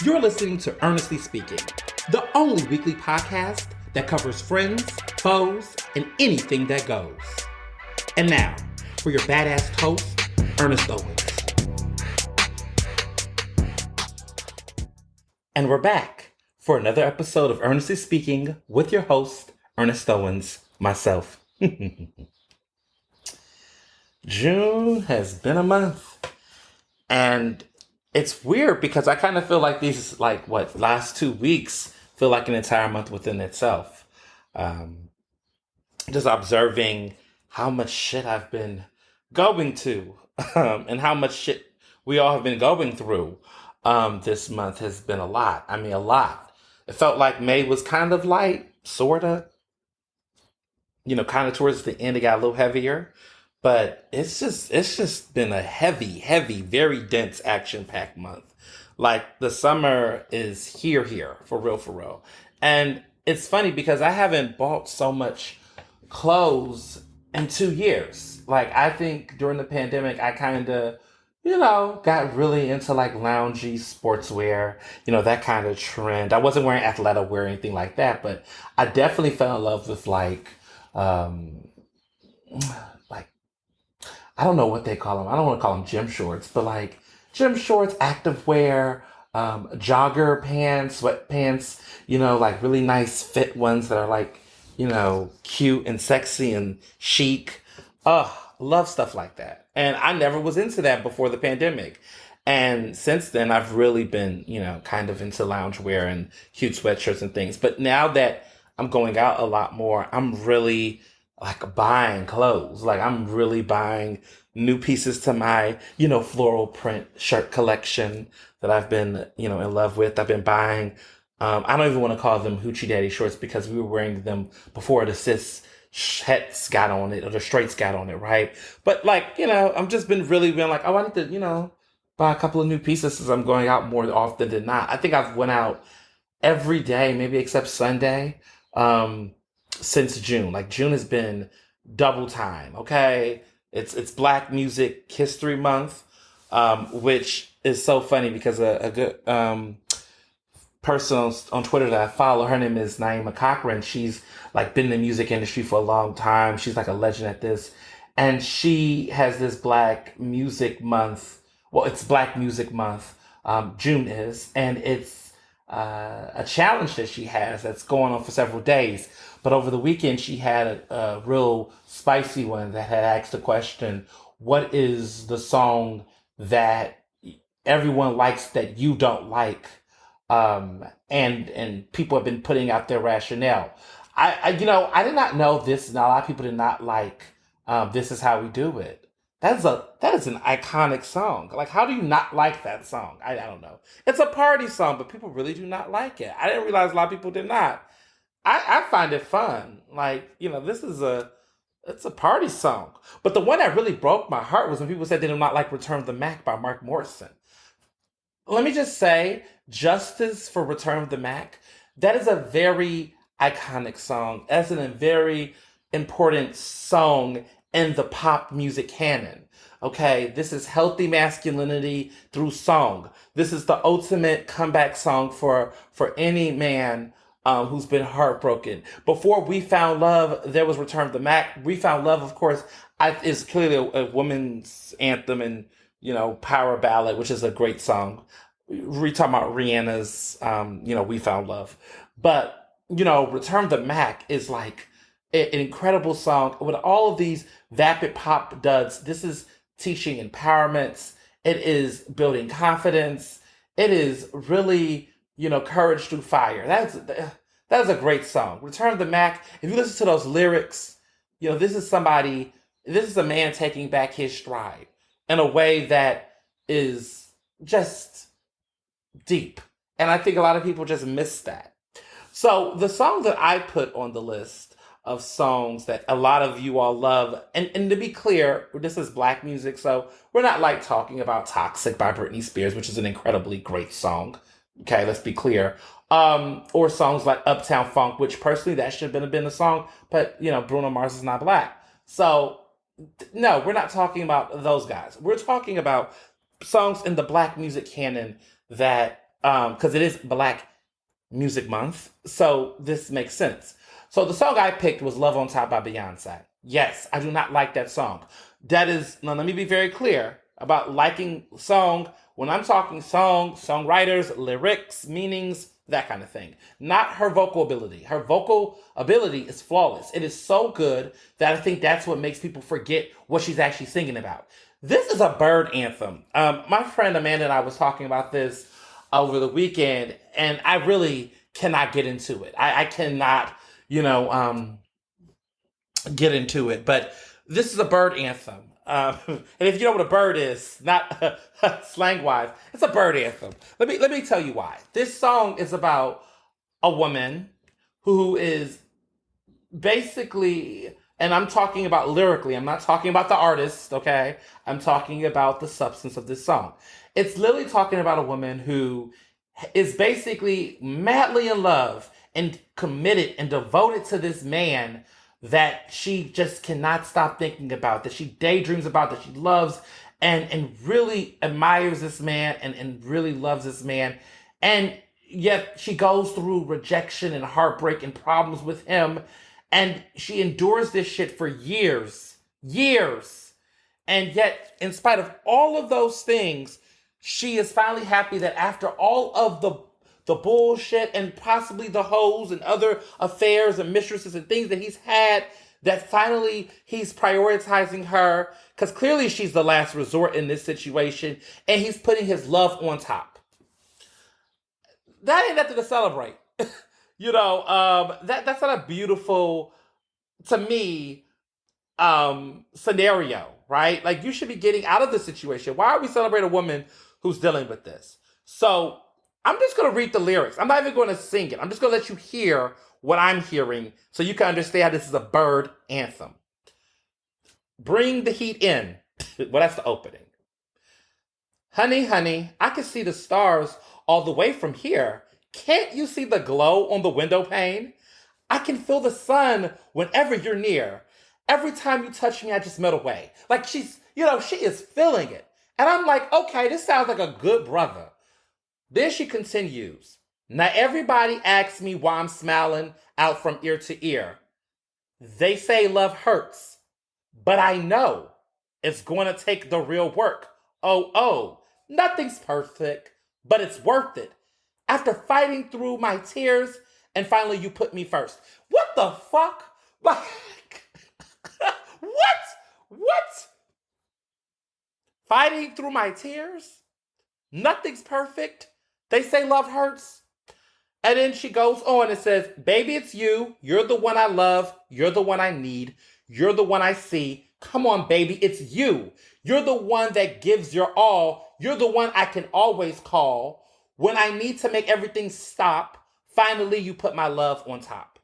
You're listening to Ernestly Speaking, the only weekly podcast that covers friends, foes, and anything that goes. And now, for your badass host, Ernest Owens. And we're back for another episode of Ernestly Speaking with your host, Ernest Owens, myself. June has been a month, and it's weird because I kind of feel like these, last 2 weeks feel like an entire month within itself. Just observing how much shit I've been going to, and how much shit we all have been going through. This month has been a lot. I mean, a lot. It felt like May was kind of light, sorta. Kind of towards the end, it got a little heavier. But it's just been a heavy, very dense, action-packed month. Like, the summer is here, for real. And it's funny because I haven't bought so much clothes in 2 years. Like, I think during the pandemic, I kind of, got really into like loungy sportswear, that kind of trend. I wasn't wearing athletic wear or anything like that, but I definitely fell in love with like I don't know what they call them. I don't want to call them gym shorts, but like gym shorts, active wear, jogger pants, sweatpants, like really nice fit ones that are like, cute and sexy and chic. Love stuff like that. And I never was into that before the pandemic. And since then, I've really been, kind of into loungewear and cute sweatshirts and things. But now that I'm going out a lot more, I'm really like buying clothes. Like I'm really buying new pieces to my, floral print shirt collection that I've been, in love with. I've been buying, I don't even want to call them hoochie daddy shorts because we were wearing them before the cis hets got on it or the straights got on it, right? But like, I'm just been like, oh, I need to, buy a couple of new pieces since I'm going out more often than not. I think I've went out every day, maybe except Sunday. Since June. Like June has been double time. Okay, it's Black Music History Month, which is so funny because a good person on Twitter that I follow, her name is Naima Cochran. She's like been in the music industry for a long time. She's like a legend at this, and she has this Black Music Month. Well, it's Black Music Month. June is, and it's a challenge that she has that's going on for several days. But over the weekend, she had a real spicy one that had asked the question, what is the song that everyone likes that you don't like? And people have been putting out their rationale. I did not know this, and a lot of people did not like This Is How We Do It. That is an iconic song. Like, how do you not like that song? I don't know. It's a party song, but people really do not like it. I didn't realize a lot of people did not. I find it fun. Like, it's a party song. But the one that really broke my heart was when people said they did not like Return of the Mac by Mark Morrison. Let me just say, justice for Return of the Mac, that is a very iconic song. That's a very important song in the pop music canon. Okay, this is healthy masculinity through song. This is the ultimate comeback song for any man who's been heartbroken. Before We Found Love, there was Return of the Mac. We Found Love, of course, is clearly a woman's anthem and, power ballad, which is a great song. We're talking about Rihanna's, We Found Love. But, Return of the Mac is like an incredible song with all of these vapid pop duds. This is teaching empowerment. It is building confidence. It is really, courage through fire. That is a great song. Return of the Mac. If you listen to those lyrics, this is a man taking back his stride in a way that is just deep. And I think a lot of people just miss that. So the song that I put on the list of songs that a lot of you all love, and to be clear, this is Black music, so we're not like talking about Toxic by Britney Spears, which is an incredibly great song. Okay, let's be clear. Or songs like Uptown Funk, which personally that should have been a song, but Bruno Mars is not Black. So no, we're not talking about those guys. We're talking about songs in the Black music canon that because it is Black Music Month. So this makes sense. So the song I picked was Love on Top by Beyonce. Yes, I do not like that song. That is, now let me be very clear about liking song. When I'm talking song, songwriters, lyrics, meanings, that kind of thing. Not her vocal ability. Her vocal ability is flawless. It is so good that I think that's what makes people forget what she's actually singing about. This is a bird anthem. My friend Amanda and I was talking about this over the weekend, and I really cannot get into it. I cannot, you know, get into it. But this is a bird anthem. And if you know what a bird is, not slang wise, it's a bird anthem. Let me tell you why. This song is about a woman who is basically, and I'm talking about lyrically, I'm not talking about the artist, okay? I'm talking about the substance of this song. It's literally talking about a woman who is basically madly in love and committed and devoted to this man that she just cannot stop thinking about, that she daydreams about, that she loves and really admires this man and really loves this man. And yet she goes through rejection and heartbreak and problems with him. And she endures this shit for years, years. And yet, in spite of all of those things, she is finally happy that after all of the bullshit and possibly the hoes and other affairs and mistresses and things that he's had, that finally he's prioritizing her, because clearly she's the last resort in this situation, and he's putting his love on top. That ain't nothing to celebrate. That's not a beautiful, to me, scenario, right? Like, you should be getting out of the situation. Why are we celebrating a woman who's dealing with this? So I'm just going to read the lyrics. I'm not even going to sing it. I'm just going to let you hear what I'm hearing so you can understand this is a bird anthem. Bring the heat in. Well, that's the opening. Honey, honey, I can see the stars all the way from here. Can't you see the glow on the window pane? I can feel the sun whenever you're near. Every time you touch me, I just melt away. Like she is feeling it. And I'm like, okay, this sounds like a good brother. Then she continues. Now everybody asks me why I'm smiling out from ear to ear. They say love hurts, but I know it's going to take the real work. Oh, nothing's perfect, but it's worth it. After fighting through my tears, and finally you put me first. What the fuck? Like, what? Fighting through my tears? Nothing's perfect. They say love hurts. And then she goes on and says, baby, it's you. You're the one I love. You're the one I need. You're the one I see. Come on, baby, it's you. You're the one that gives your all. You're the one I can always call. When I need to make everything stop, finally you put my love on top.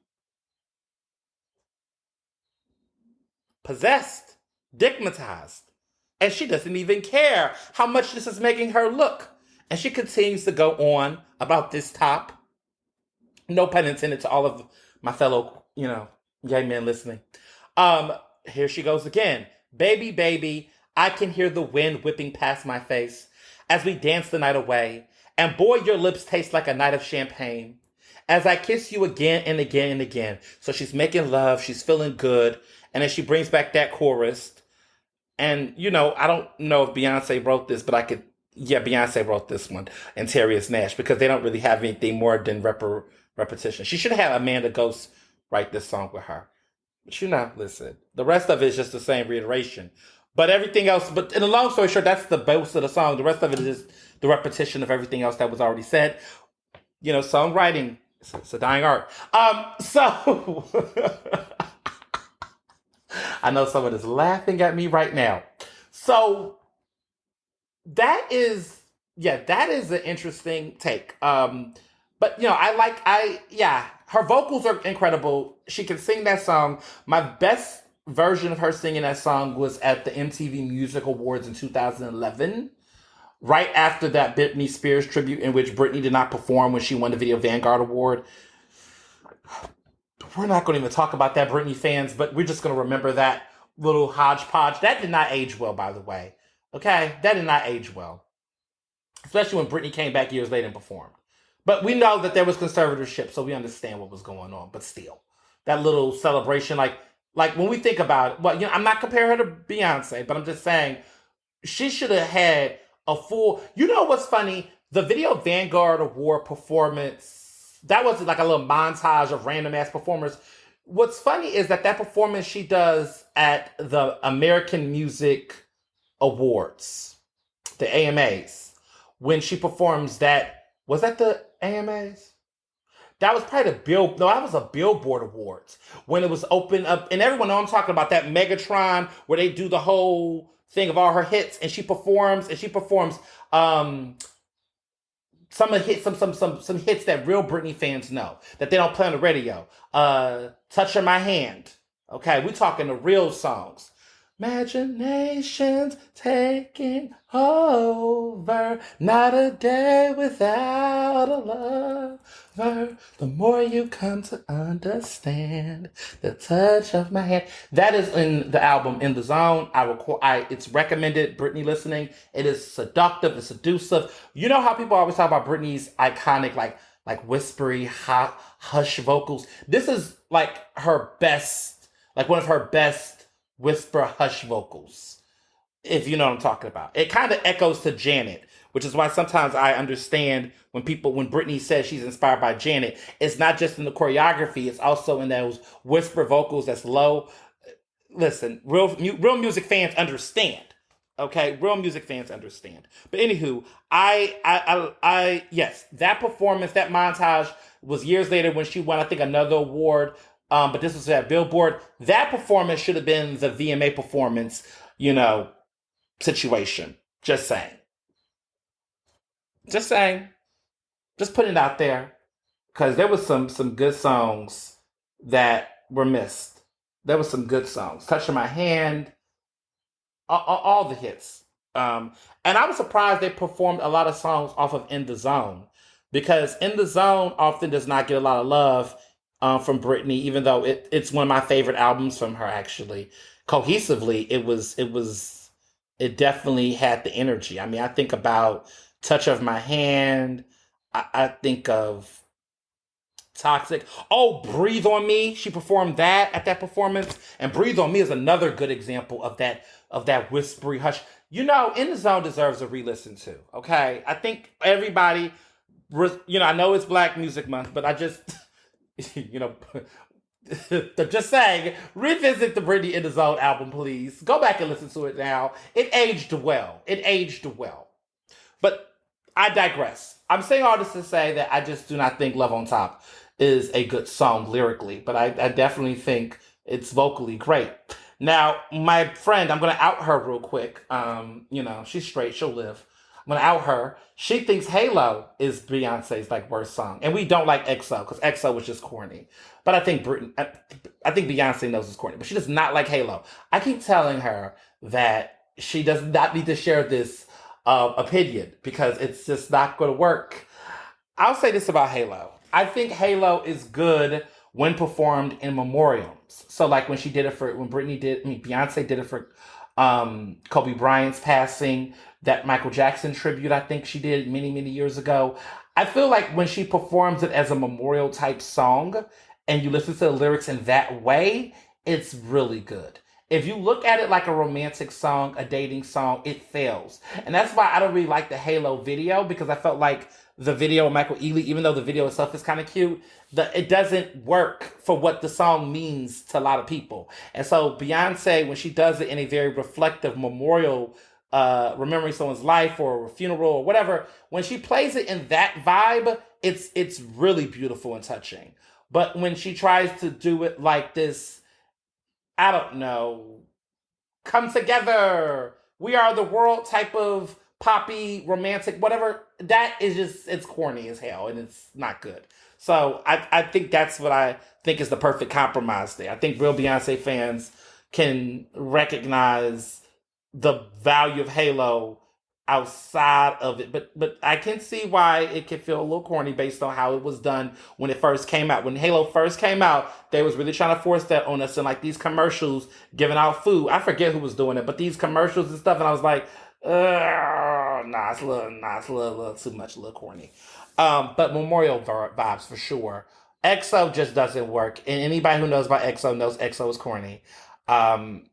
Possessed, digmatized. And she doesn't even care how much this is making her look. And she continues to go on about this top. No pun intended to all of my fellow, gay men listening. Here she goes again. Baby, baby, I can hear the wind whipping past my face as we dance the night away. And boy, your lips taste like a night of champagne as I kiss you again and again and again. So she's making love. She's feeling good. And then she brings back that chorus. And, I don't know if Beyonce wrote this, but Beyonce wrote this one and Terrius Nash because they don't really have anything more than repetition. She should have Amanda Ghost write this song with her. But listen, the rest of it is just the same reiteration. But everything else, but in a long story short, that's the most of the song. The rest of it is just the repetition of everything else that was already said. Songwriting, it's a dying art. So I know someone is laughing at me right now. So that is an interesting take. But her vocals are incredible. She can sing that song. My best version of her singing that song was at the MTV Music Awards in 2011. Right after that Britney Spears tribute in which Britney did not perform when she won the Video Vanguard Award. We're not going to even talk about that, Britney fans, but we're just going to remember that little hodgepodge. That did not age well, by the way. Okay? That did not age well. especially when Britney came back years later and performed. But we know that there was conservatorship, so we understand what was going on. But still, that little celebration, like when we think about it, well, I'm not comparing her to Beyonce, but I'm just saying she should have had a full. You know what's funny? The Video Vanguard Award performance, that was like a little montage of random ass performers. What's funny is that performance she does at the American Music Awards, the AMAs, when she performs that, was that the AMAs? That was probably that was a Billboard Awards when it was open up, and everyone know I'm talking about that Megatron where they do the whole thing of all her hits, and she performs some of the hits, some hits that real Britney fans know that they don't play on the radio. Touch of My Hand. Okay, we talking the real songs. Imagination's taking over, not a day without a lover. The more you come to understand the touch of my hand. That is in the album In the Zone. It's recommended. Britney listening. It is seductive. It's seductive. You know how people always talk about Britney's iconic, like whispery, hush vocals. This is like her best, like one of her best whisper hush vocals, if you know what I'm talking about. It kind of echoes to Janet, which is why sometimes I understand when Britney says she's inspired by Janet, it's not just in the choreography, it's also in those whisper vocals that's low. Listen, real music fans understand. Okay, real music fans understand. But anywho, yes, that performance, that montage was years later when she won, I think, another award. But this was at Billboard. That performance should have been the VMA performance, situation. Just saying. Just saying. Just putting it out there. Because there was some good songs that were missed. There was some good songs. Touch of My Hand. All the hits. And I was surprised they performed a lot of songs off of In the Zone. Because In the Zone often does not get a lot of love from Britney, even though it's one of my favorite albums from her. Actually, cohesively, it definitely had the energy. I mean, I think about Touch of My Hand. I think of Toxic. Oh, Breathe on Me. She performed that at that performance, and Breathe on Me is another good example of that whispery hush. In the Zone deserves a re-listen too. Okay, I think everybody. I know it's Black Music Month, but I just. Just saying, revisit the Britney In the Zone album, please. Go back and listen to it now. It aged well. But I digress. I'm saying all this to say that I just do not think Love on Top is a good song lyrically, but I definitely think it's vocally great. Now, my friend, I'm going to out her real quick. She's straight. She'll live. I'm going to out her. She thinks Halo is Beyonce's worst song. And we don't like EXO because EXO was just corny. But I think Beyonce knows it's corny. But she does not like Halo. I keep telling her that she does not need to share this opinion because it's just not going to work. I'll say this about Halo. I think Halo is good when performed in memoriams. So when Beyonce did it for Kobe Bryant's passing, that Michael Jackson tribute I think she did many, many years ago. I feel like when she performs it as a memorial type song and you listen to the lyrics in that way, it's really good. If you look at it like a romantic song, a dating song, it fails. And that's why I don't really like the Halo video, because I felt like the video of Michael Ealy, even though the video itself is kind of cute, it doesn't work for what the song means to a lot of people. And so Beyonce, when she does it in a very reflective memorial, remembering someone's life or a funeral or whatever, when she plays it in that vibe, it's really beautiful and touching. But when she tries to do it like this, I don't know, come together, we are the world type of poppy, romantic, whatever, that is just, it's corny as hell and it's not good. So I think that's what I think is the perfect compromise there. I think real Beyonce fans can recognize the value of Halo outside of it. But I can see why it can feel a little corny based on how it was done when it first came out. When Halo first came out, they was really trying to force that on us, and these commercials giving out food. I forget who was doing it, but these commercials and stuff, and I was like, ugh. nah, it's a little too much, a little corny. But Memorial vibes for sure. EXO just doesn't work, and anybody who knows about EXO knows EXO is corny. Um,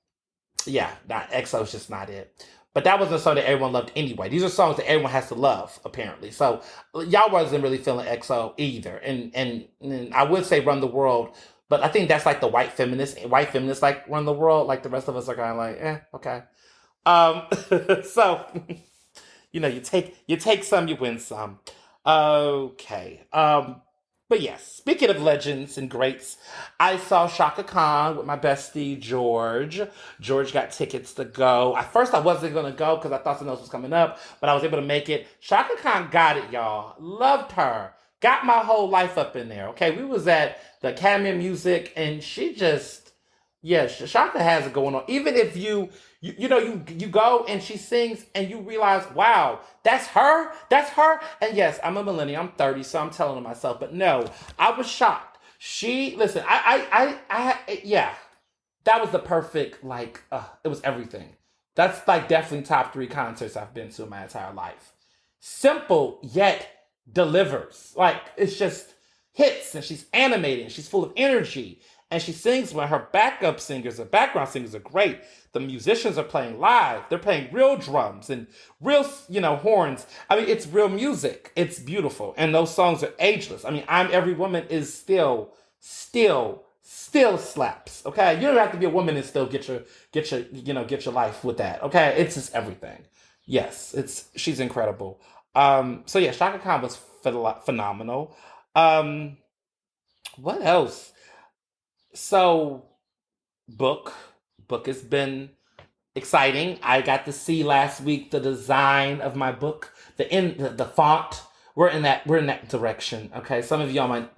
yeah, not EXO is just not it. But that wasn't a song that everyone loved anyway. These are songs that everyone has to love, apparently. So y'all wasn't really feeling EXO either. And I would say Run the World, but I think that's like the white feminists like Run the World. Like the rest of us are kind of like, okay. Um, so you take some, you win some. Okay. But yes, speaking of legends and greats, I saw Shaka Khan with my bestie George. George got tickets to go. At first, I wasn't gonna go because I thought something else was coming up, but I was able to make it. Shaka Khan got it, y'all. Loved her. Got my whole life up in there. Okay, we was at the Academy of Music, and she just, yeah, Shaka has it going on. Even if you go and she sings and you realize, wow, that's her. And yes, I'm a millennial, I'm 30, so I'm telling on myself, but no, I was shocked. She listen, yeah, that was the perfect, like, it was everything. That's like definitely top three concerts I've been to in my entire life. Simple yet delivers. Like it's just hits, and she's animated, and she's full of energy, and she sings when her backup singers or background singers are great. The musicians are playing live. They're playing real drums and real, horns. I mean, it's real music. It's beautiful. And those songs are ageless. I mean, I'm Every Woman is still slaps. Okay. You don't have to be a woman and still get your life with that. Okay. It's just everything. Yes. She's incredible. So yeah, Shaka Khan was phenomenal. Um, what else? So book book has been exciting. I got to see last week the design of my book, the font. We're in that direction. Okay, some of y'all might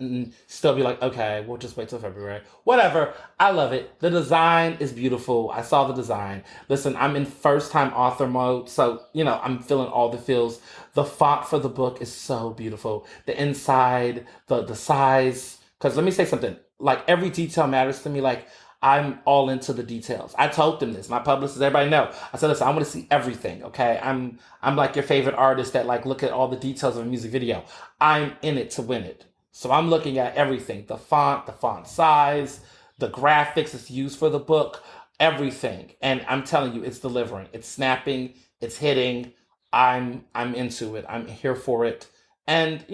still be like, okay, we'll just wait till February. Whatever. I love it. The design is beautiful. I saw the design. Listen, I'm in first time author mode, so I'm feeling all the feels. The font for the book is so beautiful. The inside, the size. Because let me say something. Like every detail matters to me. Like I'm all into the details. I told them this. My publicists, everybody know. I said, listen, I want to see everything. Okay, I'm like your favorite artist that like look at all the details of a music video. I'm in it to win it. So I'm looking at everything: the font size, the graphics it's used for the book, everything. And I'm telling you, it's delivering. It's snapping. It's hitting. I'm into it. I'm here for it. And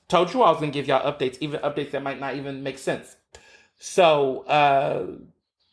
told you I was gonna give y'all updates, even updates that might not even make sense. So,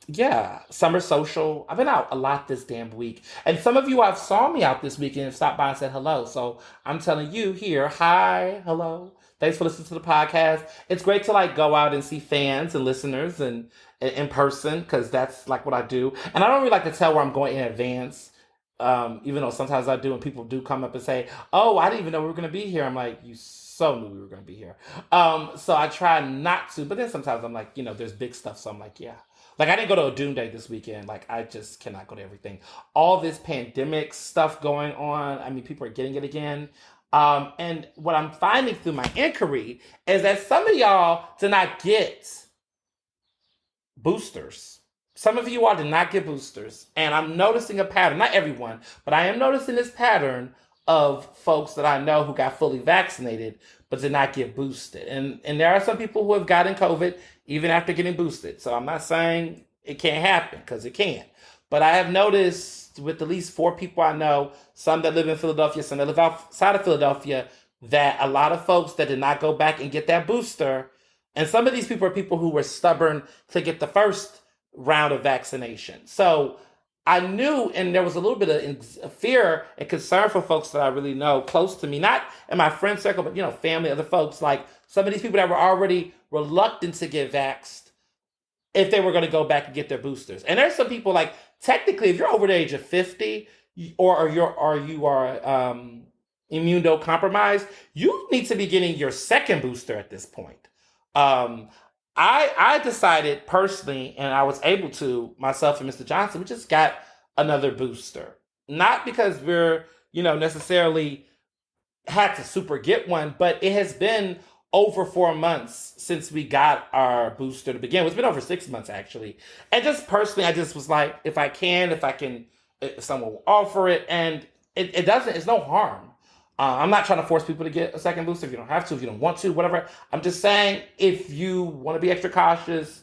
yeah, summer social. I've been out a lot this damn week, and some of you have saw me out this weekend and stopped by and said hello. So I'm telling you here, hi, hello. Thanks for listening to the podcast. It's great to like go out and see fans and listeners and in person because that's like what I do. And I don't really like to tell where I'm going in advance. Even though sometimes I do, and people do come up and say, "Oh, I didn't even know we were going to be here." I'm like, "You so knew we were going to be here." So I try not to, but then sometimes I'm like, there's big stuff, so I'm like, yeah. Like I didn't go to a Doom Day this weekend. Like I just cannot go to everything. All this pandemic stuff going on. I mean, people are getting it again. And what I'm finding through my inquiry is that some of y'all did not get boosters. Some of you all did not get boosters. And I'm noticing a pattern, not everyone, but I am noticing this pattern of folks that I know who got fully vaccinated but did not get boosted. And there are some people who have gotten COVID even after getting boosted. So I'm not saying it can't happen because it can. But I have noticed with at least 4 people I know, some that live in Philadelphia, some that live outside of Philadelphia, that a lot of folks that did not go back and get that booster. And some of these people are people who were stubborn to get the first round of vaccination. So I knew, and there was a little bit of fear and concern for folks that I really know close to me, not in my friend circle, but family, other folks, like some of these people that were already reluctant to get vaxxed if they were going to go back and get their boosters. And there's some people like technically, if you're over the age of 50 or you are immunocompromised, you need to be getting your second booster at this point. I decided personally, and I was able to, myself and Mr. Johnson, we just got another booster. Not because we're, necessarily had to super get one, but it has been over 4 months since we got our booster to begin with. It's been over 6 months actually. And just personally, I just was like, if someone will offer it. And it doesn't. It's no harm. I'm not trying to force people to get a second booster if you don't have to, if you don't want to, whatever. I'm just saying if you want to be extra cautious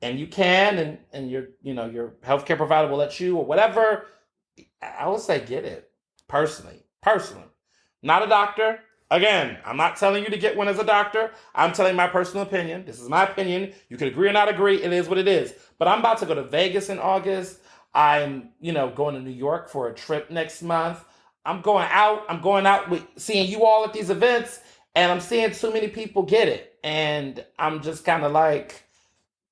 and you can, and your healthcare provider will let you or whatever, I would say get it. Personally, not a doctor. Again, I'm not telling you to get one as a doctor. I'm telling my personal opinion. This is my opinion. You can agree or not agree. It is what it is. But I'm about to go to Vegas in August. I'm, going to New York for a trip next month. I'm going out. I'm going out with seeing you all at these events, and I'm seeing too many people get it. And I'm just kind of like,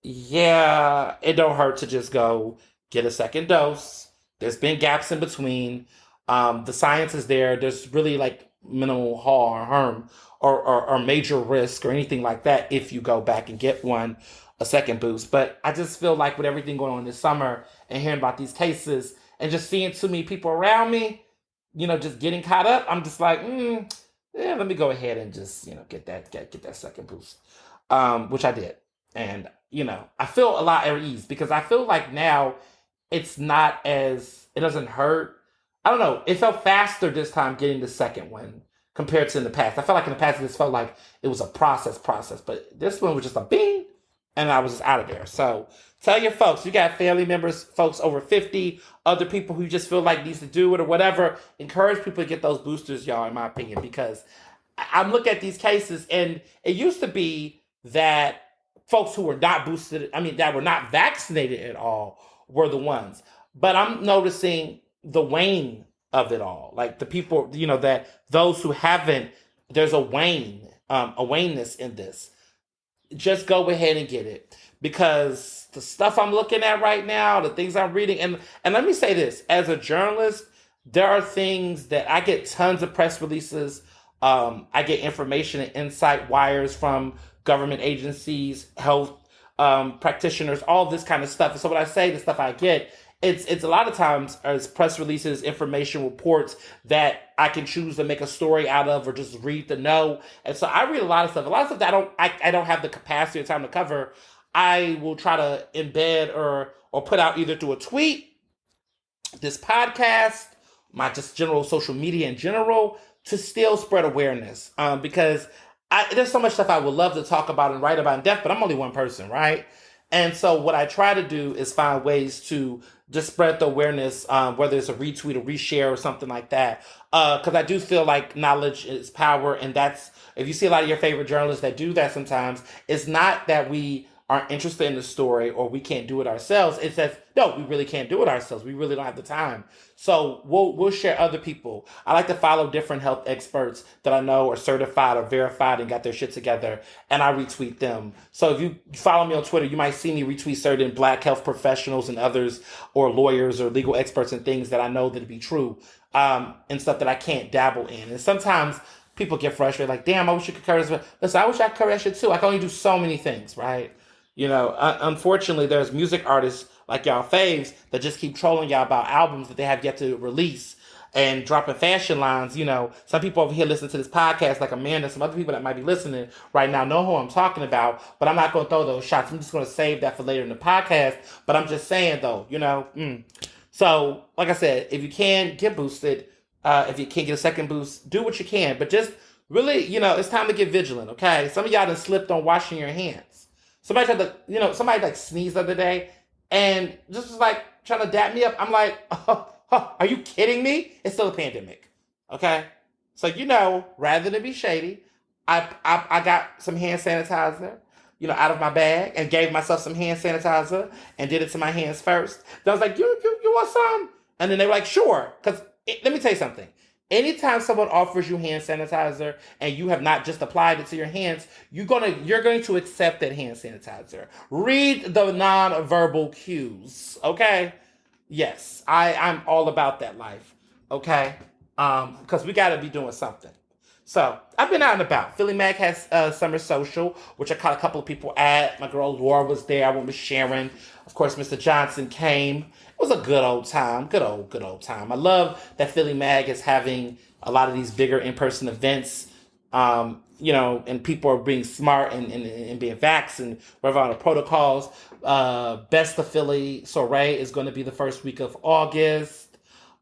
yeah, it don't hurt to just go get a second dose. There's been gaps in between. The science is there. There's really like minimal harm or major risk or anything like that if you go back and get a second boost. But I just feel like with everything going on this summer and hearing about these cases and just seeing too many people around me, just getting caught up, I'm just like, yeah, let me go ahead and just, get that second boost, which I did. And, I feel a lot at ease because I feel like now it doesn't hurt. I don't know. It felt faster this time getting the second one compared to in the past. I felt like in the past, it just felt like it was a process, but this one was just a bing and I was just out of there. So tell your folks, you got family members, folks over 50, other people who just feel like needs to do it or whatever. Encourage people to get those boosters, y'all, in my opinion, because I'm looking at these cases and it used to be that folks who were not boosted, that were not vaccinated at all were the ones. But I'm noticing the wane of it all. Like the people, that those who haven't, there's a waneness in this. Just go ahead and get it because the stuff I'm looking at right now, the things I'm reading, and let me say this, as a journalist, there are things that I get tons of press releases. I get information and insight wires from government agencies, health practitioners, all this kind of stuff. And so when I say the stuff I get, it's a lot of times as press releases, information reports that I can choose to make a story out of or just read to know. And so I read a lot of stuff. A lot of stuff that I don't have the capacity or time to cover. I will try to embed or put out either through a tweet, this podcast, my just general social media in general, to still spread awareness. Because there's so much stuff I would love to talk about and write about in depth, but I'm only one person, right? And so what I try to do is find ways to just spread the awareness, whether it's a retweet or reshare or something like that. Because I do feel like knowledge is power. And that's, if you see a lot of your favorite journalists that do that sometimes, it's not that we aren't interested in the story or we can't do it ourselves. It's that, no, we really can't do it ourselves. We really don't have the time. So we'll share other people. I like to follow different health experts that I know are certified or verified and got their shit together, and I retweet them. So if you follow me on Twitter, you might see me retweet certain Black health professionals and others, or lawyers or legal experts and things that I know that to be true, and stuff that I can't dabble in. And sometimes people get frustrated, like, damn, I wish you could cover this. Listen, I wish I could cover that shit too. I can only do so many things, right? Unfortunately, there's music artists like y'all faves that just keep trolling y'all about albums that they have yet to release and dropping fashion lines. Some people over here listen to this podcast, like Amanda, some other people that might be listening right now know who I'm talking about, but I'm not going to throw those shots. I'm just going to save that for later in the podcast. But I'm just saying, though, So, like I said, if you can, get boosted. If you can't get a second boost, do what you can. But just really, it's time to get vigilant, okay? Some of y'all done slipped on washing your hands. Somebody tried to, somebody like sneezed the other day and just was like trying to dap me up. I'm like, are you kidding me? It's still a pandemic, okay? So, rather than be shady, I got some hand sanitizer, out of my bag and gave myself some hand sanitizer and did it to my hands first. Then I was like, you want some? And then they were like, sure. Because let me tell you something. Anytime someone offers you hand sanitizer and you have not just applied it to your hands, you're going to accept that hand sanitizer. Read the non-verbal cues, okay? Yes, I'm all about that life, okay? Because we got to be doing something. So I've been out and about. Philly Mag has Summer Social, which I caught a couple of people at. My girl Laura was there. I went with Sharon. Of course, Mr. Johnson came. It was a good old time. Good old time. I love that Philly Mag is having a lot of these bigger in-person events, and people are being smart and being vaxxed and whatever on the protocols. Best of Philly Soiree is going to be the first week of August.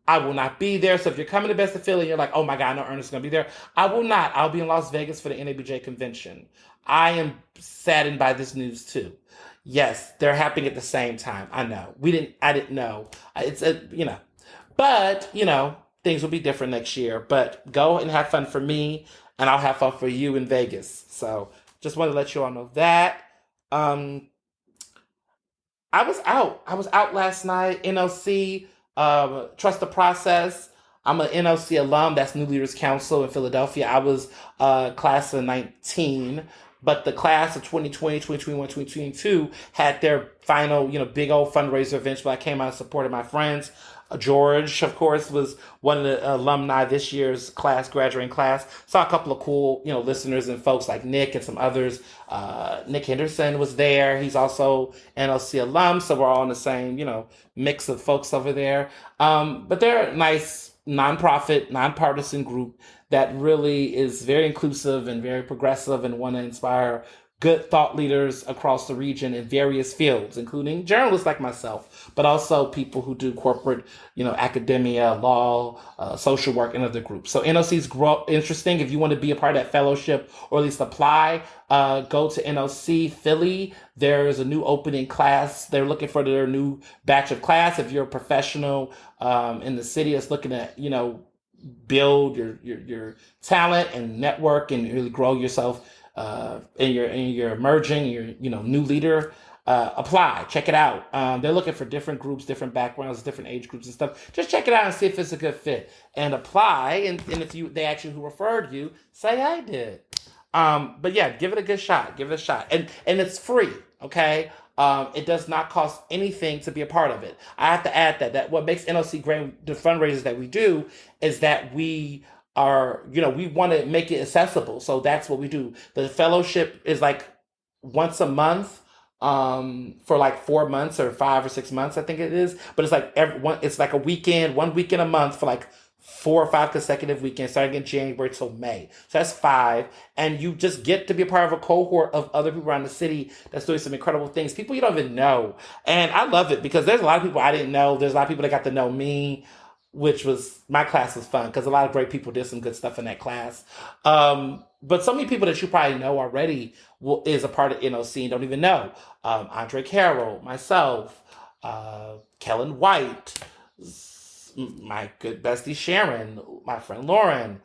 I will not be there. So if you're coming to Best of Philly and you're like, oh my God, I know Ernest is going to be there, I will not. I'll be in Las Vegas for the NABJ convention. I am saddened by this news too. Yes, they're happening at the same time. I know. I didn't know. It's but, things will be different next year. But go and have fun for me, and I'll have fun for you in Vegas. So just wanted to let you all know that. Um, I was out. I was out last night. NLC, Trust the Process. I'm an NLC alum. That's New Leaders Council in Philadelphia. I was class of 19, but the class of 2020, 2021, 2022 had their final, big old fundraiser events where I came out and supported my friends. George, of course, was one of the alumni this year's class, graduating class. Saw a couple of cool, listeners and folks like Nick and some others. Nick Henderson was there. He's also NLC alum, so we're all in the same, mix of folks over there. But they're a nice nonprofit, nonpartisan group that really is very inclusive and very progressive and want to inspire good thought leaders across the region in various fields, including journalists like myself, but also people who do corporate, academia, law, social work, and other groups. So NOC's interesting. If you want to be a part of that fellowship or at least apply, go to NOC Philly. There's a new opening class. They're looking for their new batch of class. If you're a professional in the city that's looking at, build your talent and network and really grow yourself and you're emerging, you're new leader, apply, check it out. They're looking for different groups, different backgrounds, different age groups and stuff. Just check it out and see if it's a good fit and apply. And if they actually who referred you, say I did. But yeah, give it a good shot. Give it a shot. And it's free. Okay. It does not cost anything to be a part of it. I have to add that what makes NLC great, the fundraisers that we do, is that we we want to make it accessible. So that's what we do. The fellowship is like once a month, for like 4 months or 5 or 6 months, I think it is. But it's like it's like a weekend, 1 weekend a month for like 4 or 5 consecutive weekends, starting in January till May. So that's 5. And you just get to be a part of a cohort of other people around the city that's doing some incredible things. People you don't even know. And I love it because there's a lot of people I didn't know. There's a lot of people that got to know me, which was, my class was fun because a lot of great people did some good stuff in that class. But so many people that you probably know already is a part of NOC and don't even know. Andre Carroll, myself, Kellen White, my good bestie Sharon, my friend Lauren.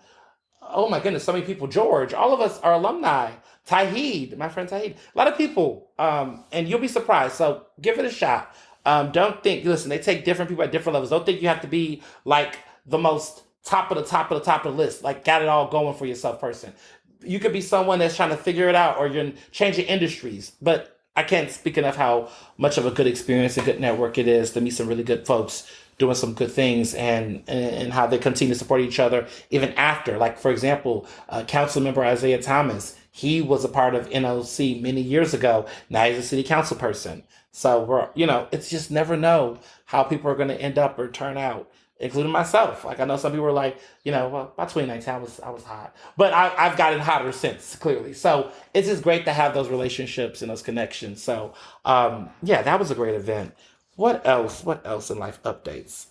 Oh my goodness, so many people. George, all of us are alumni. Tahid, my friend Tahid. A lot of people. And you'll be surprised. So give it a shot. Don't think, listen, they take different people at different levels. Don't think you have to be like the most top of the top of the top of the list, like got it all going for yourself person. You could be someone that's trying to figure it out or you're changing industries. But I can't speak enough how much of a good experience, a good network it is to meet some really good folks doing some good things and how they continue to support each other even after. Like, for example, council member Isaiah Thomas, he was a part of NOC many years ago. Now he's a city council person. So it's just never know how people are going to end up or turn out, including myself. Like I know some people were like, well, by 2019 I was hot, but I've gotten hotter since, clearly. So it's just great to have those relationships and those connections. So yeah, that was a great event. What else? What else in life updates?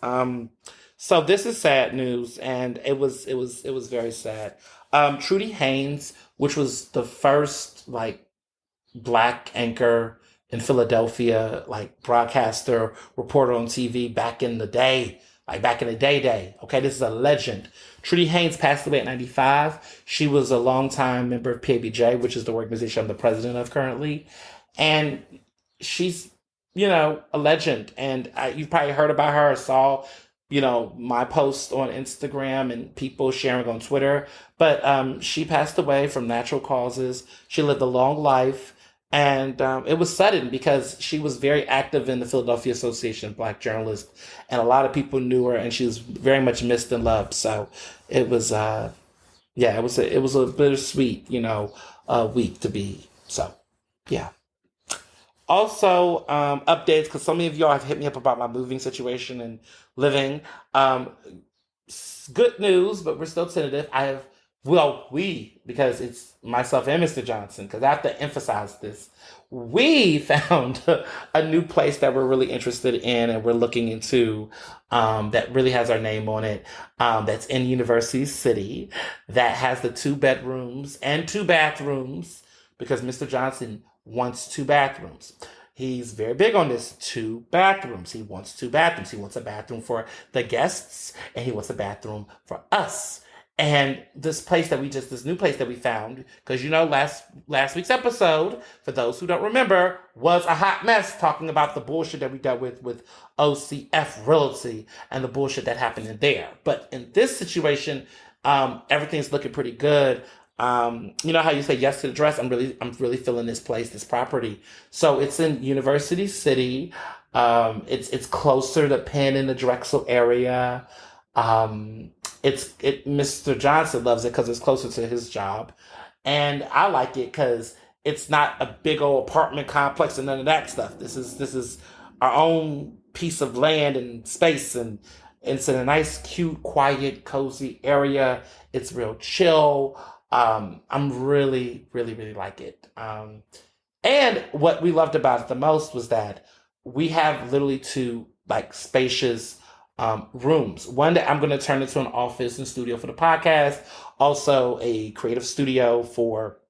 So this is sad news, and it was very sad. Trudy Haynes, which was the first like black anchor in Philadelphia, like broadcaster, reporter on TV back in the day, like back in the day. Okay, this is a legend. Trudy Haynes passed away at 95. She was a longtime member of PABJ, which is the organization I'm the president of currently. And she's, a legend. And you've probably heard about her or saw, my posts on Instagram and people sharing on Twitter. But she passed away from natural causes. She lived a long life. And it was sudden because she was very active in the Philadelphia Association of Black Journalists, and a lot of people knew her, and she was very much missed and loved. So it was, it was a bittersweet, week to be. So, yeah. Also, updates, because so many of y'all have hit me up about my moving situation and living. Good news, but we're still tentative. I have Well, because it's myself and Mr. Johnson, because I have to emphasize this. We found a new place that we're really interested in and we're looking into, that really has our name on it, that's in University City, that has the 2 bedrooms and 2 bathrooms, because Mr. Johnson wants 2 bathrooms. He's very big on this 2 bathrooms. He wants 2 bathrooms. He wants a bathroom for the guests and he wants a bathroom for us. And this new place that we found, because last week's episode, for those who don't remember, was a hot mess talking about the bullshit that we dealt with OCF Realty and the bullshit that happened in there. But in this situation, everything's looking pretty good. You know how you say yes to the dress? I'm really feeling this place, this property. So it's in University City. It's closer to Penn in the Drexel area. Mr. Johnson loves it because it's closer to his job, and I like it because it's not a big old apartment complex and none of that stuff. This is our own piece of land and space, and it's in a nice, cute, quiet, cozy area. It's real chill. I'm really, really, really like it. And what we loved about it the most was that we have literally two like spacious rooms. One that I'm going to turn into an office and studio for the podcast. Also, a creative studio for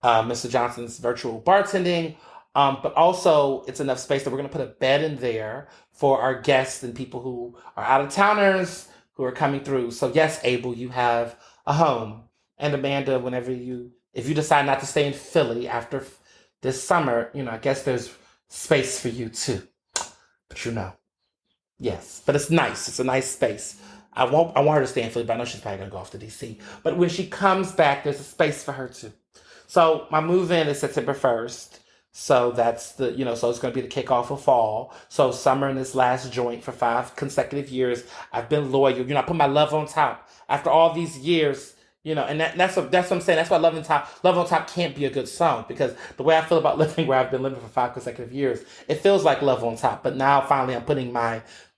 Mr. Johnson's virtual bartending. But also, it's enough space that we're going to put a bed in there for our guests and people who are out of towners who are coming through. So, yes, Abel, you have a home. And Amanda, if you decide not to stay in Philly after this summer, I guess there's space for you too. But yes, but it's nice. It's a nice space. I want her to stay in Philly, but I know she's probably gonna go off to DC. But when she comes back, there's a space for her too. So my move-in is September 1st. So that's so it's gonna be the kickoff of fall. So summer in this last joint for 5 consecutive years. I've been loyal. I put my love on top. After all these years, and that's what I'm saying. That's why Love on Top can't be a good song, because the way I feel about living where I've been living for 5 consecutive years, it feels like Love on Top. But now finally I'm putting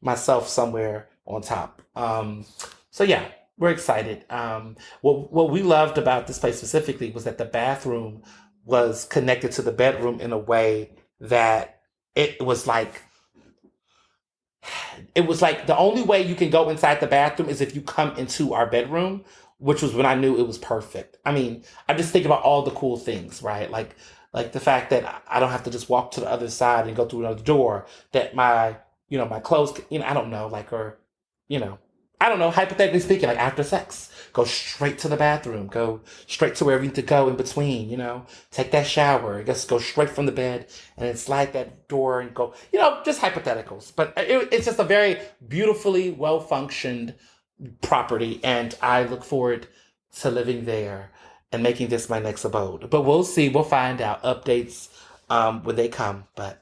myself somewhere on top. So yeah, we're excited. What we loved about this place specifically was that the bathroom was connected to the bedroom in a way that it was like the only way you can go inside the bathroom is if you come into our bedroom, which was when I knew it was perfect. I mean, I just think about all the cool things, right? Like the fact that I don't have to just walk to the other side and go through another door, that my clothes, I don't know, I don't know, hypothetically speaking, like after sex, go straight to the bathroom, go straight to wherever you need to go in between, take that shower, I guess go straight from the bed and then slide that door and go, just hypotheticals. But it's just a very beautifully well-functioned property, and I look forward to living there and making this my next abode. But we'll see, we'll find out updates when they come. But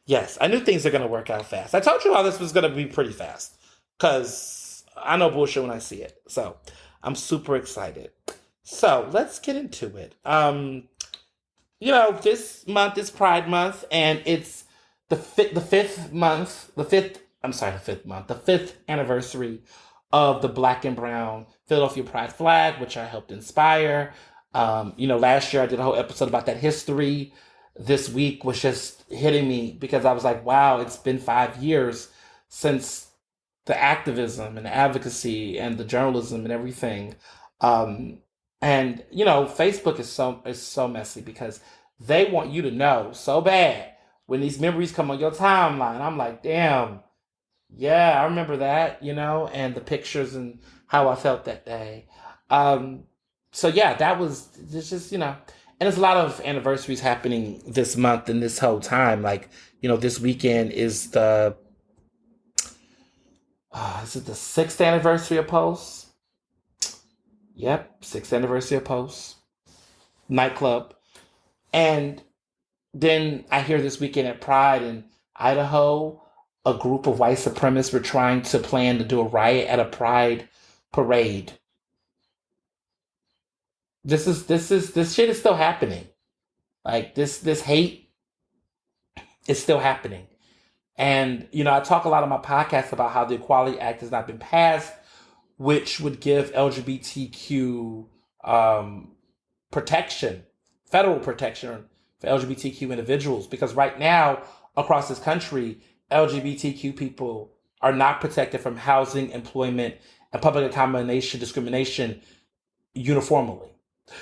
yes, I knew things are going to work out fast. I told you all this was going to be pretty fast, because I know bullshit when I see it. So I'm super excited. So let's get into it. This month is Pride Month, and it's the fifth anniversary of the black and brown Philadelphia Pride flag, which I helped inspire. Last year I did a whole episode about that history. This week was just hitting me because I was like, wow, it's been 5 years since the activism and the advocacy and the journalism and everything. Facebook is so messy because they want you to know so bad when these memories come on your timeline. I'm like, damn, yeah, I remember that, and the pictures and how I felt that day. So yeah, that was just, and there's a lot of anniversaries happening this month and this whole time. Like, this weekend is is it the 6th anniversary of Pulse? Yep, 6th anniversary of Pulse nightclub. And then I hear this weekend at Pride in Idaho, a group of white supremacists were trying to plan to do a riot at a Pride parade. This shit is still happening. Like this hate is still happening. And, I talk a lot on my podcast about how the Equality Act has not been passed, which would give LGBTQ um, protection, federal protection for LGBTQ individuals. Because right now, across this country, LGBTQ people are not protected from housing, employment, and public accommodation discrimination uniformly.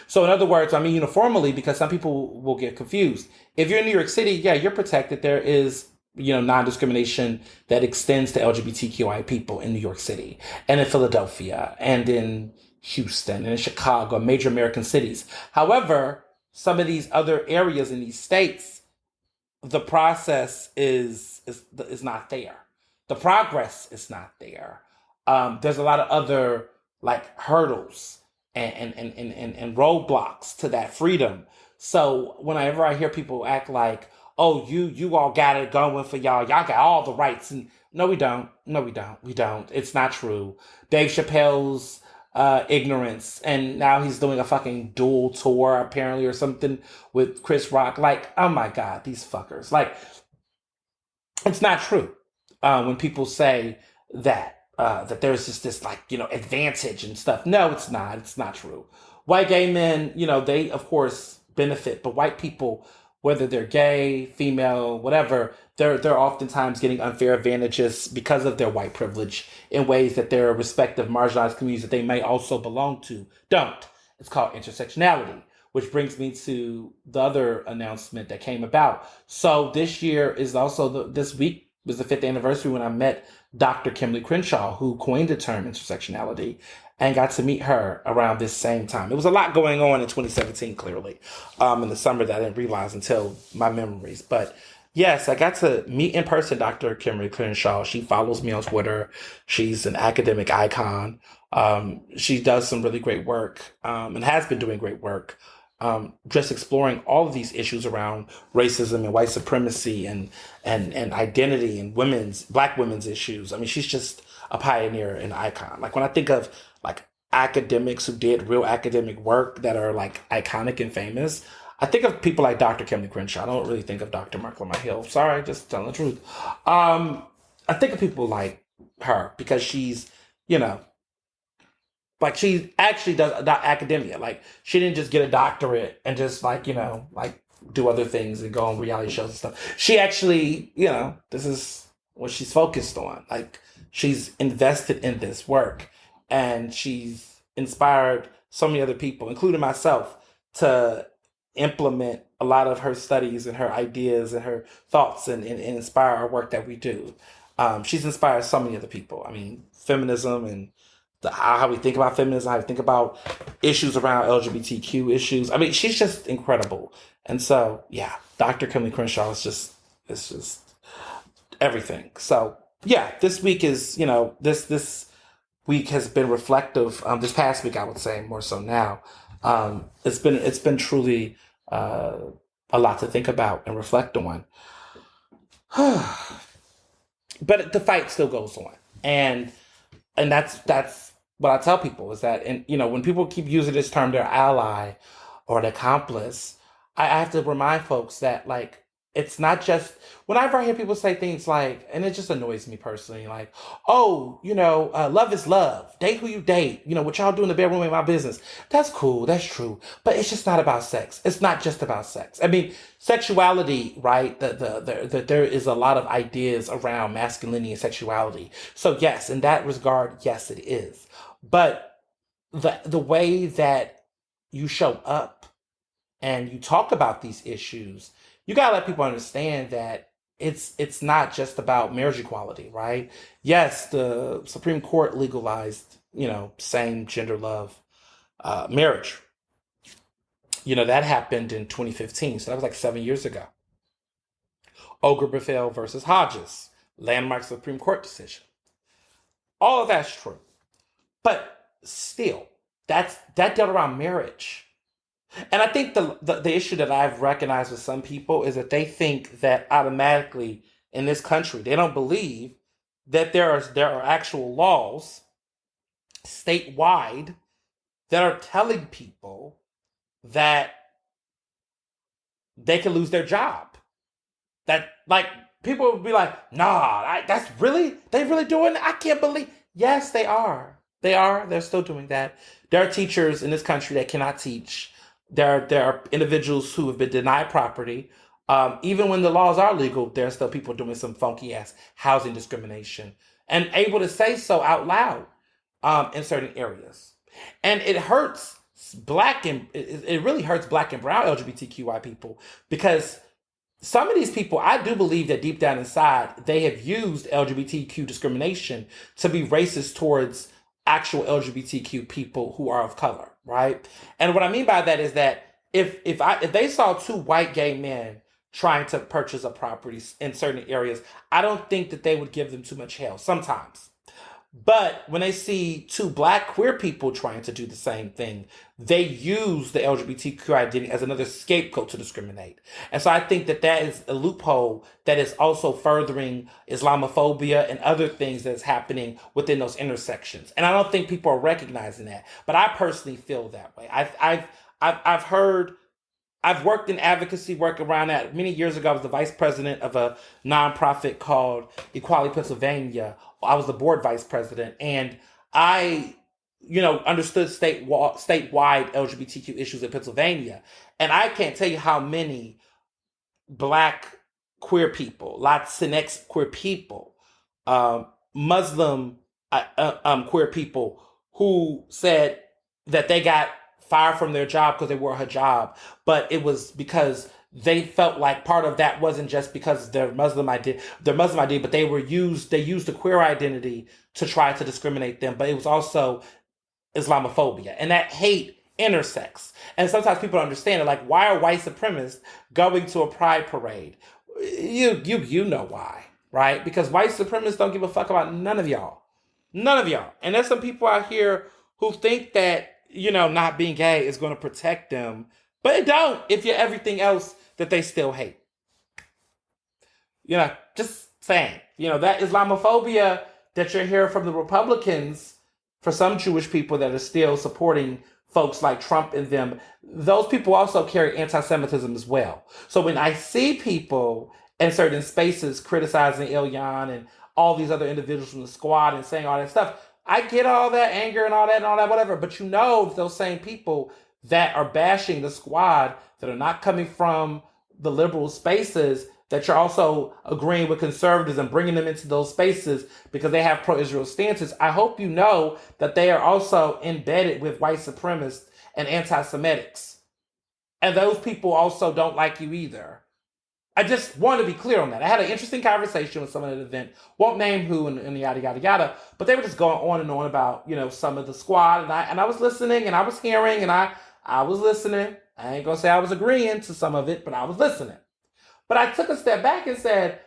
So, in other words, I mean uniformly because some people will get confused. If you're in New York City, yeah, you're protected. There is, non-discrimination that extends to LGBTQI people in New York City and in Philadelphia and in Houston and in Chicago, major American cities. However, some of these other areas in these states, the process is not there. The progress is not there. There's a lot of other like hurdles and roadblocks to that freedom. So whenever I hear people act like, "Oh, you all got it going for y'all. Y'all got all the rights," and no, we don't. No, we don't. We don't. It's not true. Dave Chappelle's ignorance, and now he's doing a fucking dual tour apparently or something with Chris Rock. Like, oh my god, these fuckers. Like, it's not true when people say that there's just this like advantage and stuff. No, it's not. It's not true. White gay men, they of course benefit, but white people, whether they're gay, female, whatever, they're oftentimes getting unfair advantages because of their white privilege in ways that their respective marginalized communities that they may also belong to don't. It's called intersectionality, which brings me to the other announcement that came about. So this year is also this week was the 5th anniversary when I met Dr. Kimberly Crenshaw, who coined the term intersectionality, and got to meet her around this same time. It was a lot going on in 2017, clearly, in the summer that I didn't realize until my memories. But yes, I got to meet in person Dr. Kimberly Crenshaw. She follows me on Twitter. She's an academic icon. She does some really great work and has been doing great work. Just exploring all of these issues around racism and white supremacy and identity and black women's issues. I mean, she's just a pioneer and icon. Like when I think of like academics who did real academic work that are like iconic and famous, I think of people like Dr. Kimberly Crenshaw. I don't really think of Dr. Mark Hill. Sorry, just telling the truth. I think of people like her because she's, like she actually does academia. Like she didn't just get a doctorate and just like do other things and go on reality shows and stuff. She actually, this is what she's focused on. Like she's invested in this work and she's inspired so many other people, including myself, to implement a lot of her studies and her ideas and her thoughts and inspire our work that we do. She's inspired so many other people. I mean, feminism and how we think about feminism, how we think about issues around LGBTQ issues. I mean, she's just incredible. And so, yeah, Dr. Kimberly Crenshaw is just everything. So, yeah, this week is, this week has been reflective. This past week, I would say more so now. It's been truly a lot to think about and reflect on. But the fight still goes on. And that's what I tell people is that, and when people keep using this term, their ally or an accomplice, I have to remind folks that like it's not just whenever I hear people say things like, and it just annoys me personally, like, oh, love is love. Date who you date. What y'all do in the bedroom ain't my business. That's cool. That's true. But it's just not about sex. It's not just about sex. I mean, sexuality, right? There is a lot of ideas around masculinity and sexuality. So yes, in that regard, yes, it is. But the way that you show up and you talk about these issues, you gotta let people understand that it's not just about marriage equality, right? Yes, the Supreme Court legalized, same gender love marriage. That happened in 2015, so that was like 7 years ago. Obergefell versus Hodges, landmark Supreme Court decision. All of that's true. But still, that dealt around marriage. And I think the issue that I've recognized with some people is that they think that automatically in this country, they don't believe that there are actual laws statewide that are telling people that they can lose their job. That like people would be like, nah, they really doing that? I can't believe. Yes, they are. They're still doing that. There are teachers in this country that cannot teach. There are individuals who have been denied property. Even when the laws are legal, there are still people doing some funky ass housing discrimination and able to say so out loud in certain areas. And it hurts it really hurts black and brown LGBTQI people because some of these people, I do believe that deep down inside, they have used LGBTQ discrimination to be racist towards actual LGBTQ people who are of color, right? And what I mean by that is that if they saw two white gay men trying to purchase a property in certain areas, I don't think that they would give them too much hell sometimes. But when they see two black queer people trying to do the same thing, they use the LGBTQ identity as another scapegoat to discriminate. And so I think that that is a loophole that is also furthering Islamophobia and other things that's happening within those intersections. And I don't think people are recognizing that. But I personally feel that way. I've heard. I've worked in advocacy work around that. Many years ago, I was the vice president of a nonprofit called Equality Pennsylvania. I was the board vice president, and I, understood statewide LGBTQ issues in Pennsylvania. And I can't tell you how many black queer people, Latinx queer people, Muslim queer people who said that they got fired from their job because they wore a hijab, but it was because they felt like part of that wasn't just because their Muslim identity, but they used the queer identity to try to discriminate them, but it was also Islamophobia, and that hate intersects. And sometimes people don't understand it. Like, why are white supremacists going to a pride parade? You know why, right? Because white supremacists don't give a fuck about none of y'all. And there's some people out here who think that not being gay is going to protect them, but it don't if you're everything else that they still hate. Just saying, that Islamophobia that you're hearing from the Republicans, for some Jewish people that are still supporting folks like Trump and them, those people also carry anti-Semitism as well. So when I see people in certain spaces criticizing Ilyan and all these other individuals from the squad and saying all that stuff, I get all that anger and all that, whatever. But those same people that are bashing the squad, that are not coming from the liberal spaces, that you're also agreeing with conservatives and bringing them into those spaces because they have pro-Israel stances. I hope you know that they are also embedded with white supremacists and anti-Semitics. And those people also don't like you either. I just want to be clear on that. I had an interesting conversation with someone at an event, won't name who and yada, yada, yada, but they were just going on and on about, some of the squad, and I was listening, and I was hearing, and I was listening. I ain't going to say I was agreeing to some of it, but I was listening. But I took a step back and said,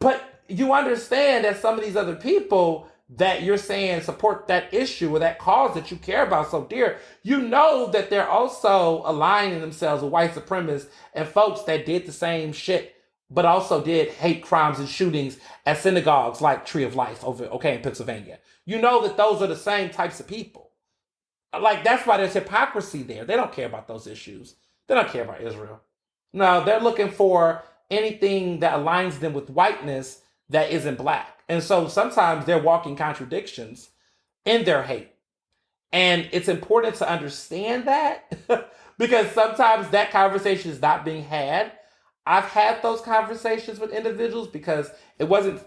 but you understand that some of these other people that you're saying support that issue or that cause that you care about so dear, that they're also aligning themselves with white supremacists and folks that did the same shit, but also did hate crimes and shootings at synagogues like Tree of Life in Pennsylvania. That those are the same types of people. Like, that's why there's hypocrisy there. They don't care about those issues. They don't care about Israel. No, they're looking for anything that aligns them with whiteness that isn't black. And so sometimes they're walking contradictions in their hate. And it's important to understand that because sometimes that conversation is not being had. I've had those conversations with individuals because it wasn't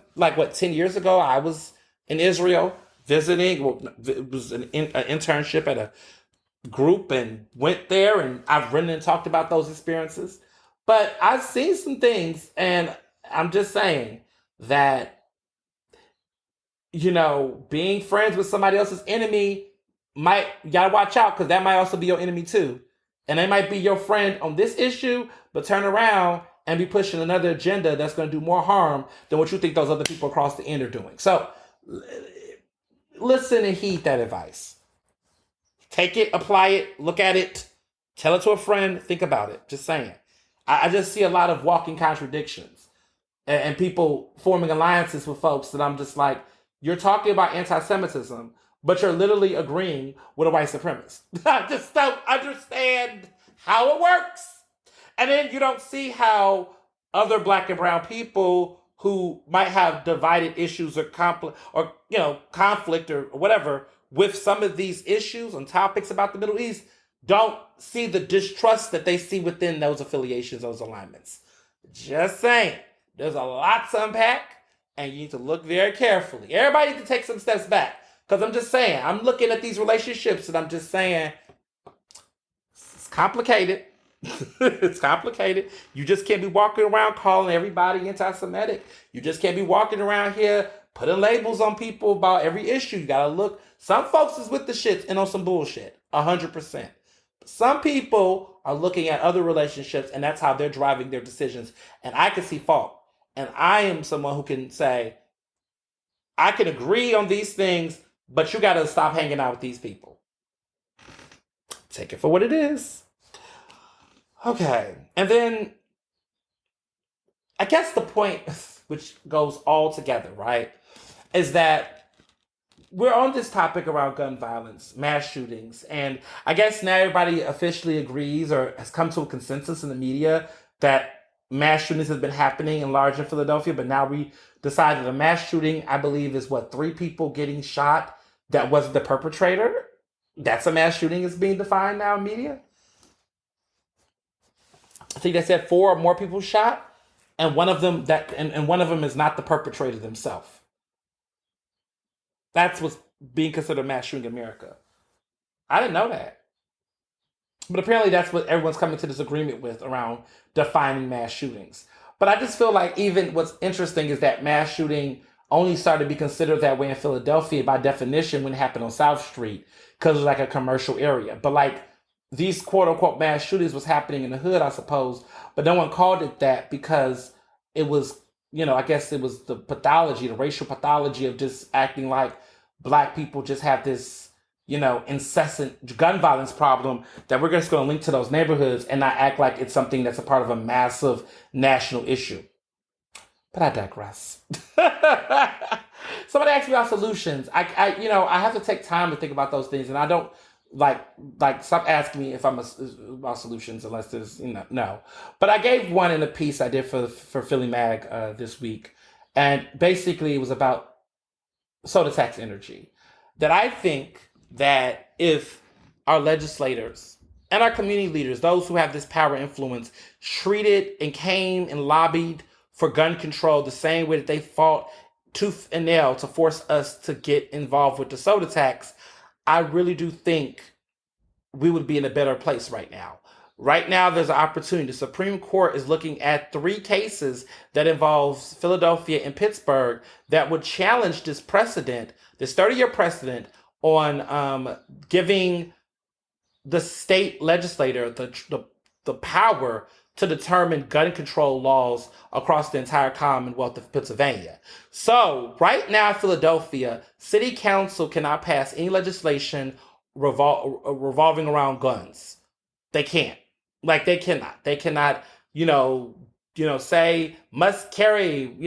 10 years ago, I was in Israel visiting. It was an internship at a group and went there, and I've written and talked about those experiences. But I've seen some things, and I'm just saying that being friends with somebody else's enemy you gotta watch out, because that might also be your enemy too. And they might be your friend on this issue, but turn around and be pushing another agenda that's going to do more harm than what you think those other people across the end are doing. So listen and heed that advice. Take it, apply it, look at it, tell it to a friend, think about it. Just saying. I just see a lot of walking contradictions and people forming alliances with folks that I'm just like, you're talking about anti-Semitism, but you're literally agreeing with a white supremacist. I just don't understand how it works. And then you don't see how other black and brown people who might have divided issues or conflict or whatever with some of these issues and topics about the Middle East don't see the distrust that they see within those affiliations, those alignments. Just saying, there's a lot to unpack, and you need to look very carefully. Everybody needs to take some steps back, because I'm just saying, I'm looking at these relationships, and I'm just saying, it's complicated. It's complicated. You just can't be walking around calling everybody anti-Semitic. You just can't be walking around here putting labels on people about every issue. You gotta look. Some folks is with the shit and on some bullshit, 100%. Some people are looking at other relationships, and that's how they're driving their decisions. And I can see fault. And I am someone who can say, I can agree on these things, but you gotta stop hanging out with these people. Take it for what it is. Okay. And then I guess the point, which goes all together, right, is that we're on this topic around gun violence, mass shootings, and I guess now everybody officially agrees or has come to a consensus in the media that mass shootings have been happening in large in Philadelphia, but now we decided a mass shooting, I believe, is 3 people getting shot that wasn't the perpetrator. That's a mass shooting is being defined now in media. I think they said 4 or more people shot, and one of them is not the perpetrator themselves. That's what's being considered mass shooting in America. I didn't know that. But apparently that's what everyone's coming to this agreement with around defining mass shootings. But I just feel like even what's interesting is that mass shooting only started to be considered that way in Philadelphia by definition when it happened on South Street, because it was like a commercial area. But like these quote unquote mass shootings was happening in the hood, I suppose. But no one called it that because it was, I guess it was the pathology, the racial pathology of just acting like Black people just have this, incessant gun violence problem that we're just going to link to those neighborhoods and not act like it's something that's a part of a massive national issue. But I digress. Somebody asked me about solutions. I have to take time to think about those things, and I don't like stop asking me if I'm about solutions unless there's no. But I gave one in a piece I did for Philly Mag this week, and basically it was about soda tax energy. That I think that if our legislators and our community leaders, those who have this power influence, treated and came and lobbied for gun control the same way that they fought tooth and nail to force us to get involved with the soda tax, I really do think we would be in a better place right now. Right now, there's an opportunity. The Supreme Court is looking at 3 cases that involves Philadelphia and Pittsburgh that would challenge this precedent, this 30-year precedent on giving the state legislator the power to determine gun control laws across the entire Commonwealth of Pennsylvania. So right now in Philadelphia, City Council cannot pass any legislation revolving around guns. They can't. They cannot, say must carry,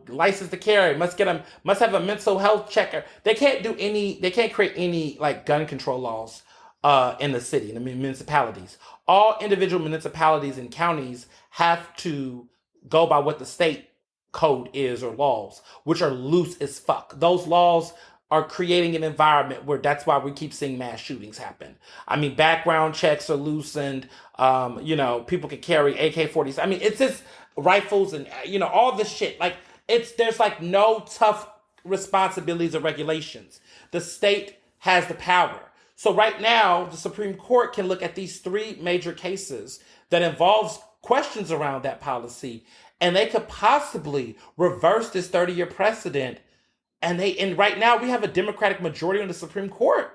license to carry, must have a mental health checker. They can't create any gun control laws in the city, in the municipalities. All individual municipalities and counties have to go by what the state code is or laws, which are loose as fuck. Those laws are creating an environment where that's why we keep seeing mass shootings happen. I mean, background checks are loosened. People can carry AK-40s. I mean, it's just rifles and, all this shit. There's no tough responsibilities or regulations. The state has the power. So right now, the Supreme Court can look at these 3 major cases that involves questions around that policy, and they could possibly reverse this 30-year precedent. And right now we have a Democratic majority on the Supreme Court.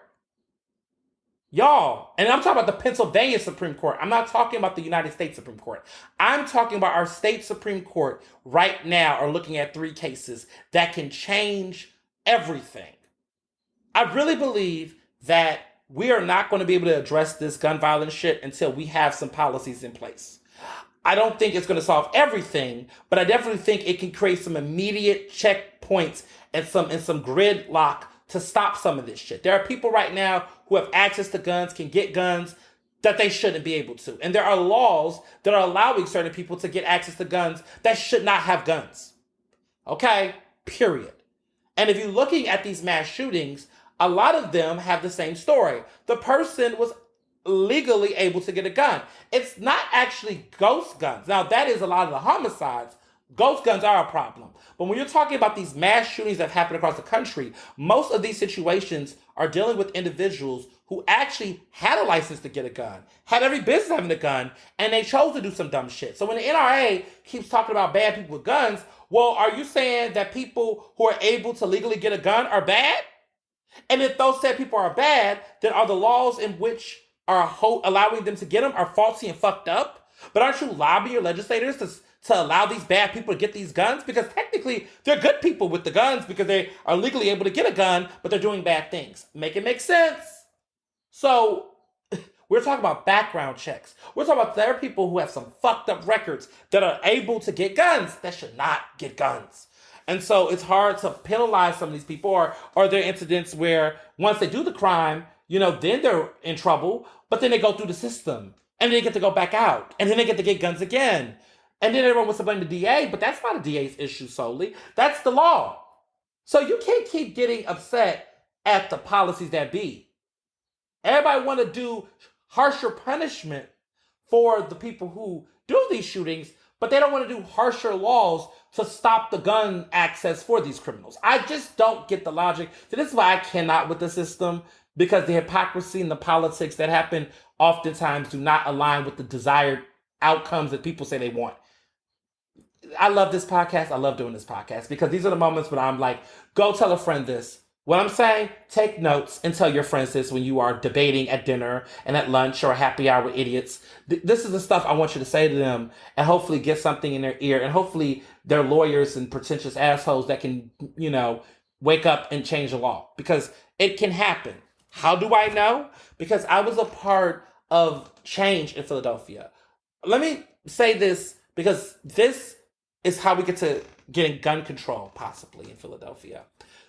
Y'all, and I'm talking about the Pennsylvania Supreme Court. I'm not talking about the United States Supreme Court. I'm talking about our state Supreme Court right now are looking at 3 cases that can change everything. I really believe that we are not going to be able to address this gun violence shit until we have some policies in place. I don't think it's going to solve everything, but I definitely think it can create some immediate checkpoints and some gridlock to stop some of this shit. There are people right now who have access to guns, can get guns that they shouldn't be able to. And there are laws that are allowing certain people to get access to guns that should not have guns. Okay? Period. And if you're looking at these mass shootings, a lot of them have the same story. The person was legally able to get a gun. It's not actually ghost guns. Now, that is a lot of the homicides. Ghost guns are a problem. But when you're talking about these mass shootings that have happened across the country, most of these situations are dealing with individuals who actually had a license to get a gun, had every business having a gun, and they chose to do some dumb shit. So when the NRA keeps talking about bad people with guns, well, are you saying that people who are able to legally get a gun are bad? And if those said people are bad, then are the laws in which are allowing them to get them are faulty and fucked up? But aren't you lobbying your legislators to allow these bad people to get these guns? Because technically, they're good people with the guns because they are legally able to get a gun, but they're doing bad things. Make it make sense. So, we're talking about background checks. We're talking about there are people who have some fucked up records that are able to get guns that should not get guns. And so it's hard to penalize some of these people, or there are incidents where once they do the crime, then they're in trouble, but then they go through the system and they get to go back out and then they get to get guns again. And then everyone wants to blame the DA, but that's not a DA's issue solely. That's the law. So you can't keep getting upset at the policies that be. Everybody want to do harsher punishment for the people who do these shootings, but they don't want to do harsher laws to stop the gun access for these criminals. I just don't get the logic. So this is why I cannot with the system, because the hypocrisy and the politics that happen oftentimes do not align with the desired outcomes that people say they want. I love this podcast. I love doing this podcast because these are the moments when I'm like, go tell a friend this. What I'm saying, take notes and tell your friends this when you are debating at dinner and at lunch or a happy hour with idiots. This is the stuff I want you to say to them and hopefully get something in their ear. And hopefully they're lawyers and pretentious assholes that can, wake up and change the law because it can happen. How do I know? Because I was a part of change in Philadelphia. Let me say this because this is how we get to getting gun control possibly in Philadelphia.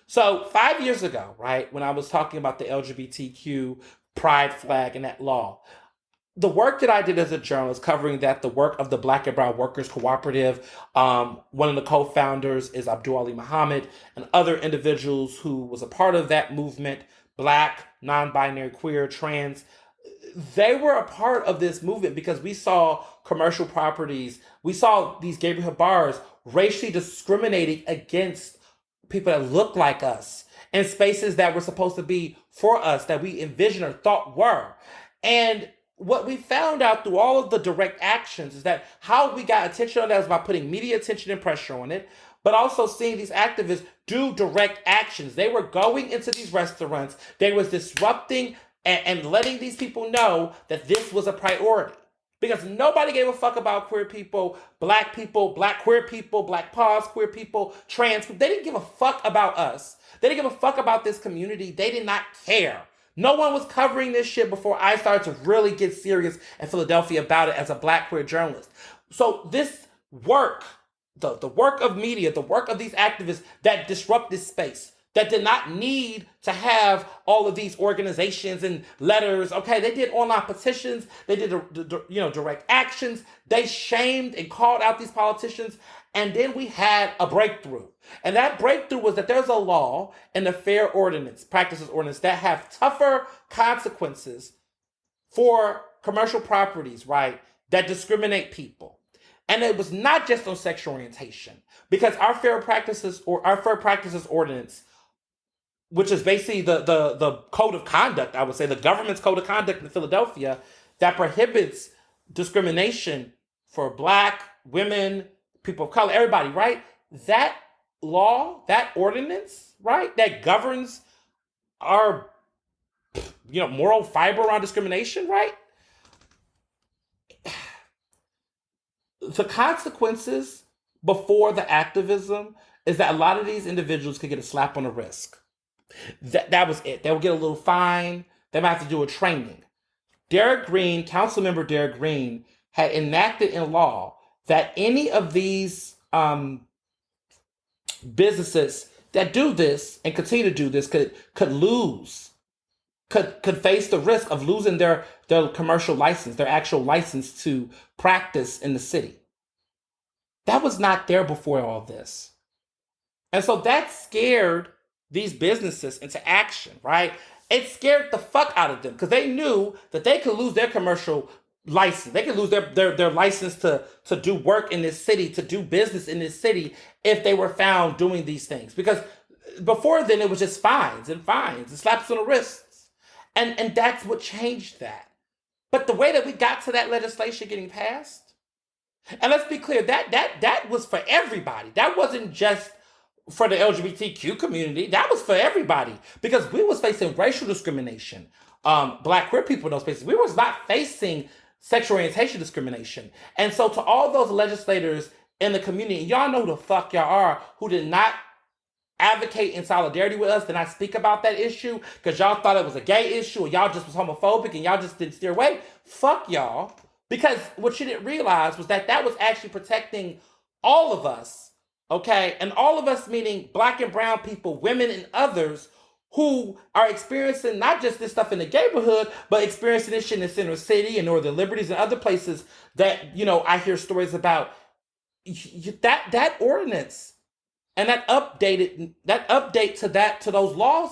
So 5 years ago, right, when I was talking about the LGBTQ pride flag and that law, the work that I did as a journalist covering that, the work of the Black and Brown Workers Cooperative, one of the co-founders is Abdul Ali Muhammad, and other individuals who was a part of that movement, Black, non-binary, queer, trans, they were a part of this movement because we saw commercial properties, we saw these neighborhood bars racially discriminating against people that look like us in spaces that were supposed to be for us, that we envisioned or thought were. And what we found out through all of the direct actions is that how we got attention on that was by putting media attention and pressure on it, but also seeing these activists do direct actions. They were going into these restaurants, they was disrupting and letting these people know that this was a priority. Because nobody gave a fuck about queer people, black queer people, black pause, queer people, trans people. They didn't give a fuck about us. They didn't give a fuck about this community. They did not care. No one was covering this shit before I started to really get serious in Philadelphia about it as a black queer journalist. So this work, the work of media, the work of these activists that disrupt this space, that did not need to have all of these organizations and letters. Okay, they did online petitions. They did, direct actions. They shamed and called out these politicians. And then we had a breakthrough. And that breakthrough was that there's a law in the Fair Practices Ordinance that have tougher consequences for commercial properties, right, that discriminate people. And it was not just on sexual orientation, because our Fair Practices Ordinance, which is basically the code of conduct, I would say, the government's code of conduct in Philadelphia that prohibits discrimination for black, women, people of color, everybody, right? That law, that ordinance, right, that governs our, moral fiber around discrimination, right? The consequences before the activism is that a lot of these individuals could get a slap on the wrist. That was it. They would get a little fine. They might have to do a training. Councilmember Derek Green, had enacted in law that any of these businesses that do this and continue to do this could face the risk of losing their commercial license, their actual license to practice in the city. That was not there before all this. And so that scared these businesses into action, right? It scared the fuck out of them because they knew that they could lose their commercial license. They could lose their license to do work in this city, to do business in this city if they were found doing these things. Because before then it was just fines and slaps on the wrists. And that's what changed that. But the way that we got to that legislation getting passed, and let's be clear, that was for everybody. That wasn't just for the LGBTQ community. That was for everybody because we was facing racial discrimination. Black queer people in those spaces, we was not facing sexual orientation discrimination. And so to all those legislators in the community, y'all know who the fuck y'all are, who did not advocate in solidarity with us, did not speak about that issue because y'all thought it was a gay issue or y'all just was homophobic and y'all just didn't steer away. Fuck y'all. Because what you didn't realize was that was actually protecting all of us, okay? And all of us meaning black and brown people, women and others who are experiencing not just this stuff in the neighborhood, but experiencing this shit in the center city and Northern Liberties and other places that, I hear stories about. That ordinance and that update to those laws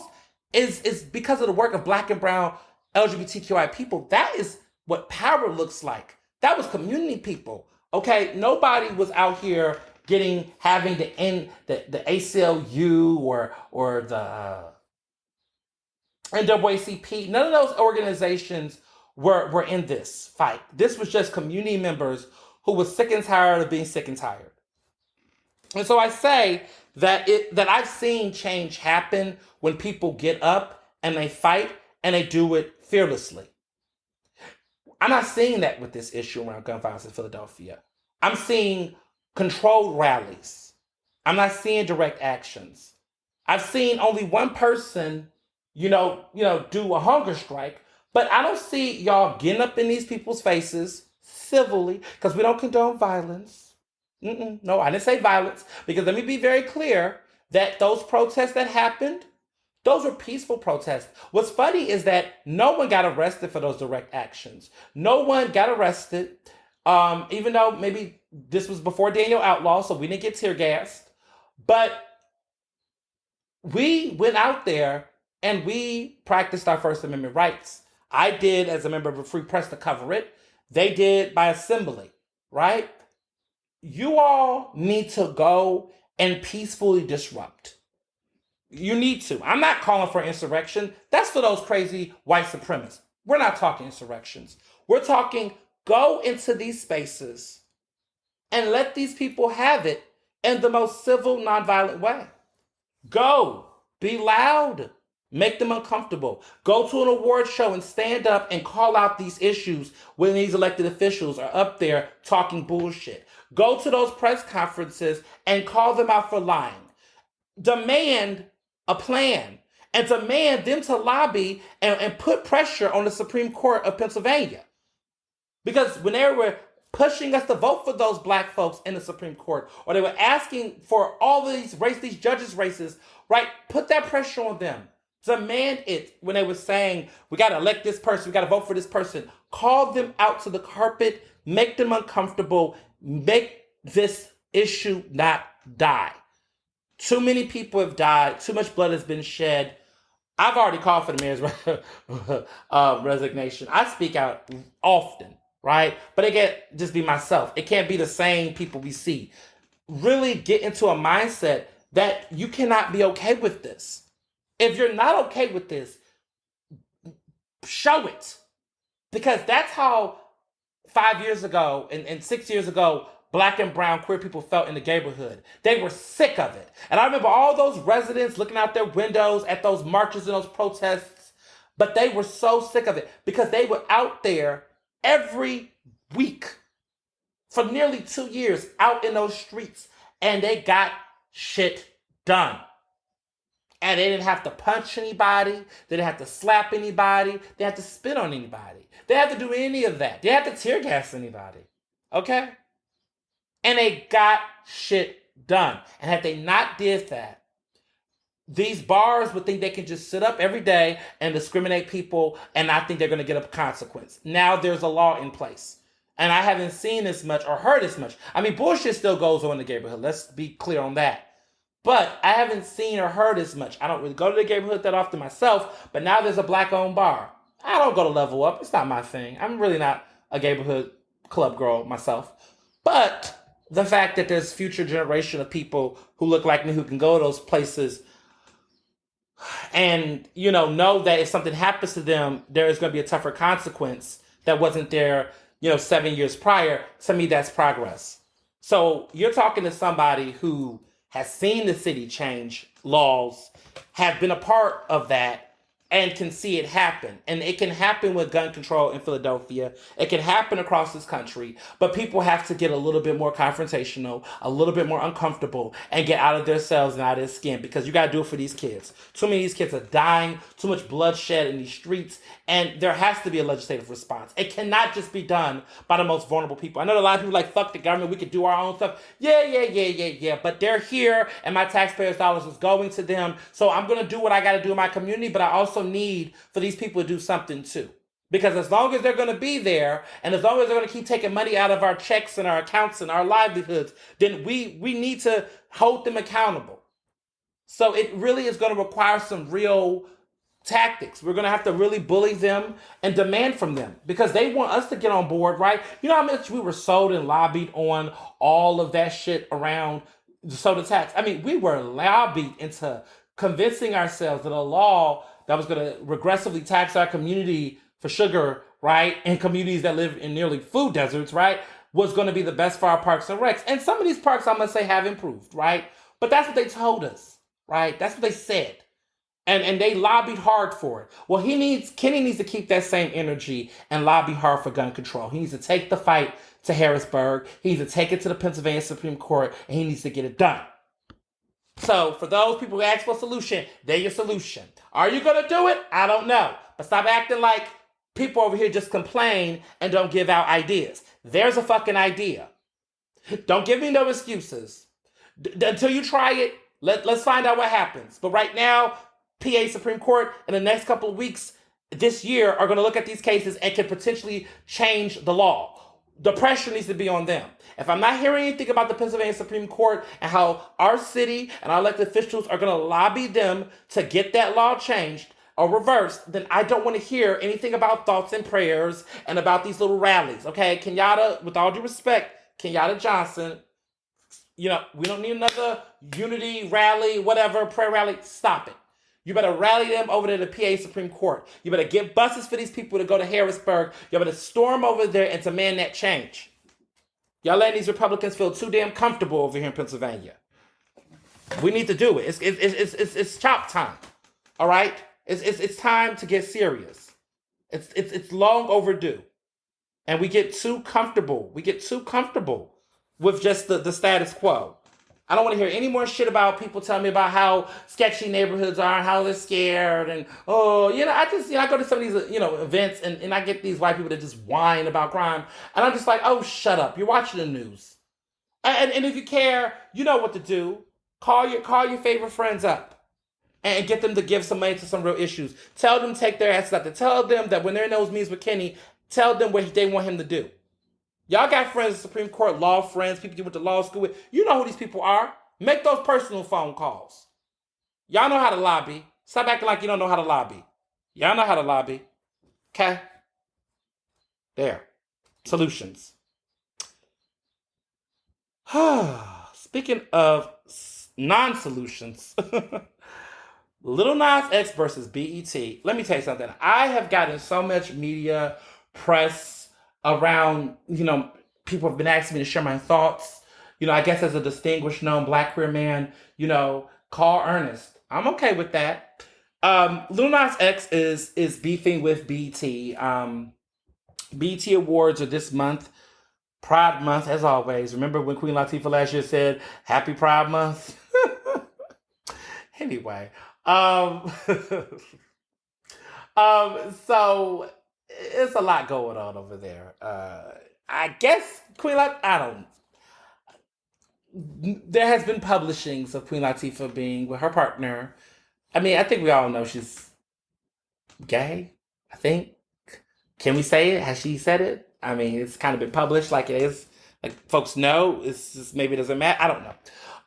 is because of the work of black and brown LGBTQI people. That is what power looks like. That was community people. Okay, nobody was out here having to end the ACLU or the NAACP. None of those organizations were in this fight. This was just community members who was sick and tired of being sick and tired. And so I say that I've seen change happen when people get up and they fight and they do it fearlessly. I'm not seeing that with this issue around gun violence in Philadelphia. I'm seeing controlled rallies. I'm not seeing direct actions. I've seen only one person, do a hunger strike, but I don't see y'all getting up in these people's faces civilly because we don't condone violence. No, I didn't say violence because let me be very clear that those protests that happened, those were peaceful protests. What's funny is that no one got arrested for those direct actions. No one got arrested, even though maybe this was before Daniel Outlaw, so we didn't get tear gassed. But we went out there and we practiced our First Amendment rights. I did as a member of a free press to cover it. They did by assembly, right? You all need to go and peacefully disrupt. You need to. I'm not calling for insurrection. That's for those crazy white supremacists. We're not talking insurrections. We're talking go into these spaces and let these people have it in the most civil, nonviolent way. Go. Be loud. Make them uncomfortable. Go to an award show and stand up and call out these issues when these elected officials are up there talking bullshit. Go to those press conferences and call them out for lying. Demand a plan and demand them to lobby and put pressure on the Supreme Court of Pennsylvania. Because when they were pushing us to vote for those black folks in the Supreme Court, or they were asking for all of these judges' races, right? Put that pressure on them. Demand it when they were saying, we got to elect this person, we got to vote for this person. Call them out to the carpet, make them uncomfortable, make this issue not die. Too many people have died. Too much blood has been shed. I've already called for the mayor's resignation. I speak out often, right? But it can't just be myself. It can't be the same people we see. Really get into a mindset that you cannot be okay with this. If you're not okay with this, show it. Because that's how 5 years ago and 6 years ago, black and brown queer people felt in the neighborhood. They were sick of it. And I remember all those residents looking out their windows at those marches and those protests, but they were so sick of it because they were out there every week for nearly 2 years out in those streets and they got shit done. And they didn't have to punch anybody. They didn't have to slap anybody. They didn't have to spit on anybody. They didn't have to do any of that. They didn't have to tear gas anybody. Okay? And they got shit done. And had they not did that, these bars would think they can just sit up every day and discriminate people and I think they're going to get a consequence. Now there's a law in place. And I haven't seen as much or heard as much. I mean, bullshit still goes on in the neighborhood. Let's be clear on that. But I haven't seen or heard as much. I don't really go to the neighborhood that often myself, but now there's a black owned bar. I don't go to Level Up. It's not my thing. I'm really not a neighborhood club girl myself. But the fact that there's future generation of people who look like me who can go to those places and know that if something happens to them, there is going to be a tougher consequence that wasn't there 7 years prior. To me, that's progress. So you're talking to somebody who has seen the city change laws, have been a part of that, and can see it happen. And it can happen with gun control in Philadelphia. It can happen across this country. But people have to get a little bit more confrontational, a little bit more uncomfortable, and get out of their cells and out of their skin, because you got to do it for these kids. Too many of these kids are dying, too much bloodshed in these streets, and there has to be a legislative response. It cannot just be done by the most vulnerable people. I know a lot of people are like, fuck the government, we could do our own stuff. Yeah. But they're here, and my taxpayers' dollars is going to them. So I'm going to do what I got to do in my community, but I also need for these people to do something too. Because as long as they're going to be there, and as long as they're going to keep taking money out of our checks and our accounts and our livelihoods, then we need to hold them accountable. So it really is going to require some real tactics. We're going to have to really bully them and demand from them, because they want us to get on board, right? You know how much we were sold and lobbied on all of that shit around the soda tax? I mean, we were lobbied into convincing ourselves that a law that was going to regressively tax our community for sugar, right, in communities that live in nearly food deserts, right, was going to be the best for our parks and recs. And some of these parks, I must say, have improved, right? But that's what they told us, right? That's what they said. And they lobbied hard for it. Well, Kenny needs to keep that same energy and lobby hard for gun control. He needs to take the fight to Harrisburg. He needs to take it to the Pennsylvania Supreme Court, and he needs to get it done. So for those people who ask for a solution, they're your solution. Are you going to do it? I don't know. But stop acting like people over here just complain and don't give out ideas. There's a fucking idea. Don't give me no excuses. Until you try it, let's find out what happens. But right now, PA Supreme Court in the next couple of weeks this year are going to look at these cases and can potentially change the law. The pressure needs to be on them. If I'm not hearing anything about the Pennsylvania Supreme Court and how our city and our elected officials are going to lobby them to get that law changed or reversed, then I don't want to hear anything about thoughts and prayers and about these little rallies. Okay, Kenyatta, with all due respect, Kenyatta Johnson, we don't need another unity rally, whatever, prayer rally. Stop it. You better rally them over to the PA Supreme Court. You better get buses for these people to go to Harrisburg. You better storm over there and demand that change. Y'all letting these Republicans feel too damn comfortable over here in Pennsylvania. We need to do it. It's chop time. All right? It's time to get serious. It's long overdue. And we get too comfortable. We get too comfortable with just the status quo. I don't want to hear any more shit about people telling me about how sketchy neighborhoods are and how they're scared. And, I go to some of these, events and I get these white people that just whine about crime. And I'm just like, oh, shut up. You're watching the news. And if you care, you know what to do. Call your favorite friends up and get them to give some money to some real issues. Tell them to take their asses out there. Tell them that when they're in those meetings with Kenny, tell them what they want him to do. Y'all got friends, Supreme Court law friends, people you went to law school with. You know who these people are. Make those personal phone calls. Y'all know how to lobby. Stop acting like you don't know how to lobby. Y'all know how to lobby. Okay? There. Solutions. Speaking of non-solutions, Lil Nas X versus BET. Let me tell you something. I have gotten so much media, press, around, people have been asking me to share my thoughts. I guess as a distinguished known black queer man, call Ernest. I'm okay with that. Lil Nas X is beefing with BET. BET Awards are this month. Pride Month, as always. Remember when Queen Latifah last year said, Happy Pride Month? Anyway. So it's a lot going on over there. I guess Queen Latifah, there has been publishings of Queen Latifah being with her partner. I mean, I think we all know she's gay, I think. Can we say it? Has she said it? I mean, it's kind of been published like it is. Like folks know. It's just maybe it doesn't matter. I don't know.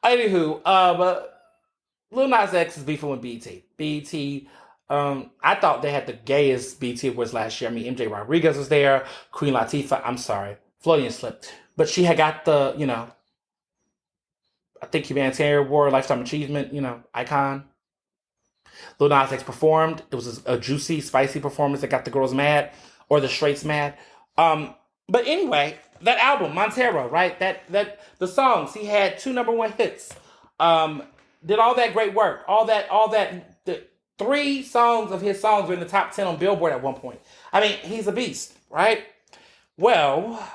Anywho, Lil Nas X is beefing with BT. I thought they had the gayest BT Awards last year. I mean, MJ Rodriguez was there, Queen Latifah. I'm sorry, Florian slipped, but she had got the, I think humanitarian award, lifetime achievement, icon. Lil Nas X performed. It was a juicy, spicy performance that got the girls mad or the straights mad. Um, but anyway, that album Montero, right? That the songs he had two number one hits. Um, did all that great work. All that. The three songs of his songs were in the top 10 on Billboard at one point. I mean, he's a beast, right? Well,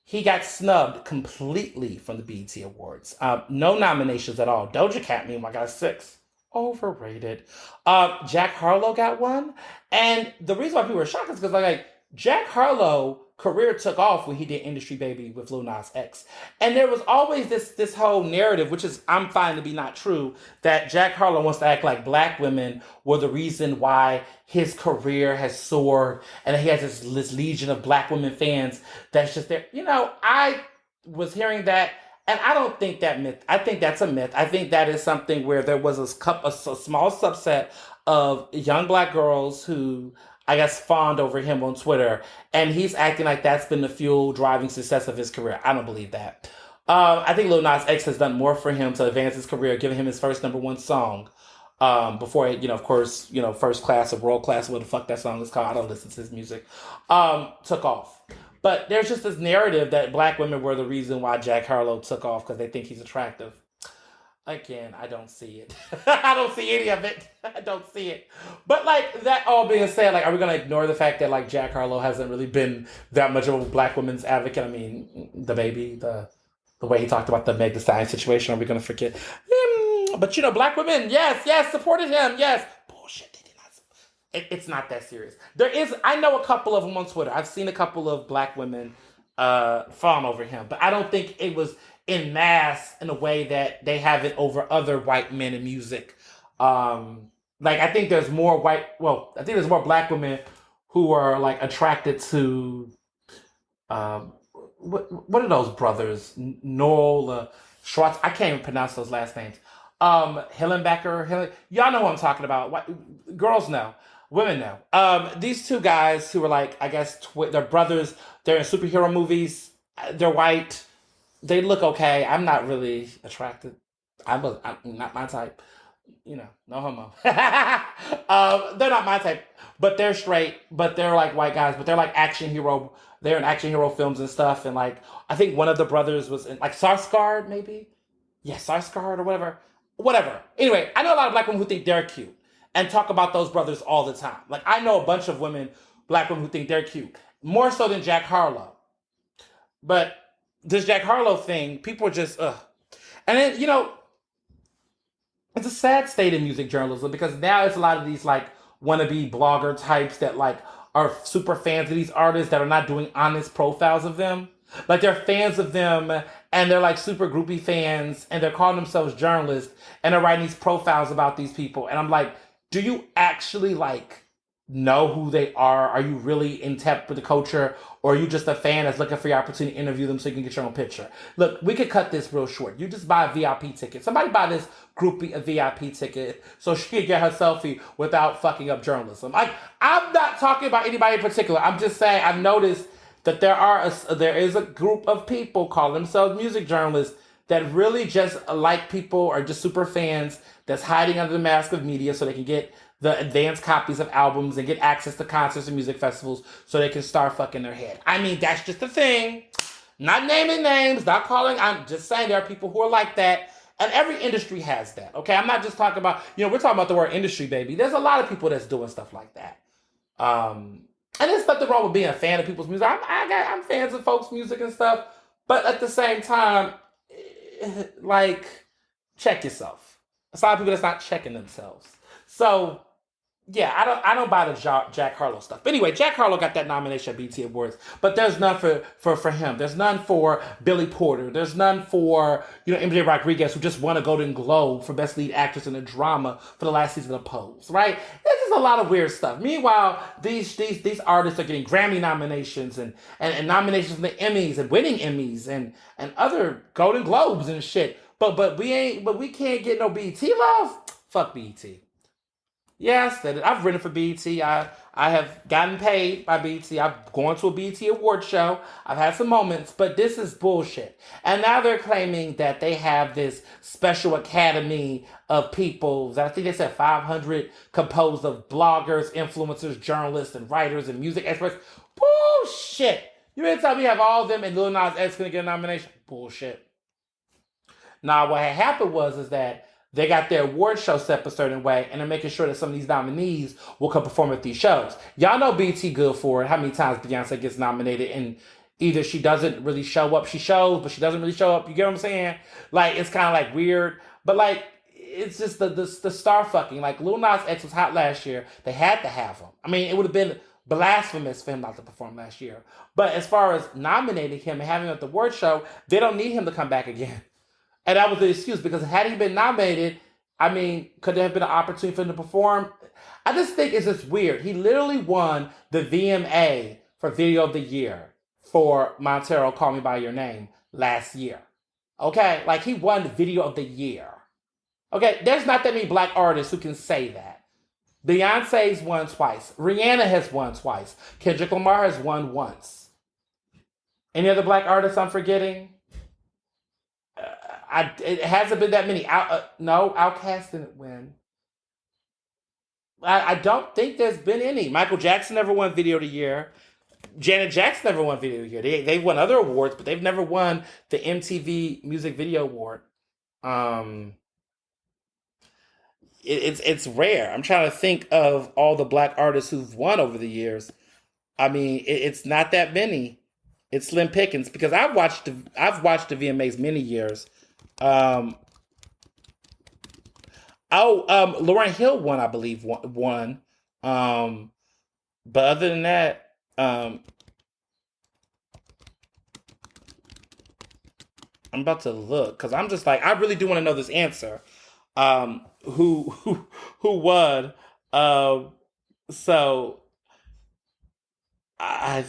he got snubbed completely from the BET Awards. No nominations at all. Doja Cat, meanwhile, got a six. Overrated. Jack Harlow got one. And the reason why people were shocked is because like Jack Harlow career took off when he did Industry Baby with Lil Nas X. And there was always this whole narrative, which is I'm finding to be not true, that Jack Harlow wants to act like black women were the reason why his career has soared and he has this legion of black women fans that's just there. I was hearing that and I don't think that myth. I think that's a myth. I think that is something where there was a small subset of young black girls who, I guess, fawned over him on Twitter, and he's acting like that's been the fuel driving success of his career. I don't believe that. I think Lil Nas X has done more for him to advance his career, giving him his first number one song. Before it, of course, First Class or World Class, what the fuck that song is called. I don't listen to his music. Took off. But there's just this narrative that black women were the reason why Jack Harlow took off because they think he's attractive. Again, I don't see it. I don't see any of it. I don't see it. But like that all being said, like, are we gonna ignore the fact that like Jack Harlow hasn't really been that much of a black women's advocate? I mean, the baby, the way he talked about the Meg Thee Stallion situation, are we gonna forget? But black women, yes, supported him, yes. Bullshit. It's not that serious. I know a couple of them on Twitter. I've seen a couple of black women fawn over him, but I don't think it was in mass in a way that they have it over other white men in music. I think there's more I think there's more black women who are like attracted to what are those brothers? Noel Schwartz. I can't even pronounce those last names. Hillenbecker. Y'all know what I'm talking about. Girls know. Women know. These two guys who were like, I guess, they're brothers. They're in superhero movies. They're white. They look okay. I'm not really attracted. I'm not my type. No homo. They're not my type, but they're straight. But they're like white guys. But they're like action hero. They're in action hero films and stuff. And like, I think one of the brothers was in like Sarsgaard, maybe. Yeah, Sarsgaard or whatever. Whatever. Anyway, I know a lot of black women who think they're cute and talk about those brothers all the time. Like, I know a bunch of black women who think they're cute. More so than Jack Harlow. But this Jack Harlow thing, people are just, ugh. And then, it's a sad state in music journalism because now it's a lot of these, like, wannabe blogger types that, like, are super fans of these artists that are not doing honest profiles of them. Like, they're fans of them and they're like super groupie fans and they're calling themselves journalists and they're writing these profiles about these people. And I'm like, do you actually like know who they are? Are you really in tap with the culture? Or are you just a fan that's looking for your opportunity to interview them so you can get your own picture? Look, we could cut this real short. You just buy a VIP ticket. Somebody buy this groupie a VIP ticket so she can get her selfie without fucking up journalism. I'm not talking about anybody in particular. I'm just saying I've noticed that there is a group of people call themselves music journalists that really just like people or just super fans that's hiding under the mask of media so they can get the advanced copies of albums and get access to concerts and music festivals so they can start fucking their head. I mean, that's just a thing. Not naming names, not calling. I'm just saying there are people who are like that. And every industry has that, okay? I'm not just talking about, we're talking about the word industry, baby. There's a lot of people that's doing stuff like that. And there's nothing wrong with being a fan of people's music. I'm fans of folks' music and stuff. But at the same time, like, check yourself. There's a lot of people that's not checking themselves. So, yeah, I don't buy the Jack Harlow stuff. But anyway, Jack Harlow got that nomination at BET Awards, but there's none for him. There's none for Billy Porter. There's none for MJ Rodriguez, who just won a Golden Globe for Best Lead Actress in a Drama for the last season of Pose. Right? There's just a lot of weird stuff. Meanwhile, these artists are getting Grammy nominations and nominations for the Emmys and winning Emmys and other Golden Globes and shit. but we can't get no BT love. Fuck BT. Yes, that I've written for BT. I have gotten paid by BT. I've gone to a BT award show. I've had some moments, but this is bullshit. And now they're claiming that they have this special academy of people. I think they said 500 composed of bloggers, influencers, journalists, and writers and music experts. Bullshit. You mean to tell me you have all of them and Lil Nas X gonna get a nomination? Bullshit. Now, what had happened was is that they got their award show set a certain way, and they're making sure that some of these nominees will come perform at these shows. Y'all know BT good for it. How many times Beyonce gets nominated, and either she doesn't really show up, she shows, but she doesn't really show up. You get what I'm saying? Like it's kind of like weird, but like it's just the star fucking. Like Lil Nas X was hot last year. They had to have him. I mean, it would have been blasphemous for him not to perform last year. But as far as nominating him and having him at the award show, they don't need him to come back again. And that was the excuse because had he been nominated, I mean, could there have been an opportunity for him to perform? I just think it's just weird. He literally won the VMA for Video of the Year for Montero Call Me By Your Name last year. Okay? Like he won the Video of the Year. Okay? There's not that many black artists who can say that. Beyonce's won twice. Rihanna has won twice. Kendrick Lamar has won once. Any other black artists I'm forgetting? It hasn't been that many. No, Outkast didn't win. I don't think there's been any. Michael Jackson never won Video of the Year. Janet Jackson never won Video of the Year. They've won other awards, but they've never won the MTV Music Video Award. It's rare. I'm trying to think of all the black artists who've won over the years. I mean, it's not that many. It's slim pickings because I've watched the VMAs many years. Lauryn Hill won, I believe, won. But other than that, I'm about to look because I'm just like I really do want to know this answer. Who won? So I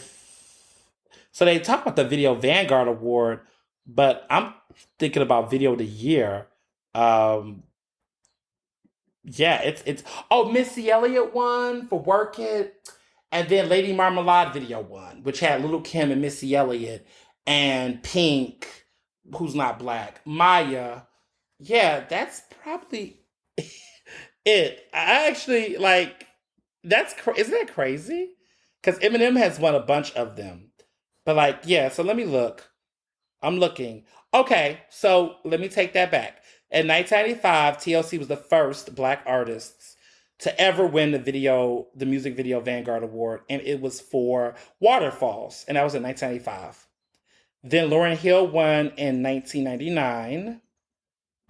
so they talk about the Video Vanguard Award, but I'm thinking about Video of the Year. Yeah, it's Missy Elliott won for Work It, and then Lady Marmalade video won, which had Little Kim and Missy Elliott and Pink, who's not black, Maya. Yeah, that's probably it. I actually like isn't that crazy? Because Eminem has won a bunch of them, but like yeah. So let me look. I'm looking. Okay, so let me take that back. In 1995, TLC was the first black artists to ever win the Music Video Vanguard Award, and it was for Waterfalls, and that was in 1995. Then Lauryn Hill won in 1999,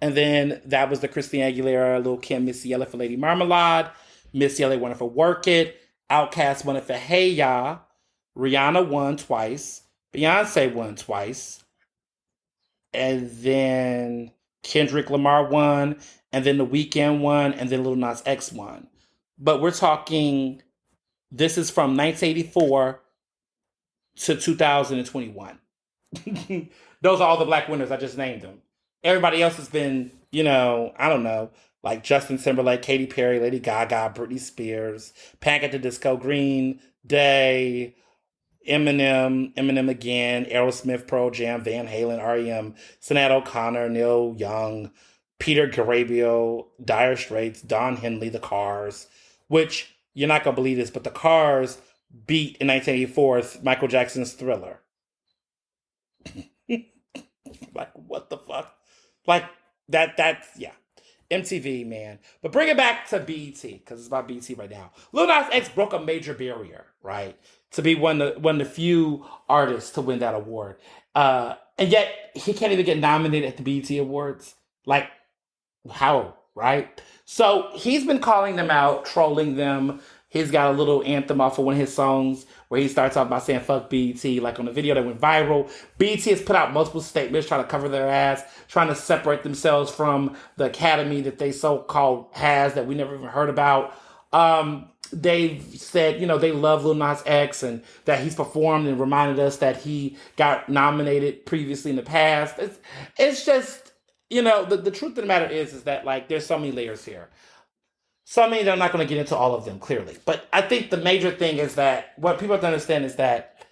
and then that was the Christina Aguilera, Lil Kim, Missy Elliott for Lady Marmalade. Missy Elliott won it for Work It. Outkast won it for Hey Ya. Rihanna won twice. Beyonce won twice. And then Kendrick Lamar won, and then The Weeknd won, and then Lil Nas X won. But we're talking, this is from 1984 to 2021. Those are all the black winners. I just named them. Everybody else has been, I don't know, like Justin Timberlake, Katy Perry, Lady Gaga, Britney Spears, Panic at the Disco, Green Day, Eminem again, Aerosmith, Pearl Jam, Van Halen, R.E.M., Sinead O'Connor, Neil Young, Peter Gabriel, Dire Straits, Don Henley, The Cars, which you're not going to believe this, but The Cars beat in 1984 Michael Jackson's Thriller. Like, what the fuck? Like, that's, yeah. MTV, man. But bring it back to BET, because it's about BET right now. Lil Nas X broke a major barrier, right? To be one of the few artists to win that award. And yet, he can't even get nominated at the BET Awards. Like, how, right? So, he's been calling them out, trolling them. He's got a little anthem off of one of his songs where he starts off by saying, fuck BET, like on the video that went viral. BET has put out multiple statements trying to cover their ass, trying to separate themselves from the academy that they so-called has that we never even heard about. They've said, they love Lil Nas X and that he's performed and reminded us that he got nominated previously in the past. It's just, the truth of the matter is that like there's so many layers here. So many that I'm not going to get into all of them clearly, but I think the major thing is that what people have to understand is that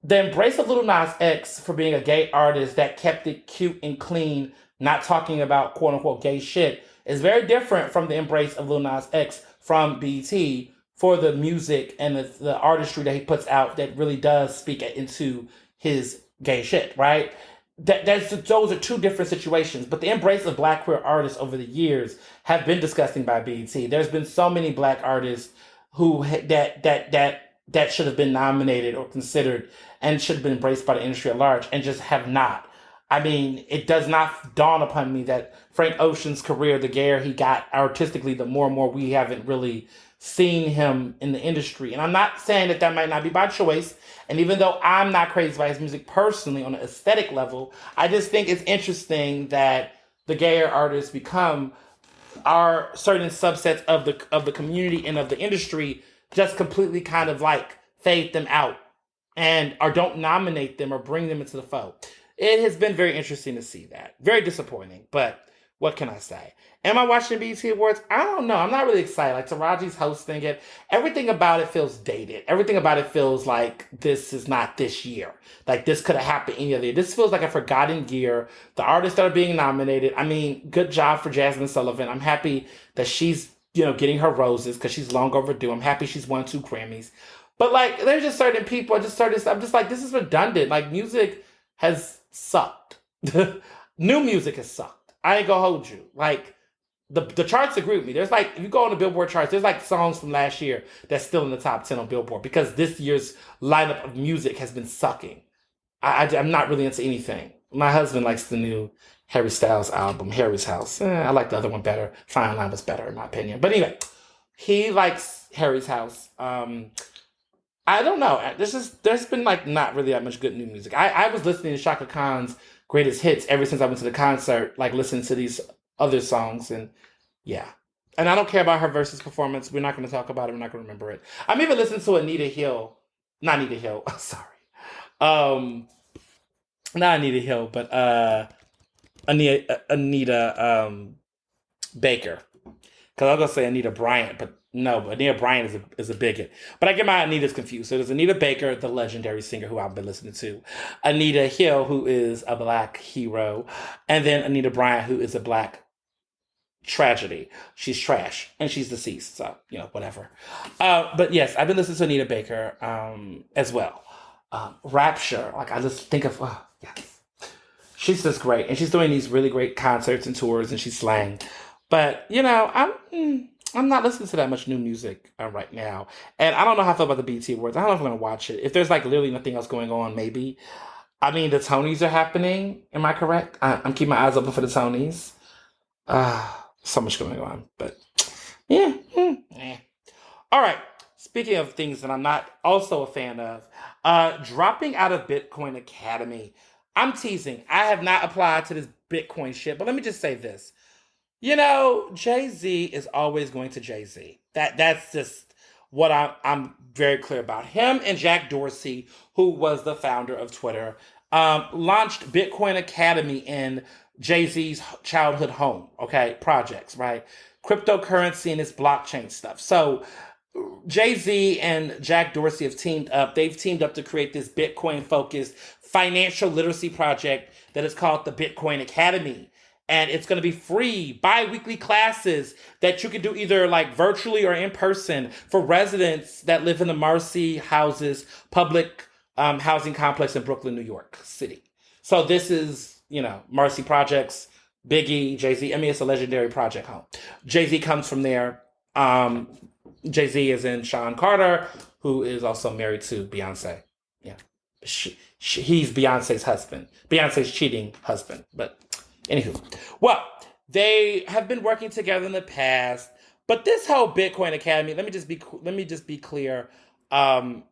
the embrace of Lil Nas X for being a gay artist that kept it cute and clean, not talking about quote unquote gay shit, is very different from the embrace of Lil Nas X from BT for the music and the artistry that he puts out that really does speak into his gay shit, right? Those are two different situations. But the embrace of Black queer artists over the years have been disgusting by BET. There's been so many Black artists who that should have been nominated or considered and should have been embraced by the industry at large and just have not. I mean, it does not dawn upon me that Frank Ocean's career, the gayer he got artistically, the more and more we haven't really seen him in the industry. And I'm not saying that might not be by choice. And even though I'm not crazy by his music personally on an aesthetic level, I just think it's interesting that the gayer artists become are certain subsets of the community and of the industry just completely kind of like fade them out and or don't nominate them or bring them into the fold. It has been very interesting to see that. Very disappointing, but what can I say? Am I watching BET Awards? I don't know. I'm not really excited. Like Taraji's hosting it. Everything about it feels dated. Everything about it feels like this is not this year. Like this could have happened any other year. This feels like a forgotten year. The artists that are being nominated. I mean, good job for Jasmine Sullivan. I'm happy that she's getting her roses because she's long overdue. I'm happy she's won 2 Grammys. But like, there's just certain people. I'm just like, this is redundant. Like music has sucked. New music has sucked. I ain't gonna hold you. Like the charts agree with me. There's like, if you go on the Billboard charts, there's like songs from last year that's still in the top 10 on Billboard because this year's lineup of music has been sucking. I'm not really into anything. My husband likes the new Harry Styles album, Harry's House. I like the other one better. Fine Line was better in my opinion. But anyway, he likes Harry's House. I don't know. There's been like not really that much good new music. I was listening to Shaka Khan's greatest hits ever since I went to the concert, like listening to these other songs, and yeah. And I don't care about her versus performance. We're not going to talk about it. We're not going to remember it. I'm even listening to Anita Hill. Not Anita Hill. Sorry. Not Anita Hill, but Anita Baker. Because I was going to say Anita Bryant, but no, Anita Bryant is a bigot. But I get my Anita's confused. So there's Anita Baker, the legendary singer who I've been listening to. Anita Hill, who is a Black hero. And then Anita Bryant, who is a Black tragedy. She's trash. And she's deceased. So, whatever. But yes, I've been listening to Anita Baker as well. Rapture. Like, I just think of, yes. She's just great. And she's doing these really great concerts and tours, and she's slang. But, I'm not listening to that much new music right now. And I don't know how I feel about the BET Awards. I don't know if I'm going to watch it. If there's like literally nothing else going on, maybe. I mean, the Tonys are happening. Am I correct? I'm keeping my eyes open for the Tonys. So much going on. But yeah. All right. Speaking of things that I'm not also a fan of, dropping out of Bitcoin Academy. I'm teasing. I have not applied to this Bitcoin shit. But let me just say this. Jay-Z is always going to Jay-Z. That's just what I'm very clear about. Him and Jack Dorsey, who was the founder of Twitter, launched Bitcoin Academy in Jay-Z's childhood home, projects, right? Cryptocurrency and its blockchain stuff. So Jay-Z and Jack Dorsey have teamed up. They've teamed up to create this Bitcoin-focused financial literacy project that is called the Bitcoin Academy. And it's going to be free bi-weekly classes that you can do either like virtually or in person for residents that live in the Marcy Houses public housing complex in Brooklyn, New York City. So this is, Marcy Projects, Biggie, Jay-Z. I mean, it's a legendary project home. Jay-Z comes from there. Jay-Z is in Sean Carter, who is also married to Beyonce. Yeah. He's Beyonce's husband. Beyonce's cheating husband. But anywho, well, they have been working together in the past, but this whole Bitcoin Academy, let me just be clear. I'm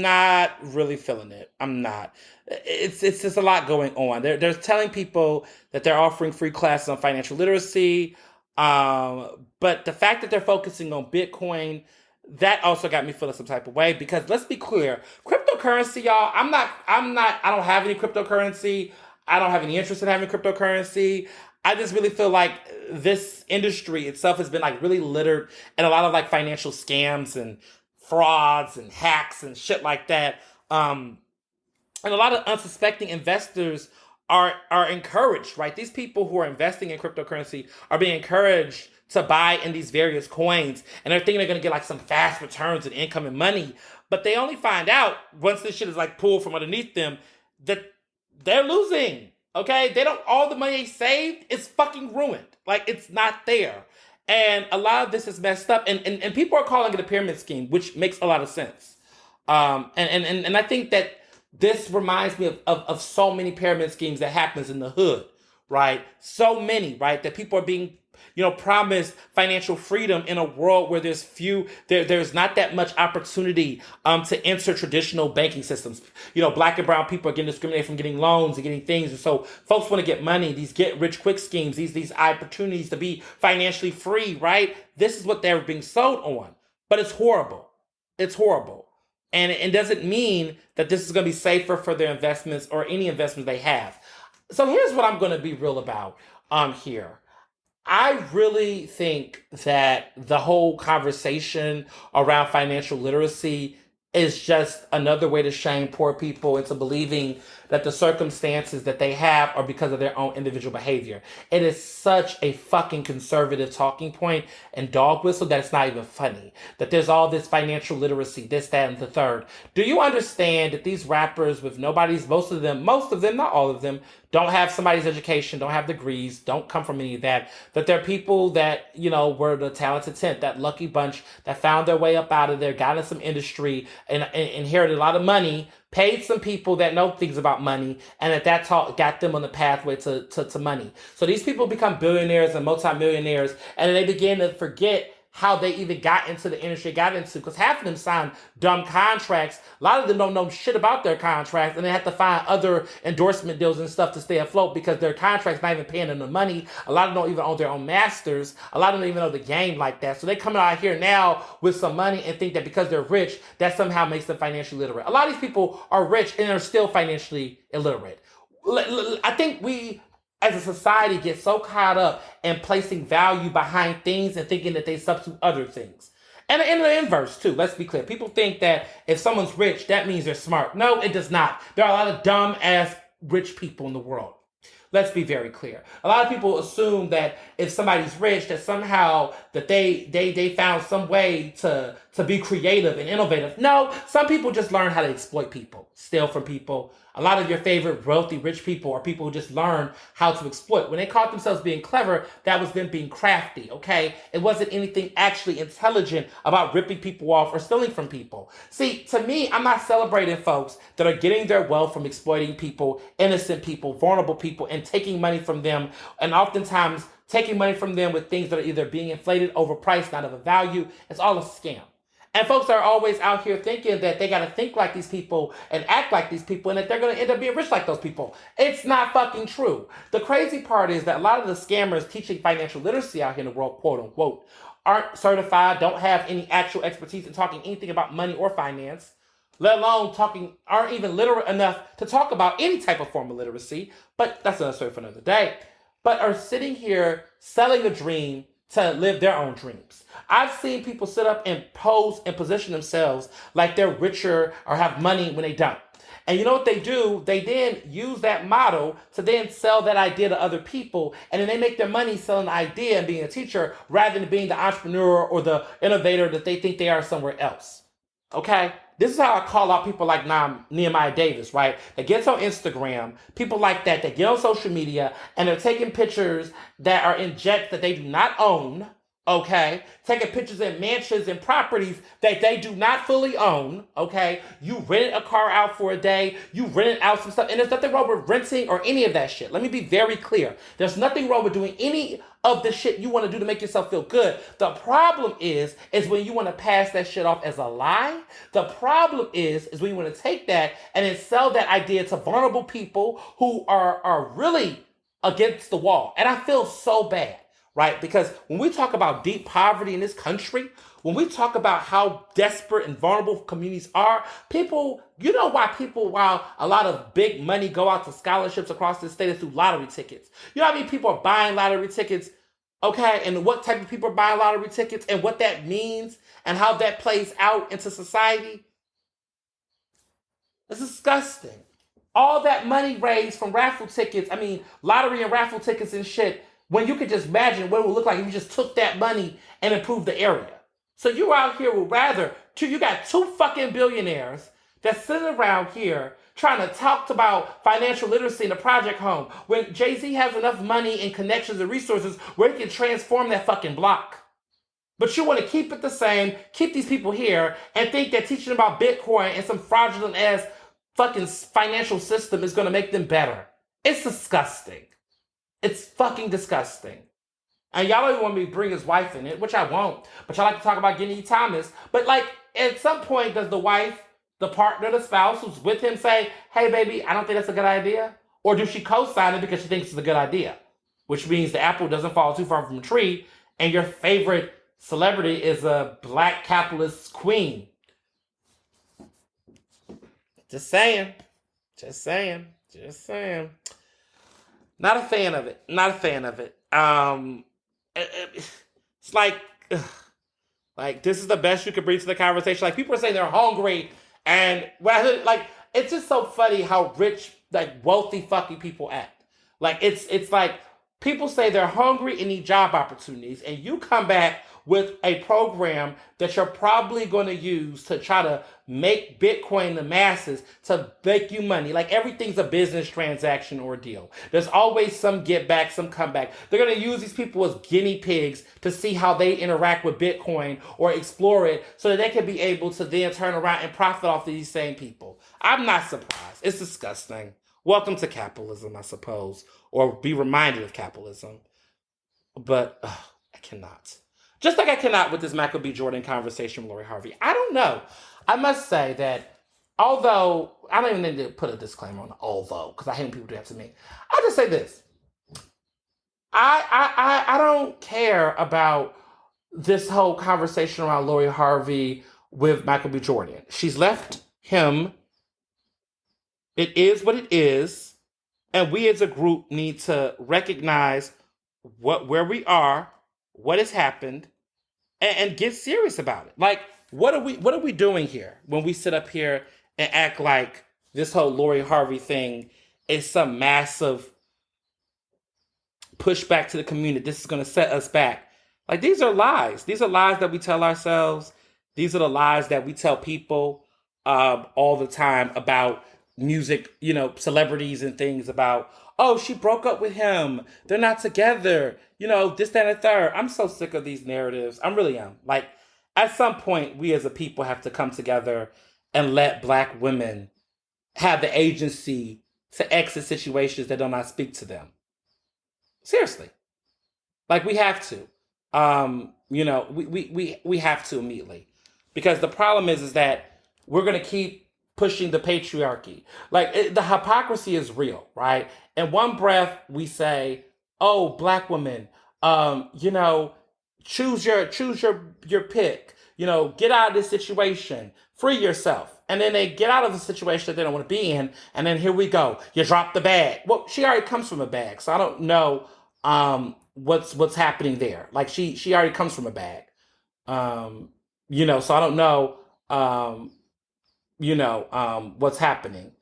not really feeling it. I'm not. It's just a lot going on. They're telling people that they're offering free classes on financial literacy, but the fact that they're focusing on Bitcoin, that also got me feeling some type of way because let's be clear, cryptocurrency, y'all. I don't have any cryptocurrency. I don't have any interest in having cryptocurrency. I just really feel like this industry itself has been like really littered and a lot of like financial scams and frauds and hacks and shit like that. And a lot of unsuspecting investors are encouraged, right? These people who are investing in cryptocurrency are being encouraged to buy in these various coins, and they're thinking they're going to get like some fast returns and income and money, but they only find out once this shit is like pulled from underneath them that they're losing. Okay, they don't. All the money they saved is fucking ruined. Like it's not there, and a lot of this is messed up. And people are calling it a pyramid scheme, which makes a lot of sense. And I think that this reminds me of so many pyramid schemes that happens in the hood, right? So many, right? That people are being, promised financial freedom in a world where there's not that much opportunity to enter traditional banking systems. Black and brown people are getting discriminated from getting loans and getting things. And so folks want to get money, these get rich quick schemes, these opportunities to be financially free, right? This is what they're being sold on. But it's horrible. It's horrible. And it doesn't mean that this is going to be safer for their investments or any investments they have. So here's what I'm going to be real about here. I really think that the whole conversation around financial literacy is just another way to shame poor people into believing that the circumstances that they have are because of their own individual behavior. It is such a fucking conservative talking point and dog whistle that it's not even funny. That there's all this financial literacy, this, that, and the third. Do you understand that these rappers with most of them, not all of them, don't have somebody's education, don't have degrees, don't come from any of that, that they're people that, were the talented 10th, that lucky bunch that found their way up out of there, got in some industry and inherited a lot of money, paid some people that know things about money, and that talk got them on the pathway to money. So these people become billionaires and multimillionaires, and then they begin to forget how they even got into the industry, because half of them signed dumb contracts. A lot of them don't know shit about their contracts, and they have to find other endorsement deals and stuff to stay afloat because their contracts not even paying them the money. A lot of them don't even own their own masters. A lot of them don't even know the game like that. So they come out here now with some money and think that because they're rich, that somehow makes them financially literate. A lot of these people are rich and are still financially illiterate. I think we as a society get so caught up in placing value behind things and thinking that they substitute other things. And in the inverse too, let's be clear. People think that if someone's rich, that means they're smart. No, it does not. There are a lot of dumb ass rich people in the world. Let's be very clear. A lot of people assume that if somebody's rich, that somehow that they found some way to be creative and innovative. No, some people just learn how to exploit people, steal from people. A lot of your favorite wealthy rich people are people who just learn how to exploit. When they caught themselves being clever, that was them being crafty, okay? It wasn't anything actually intelligent about ripping people off or stealing from people. See, to me, I'm not celebrating folks that are getting their wealth from exploiting people, innocent people, vulnerable people, and taking money from them, and oftentimes taking money from them with things that are either being inflated, overpriced, not of a value. It's all a scam. And folks are always out here thinking that they got to think like these people and act like these people and that they're going to end up being rich like those people. It's not fucking true. The crazy part is that a lot of the scammers teaching financial literacy out here in the world, quote unquote, aren't certified, don't have any actual expertise in talking anything about money or finance, let alone aren't even literate enough to talk about any type of form of literacy. But that's another story for another day. But are sitting here selling a dream to live their own dreams. I've seen people sit up and pose and position themselves like they're richer or have money when they don't. And you know what they do? They then use that model to then sell that idea to other people. And then they make their money selling the idea and being a teacher rather than being the entrepreneur or the innovator that they think they are somewhere else. Okay? This is how I call out people like Nehemiah Davis, right? That gets on Instagram, people like that get on social media, and they're taking pictures that are in jets that they do not own, okay? Taking pictures in mansions and properties that they do not fully own, okay? You rented a car out for a day, you rented out some stuff, and there's nothing wrong with renting or any of that shit. Let me be very clear. There's nothing wrong with doing any of the shit you want to do to make yourself feel good. The problem is when you want to pass that shit off as a lie. The problem is when you want to take that and then sell that idea to vulnerable people who are really against the wall. And I feel so bad. right? Because when we talk about deep poverty in this country, when we talk about how desperate and vulnerable communities are, people, you know why people, while a lot of big money go out to scholarships across the state is through lottery tickets. You know how many people are buying lottery tickets? Okay, and what type of people are buying lottery tickets and what that means and how that plays out into society? It's disgusting. All that money raised from raffle tickets, I mean, lottery and raffle tickets and shit, when you could just imagine what it would look like if you just took that money and improved the area. So you out here would rather, you got two fucking billionaires that sit around here trying to talk about financial literacy in a project home when Jay-Z has enough money and connections and resources where he can transform that fucking block. But you want to keep it the same, keep these people here, and think that teaching about Bitcoin and some fraudulent ass fucking financial system is going to make them better. It's disgusting. It's fucking disgusting. And y'all don't even want me to bring his wife in it, which I won't. But y'all like to talk about Genny Thomas. But like, at some point, does the wife, the partner, the spouse who's with him say, hey, baby, I don't think that's a good idea? Or does she co-sign it because she thinks it's a good idea? Which means the apple doesn't fall too far from the tree, and your favorite celebrity is a black capitalist queen. Just saying. Just saying. Just saying. Not a fan of it. Not a fan of it. It's like this is the best you could bring to the conversation. Like, people are saying they're hungry, and like, it's just so funny how rich, like, wealthy fucking people act. Like, it's like people say they're hungry and need job opportunities, and you come back with a program that you're probably going to use to try to make Bitcoin the masses to make you money. Like, everything's a business transaction or deal. There's always some get back, some comeback. They're going to use these people as guinea pigs to see how they interact with Bitcoin or explore it so that they can be able to then turn around and profit off of these same people. I'm not surprised. It's disgusting. Welcome to capitalism, I suppose, or be reminded of capitalism. But I cannot. Just like I cannot with this Michael B. Jordan conversation with Lori Harvey. I don't know. I must say that although, I don't even need to put a disclaimer on although, because I hate when people do that to me. I'll just say this. I don't care about this whole conversation around Lori Harvey with Michael B. Jordan. She's left him. It is what it is. And we as a group need to recognize where we are, what has happened, and get serious about it. Like, what are we doing here when we sit up here and act like this whole Lori Harvey thing is some massive pushback to the community? This is going to set us back. Like, these are lies. These are lies that we tell ourselves. These are the lies that we tell people all the time about music, celebrities and things about, oh, she broke up with him. They're not together. This, that, and the third. I'm so sick of these narratives. I really am. Like, at some point, we as a people have to come together and let Black women have the agency to exit situations that do not speak to them. Seriously. Like, we have to. We have to immediately. Because the problem is that we're going to keep pushing the patriarchy. Like, the hypocrisy is real, right? In one breath, we say, oh, Black women, choose your pick, get out of this situation, free yourself. And then they get out of the situation that they don't want to be in. And then here we go. You drop the bag. Well, she already comes from a bag. So I don't know what's happening there. Like, she already comes from a bag. So I don't know, what's happening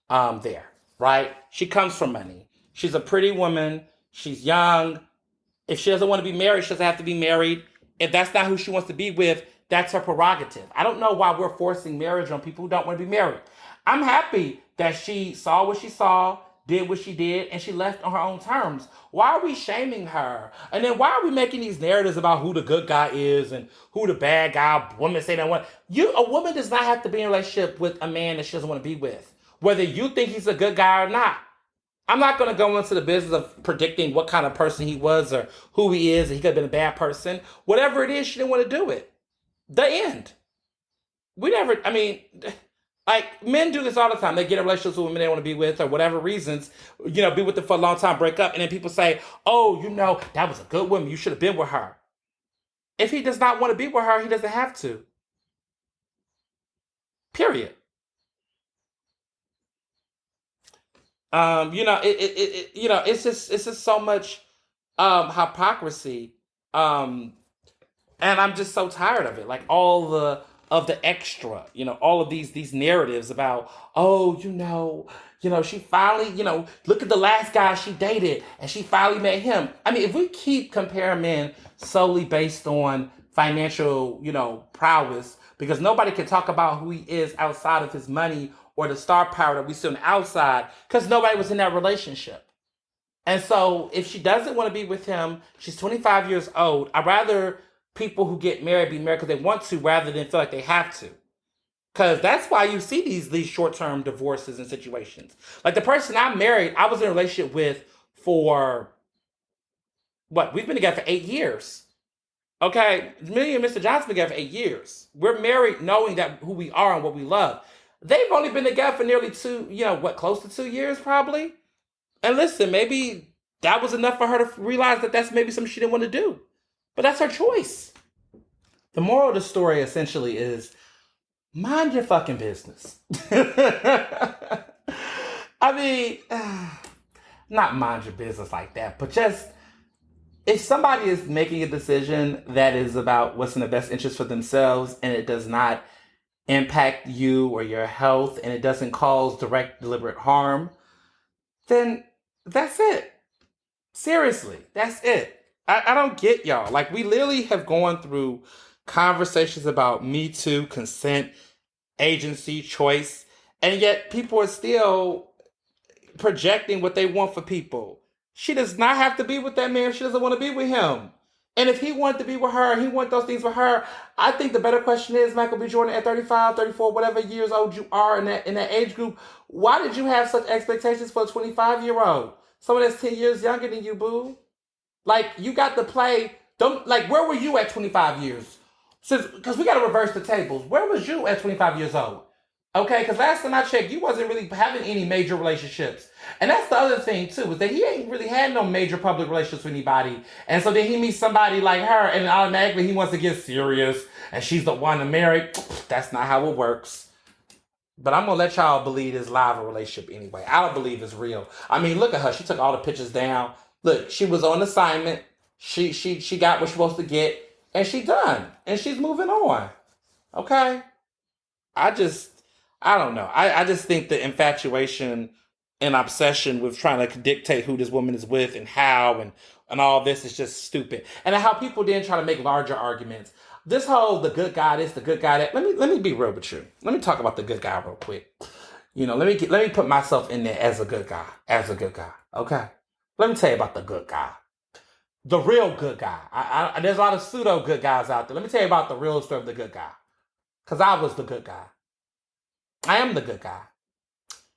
there, right? She comes from money. She's a pretty woman. She's young. If she doesn't want to be married, she doesn't have to be married. If that's not who she wants to be with, that's her prerogative. I don't know why we're forcing marriage on people who don't want to be married. I'm happy that she saw what she saw, did what she did, and she left on her own terms. Why are we shaming her? And then why are we making these narratives about who the good guy is and who the bad guy? Women say that one. A woman does not have to be in a relationship with a man that she doesn't want to be with, whether you think he's a good guy or not. I'm not going to go into the business of predicting what kind of person he was or who he is, and he could have been a bad person. Whatever it is, she didn't want to do it. The end. Like men do this all the time. They get in relationships with women they want to be with, or whatever reasons, be with them for a long time, break up, and then people say, "Oh, that was a good woman. You should have been with her." If he does not want to be with her, he doesn't have to. Period. It's just so much hypocrisy. Um, and I'm just so tired of it. Like all the extra, all of these narratives about, oh, she finally, look at the last guy she dated and she finally met him. I mean, if we keep comparing men solely based on financial, prowess, because nobody can talk about who he is outside of his money or the star power that we see on the outside, because nobody was in that relationship. And so if she doesn't want to be with him, she's 25 years old. I'd rather people who get married be married because they want to rather than feel like they have to. Because that's why you see these short-term divorces and situations. Like the person I married, I was in a relationship with for what? We've been together for 8 years. Okay? Me and Mr. Johnson been together for 8 years. We're married knowing that who we are and what we love. They've only been together for nearly close to 2 years probably. And listen, maybe that was enough for her to realize that that's maybe something she didn't want to do. But that's her choice. The moral of the story essentially is mind your fucking business. I mean, not mind your business like that, but just if somebody is making a decision that is about what's in the best interest for themselves and it does not impact you or your health and it doesn't cause direct, deliberate harm, then that's it. Seriously, that's it. I don't get y'all. Like, we literally have gone through conversations about Me Too, consent, agency, choice, and yet people are still projecting what they want for people. She does not have to be with that man if she doesn't want to be with him. And if he wanted to be with her, he wanted those things with her, I think the better question is, Michael B. Jordan, at 35, 34, whatever years old you are in that age group, why did you have such expectations for a 25-year-old? Someone that's 10 years younger than you, boo. Like, you got to play. Don't, like, where were you at 25 years? Because we got to reverse the tables. Where was you at 25 years old? Okay, because last time I checked, you wasn't really having any major relationships. And that's the other thing, too, is that he ain't really had no major public relationships with anybody. And so then he meets somebody like her, and automatically he wants to get serious, and she's the one to marry. That's not how it works. But I'm going to let y'all believe this live relationship anyway. I don't believe it's real. I mean, look at her. She took all the pictures down. Look, she was on assignment. She got what she was supposed to get, and she done. And she's moving on. Okay? I just, I don't know. I just think the infatuation and obsession with trying to dictate who this woman is with and how and all this is just stupid. And how people then try to make larger arguments. This whole the good guy this, the good guy that. Let me be real with you. Let me talk about the good guy real quick. Let me put myself in there as a good guy. As a good guy. Okay? Let me tell you about the good guy. The real good guy. There's a lot of pseudo good guys out there. Let me tell you about the real story of the good guy. Because I was the good guy. I am the good guy.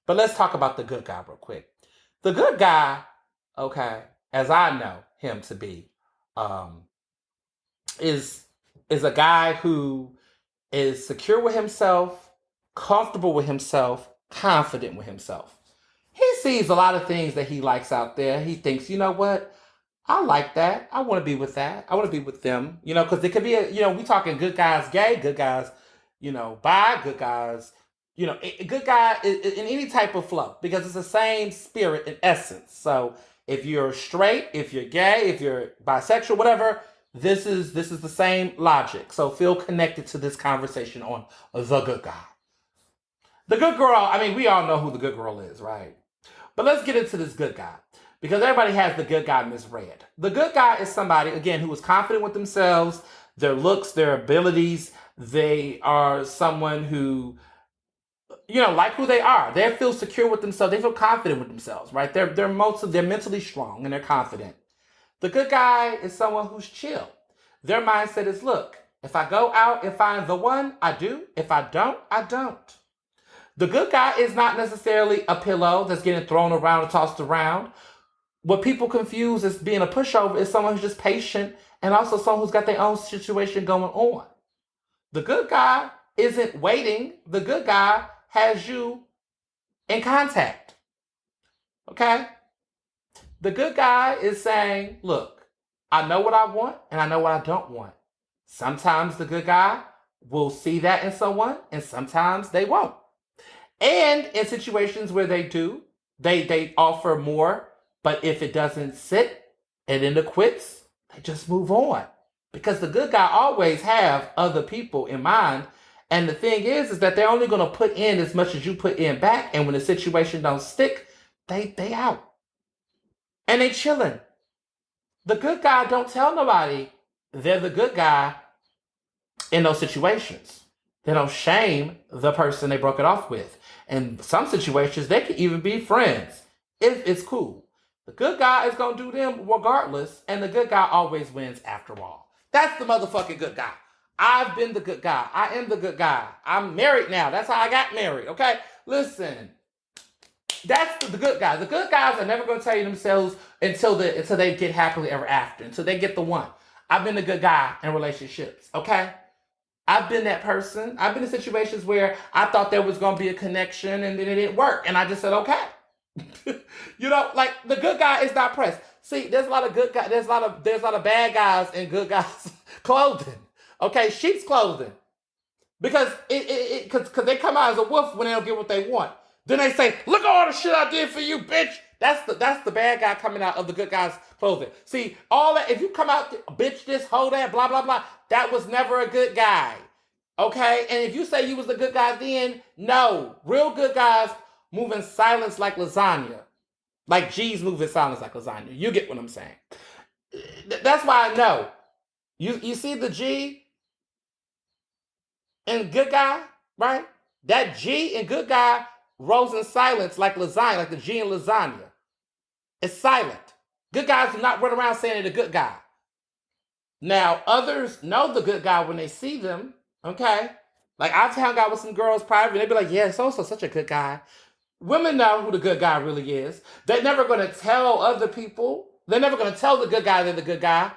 But let's talk about the good guy real quick. The good guy, okay, as I know him to be, um, is a guy who is secure with himself, comfortable with himself, confident with himself. He sees a lot of things that he likes out there. He thinks, you know what? I like that. I want to be with that. I want to be with them. Because it could be we talking good guys, gay, good guys, bi, good guys, a good guy in any type of flow, because it's the same spirit in essence. So if you're straight, if you're gay, if you're bisexual, whatever, this is the same logic. So feel connected to this conversation on the good guy. The good girl, I mean, we all know who the good girl is, right? But let's get into this good guy. Because everybody has the good guy misread. The good guy is somebody, again, who is confident with themselves, their looks, their abilities. They are someone who, like who they are. They feel secure with themselves. They feel confident with themselves, right? They're mentally strong and they're confident. The good guy is someone who's chill. Their mindset is, look, if I go out and find the one, I do. If I don't, I don't. The good guy is not necessarily a pillow that's getting thrown around and tossed around. What people confuse as being a pushover is someone who's just patient and also someone who's got their own situation going on. The good guy isn't waiting. The good guy has you in contact. Okay? The good guy is saying, look, I know what I want and I know what I don't want. Sometimes the good guy will see that in someone and sometimes they won't. And in situations where they do, they offer more, but if it doesn't sit and then it quits, they just move on. Because the good guy always have other people in mind. And the thing is that they're only gonna put in as much as you put in back. And when the situation don't stick, they out. And they chilling. The good guy don't tell nobody they're the good guy in those situations. They don't shame the person they broke it off with. In some situations, they can even be friends if it's cool. The good guy is going to do them regardless, and the good guy always wins after all. That's the motherfucking good guy. I've been the good guy. I am the good guy. I'm married now. That's how I got married, okay? Listen, that's the good guys. The good guys are never going to tell you themselves until they get happily ever after, until they get the one. I've been the good guy in relationships, okay? I've been that person. I've been in situations where I thought there was going to be a connection and then it didn't work. And I just said, okay. Like the good guy is not pressed. See, there's a lot of good guys. There's a lot of bad guys in good guys' clothing. Okay, sheep's clothing. Because because they come out as a wolf when they don't get what they want. Then they say, look at all the shit I did for you, bitch. That's the bad guy coming out of the good guy's clothing. See, all that, if you come out, bitch this, hold that, blah, blah, blah, that was never a good guy. Okay? And if you say you was the good guy then, no. Real good guys move in silence like lasagna. Like G's move in silence like lasagna. You get what I'm saying. That's why I know. You see the G in good guy, right? That G in good guy rolls in silence like lasagna, like the G in lasagna. It's silent. Good guys do not run around saying they're the good guy. Now, others know the good guy when they see them, okay? Like, I've hung out with some girls privately, they'd be like, yeah, so-and-so such a good guy. Women know who the good guy really is. They're never going to tell other people. They're never going to tell the good guy they're the good guy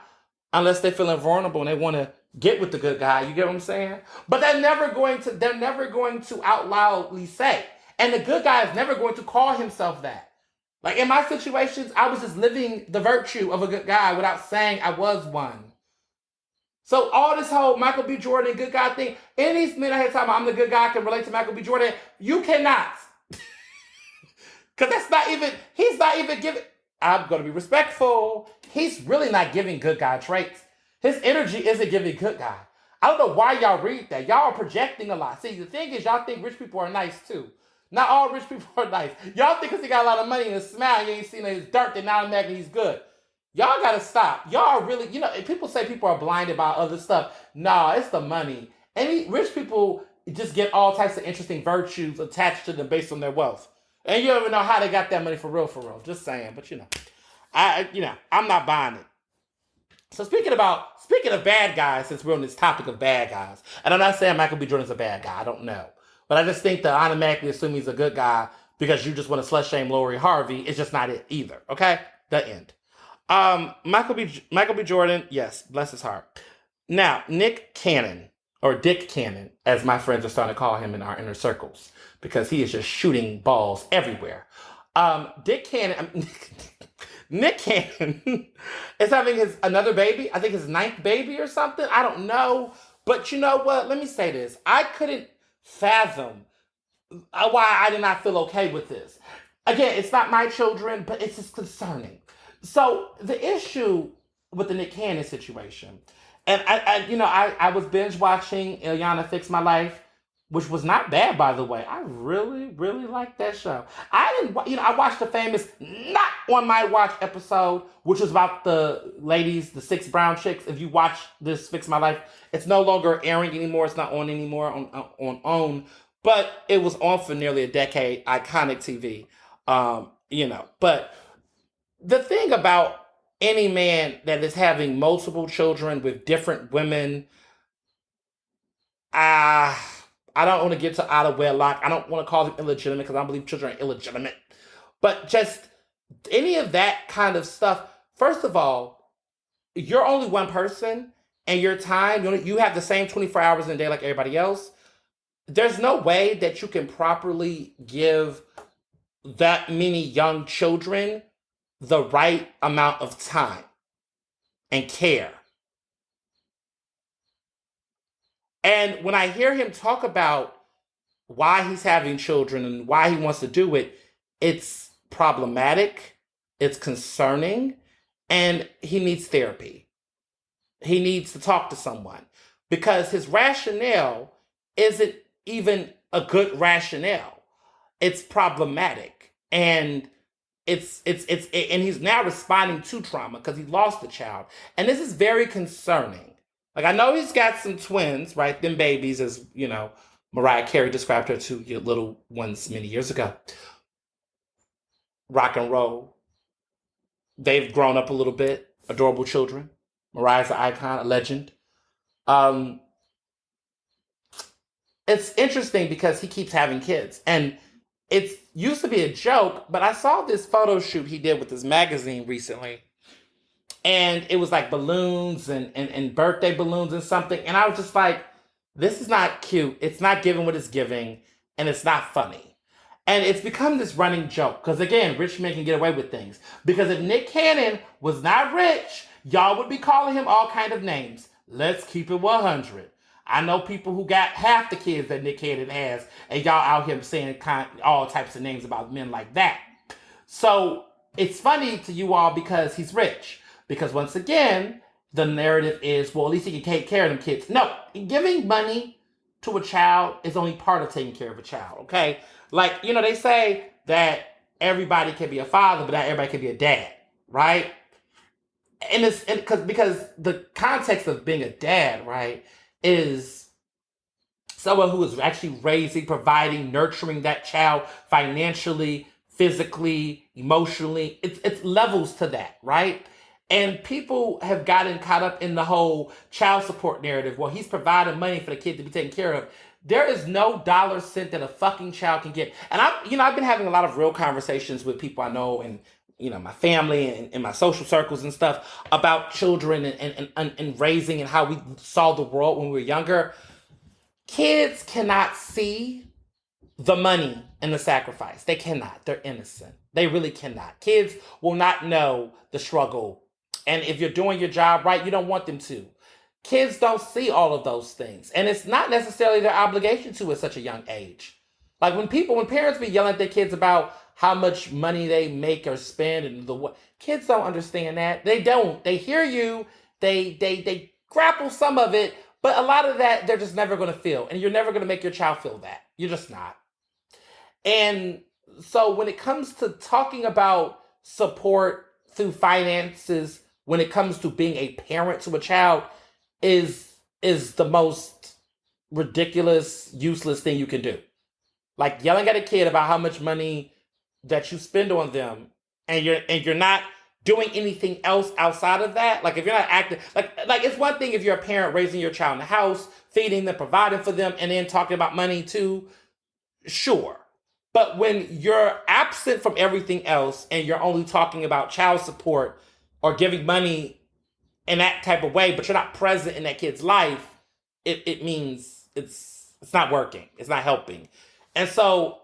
unless they're feeling vulnerable and they want to get with the good guy. You get what I'm saying? But they're never going to out loudly say. And the good guy is never going to call himself that. Like in my situations, I was just living the virtue of a good guy without saying I was one. So all this whole Michael B. Jordan good guy thing, any of these men I had talking about I'm the good guy can relate to Michael B. Jordan, you cannot. Because he's not even giving, I'm going to be respectful. He's really not giving good guy traits. His energy isn't giving good guy. I don't know why y'all read that. Y'all are projecting a lot. See, the thing is, y'all think rich people are nice too. Not all rich people are nice. Y'all think because he got a lot of money and a smile, you ain't seen his dirt, then automatically he's good. Y'all gotta stop. Y'all really, people say people are blinded by other stuff. Nah, it's the money. Rich people just get all types of interesting virtues attached to them based on their wealth. And you don't even know how they got that money for real. Just saying, but I'm not buying it. So speaking of bad guys, since we're on this topic of bad guys, and I'm not saying Michael B. Jordan's a bad guy, I don't know. But I just think that automatically assume he's a good guy because you just want to slut shame Lori Harvey is just not it either. Okay? The end. Michael B. Jordan, yes, bless his heart. Now, Nick Cannon, or Dick Cannon, as my friends are starting to call him in our inner circles, because he is just shooting balls everywhere. Nick Cannon is having another baby. I think his 9th baby or something. I don't know. But you know what? Let me say this. I couldn't fathom why I did not feel okay with this. Again, it's not my children, but it's just concerning. So the issue with the Nick Cannon situation, and I was binge watching Ilyana Fix My Life, which was not bad, by the way. I really, really liked that show. I watched the famous Not On My Watch episode, which was about the ladies, the 6 brown chicks. If you watch this Fix My Life, it's no longer airing anymore. It's not on anymore on OWN, but it was on for nearly a decade. Iconic TV, But the thing about any man that is having multiple children with different women, I don't want to get to out of wedlock. I don't want to call them illegitimate because I don't believe children are illegitimate. But just any of that kind of stuff. First of all, you're only one person and your time, you have the same 24 hours in a day like everybody else. there's no way that you can properly give that many young children the right amount of time and care. And when I hear him talk about why he's having children and why he wants to do it, it's problematic, it's concerning, and he needs therapy. He needs to talk to someone because his rationale isn't even a good rationale. It's problematic, and and he's now responding to trauma because he lost the child, and this is very concerning. Like, I know he's got some twins, right? Them babies, as you know, Mariah Carey described her two little ones many years ago. Rock and roll. They've grown up a little bit. Adorable children. Mariah's an icon, a legend. Um, it's interesting because he keeps having kids, and it used to be a joke, but I saw this photo shoot he did with his magazine recently, and it was like balloons and birthday balloons and something, and I was just like, this is not cute, it's not giving what it's giving, and it's not funny. And it's become this running joke because, again, rich men can get away with things. Because if Nick Cannon was not rich, y'all would be calling him all kind of names. Let's keep it 100. I know people who got half the kids that Nick Cannon has, and y'all out here saying all types of names about men like that. So it's funny to you all because he's rich. Because once again, the narrative is, well, at least he can take care of them kids. No, giving money to a child is only part of taking care of a child, okay? Like, you know, they say that everybody can be a father, but not everybody can be a dad, right? And it's because the context of being a dad, right, is someone who is actually raising, providing, nurturing that child financially, physically, emotionally. It's levels to that, right? And people have gotten caught up in the whole child support narrative. Well, he's providing money for the kid to be taken care of. There is no dollar cent that a fucking child can get. And I've been having a lot of real conversations with people I know and, my family and my social circles and stuff about children and raising and how we saw the world when we were younger. Kids cannot see the money and the sacrifice. They cannot. They're innocent. They really cannot. Kids will not know the struggle. And if you're doing your job right, you don't want them to. Kids don't see all of those things. And it's not necessarily their obligation to at such a young age. Like when parents be yelling at their kids about how much money they make or spend and kids don't understand that. They don't. They hear you. They grapple some of it, but a lot of that they're just never going to feel. And you're never going to make your child feel that. You're just not. And so when it comes to talking about support through finances, when it comes to being a parent to a child, is the most ridiculous, useless thing you can do. Like yelling at a kid about how much money that you spend on them, and you're not doing anything else outside of that. Like if you're not acting like it's one thing if you're a parent raising your child in the house, feeding them, providing for them, and then talking about money too, sure. But when you're absent from everything else and you're only talking about child support or giving money in that type of way, but you're not present in that kid's life, it means it's not working. It's not helping. And so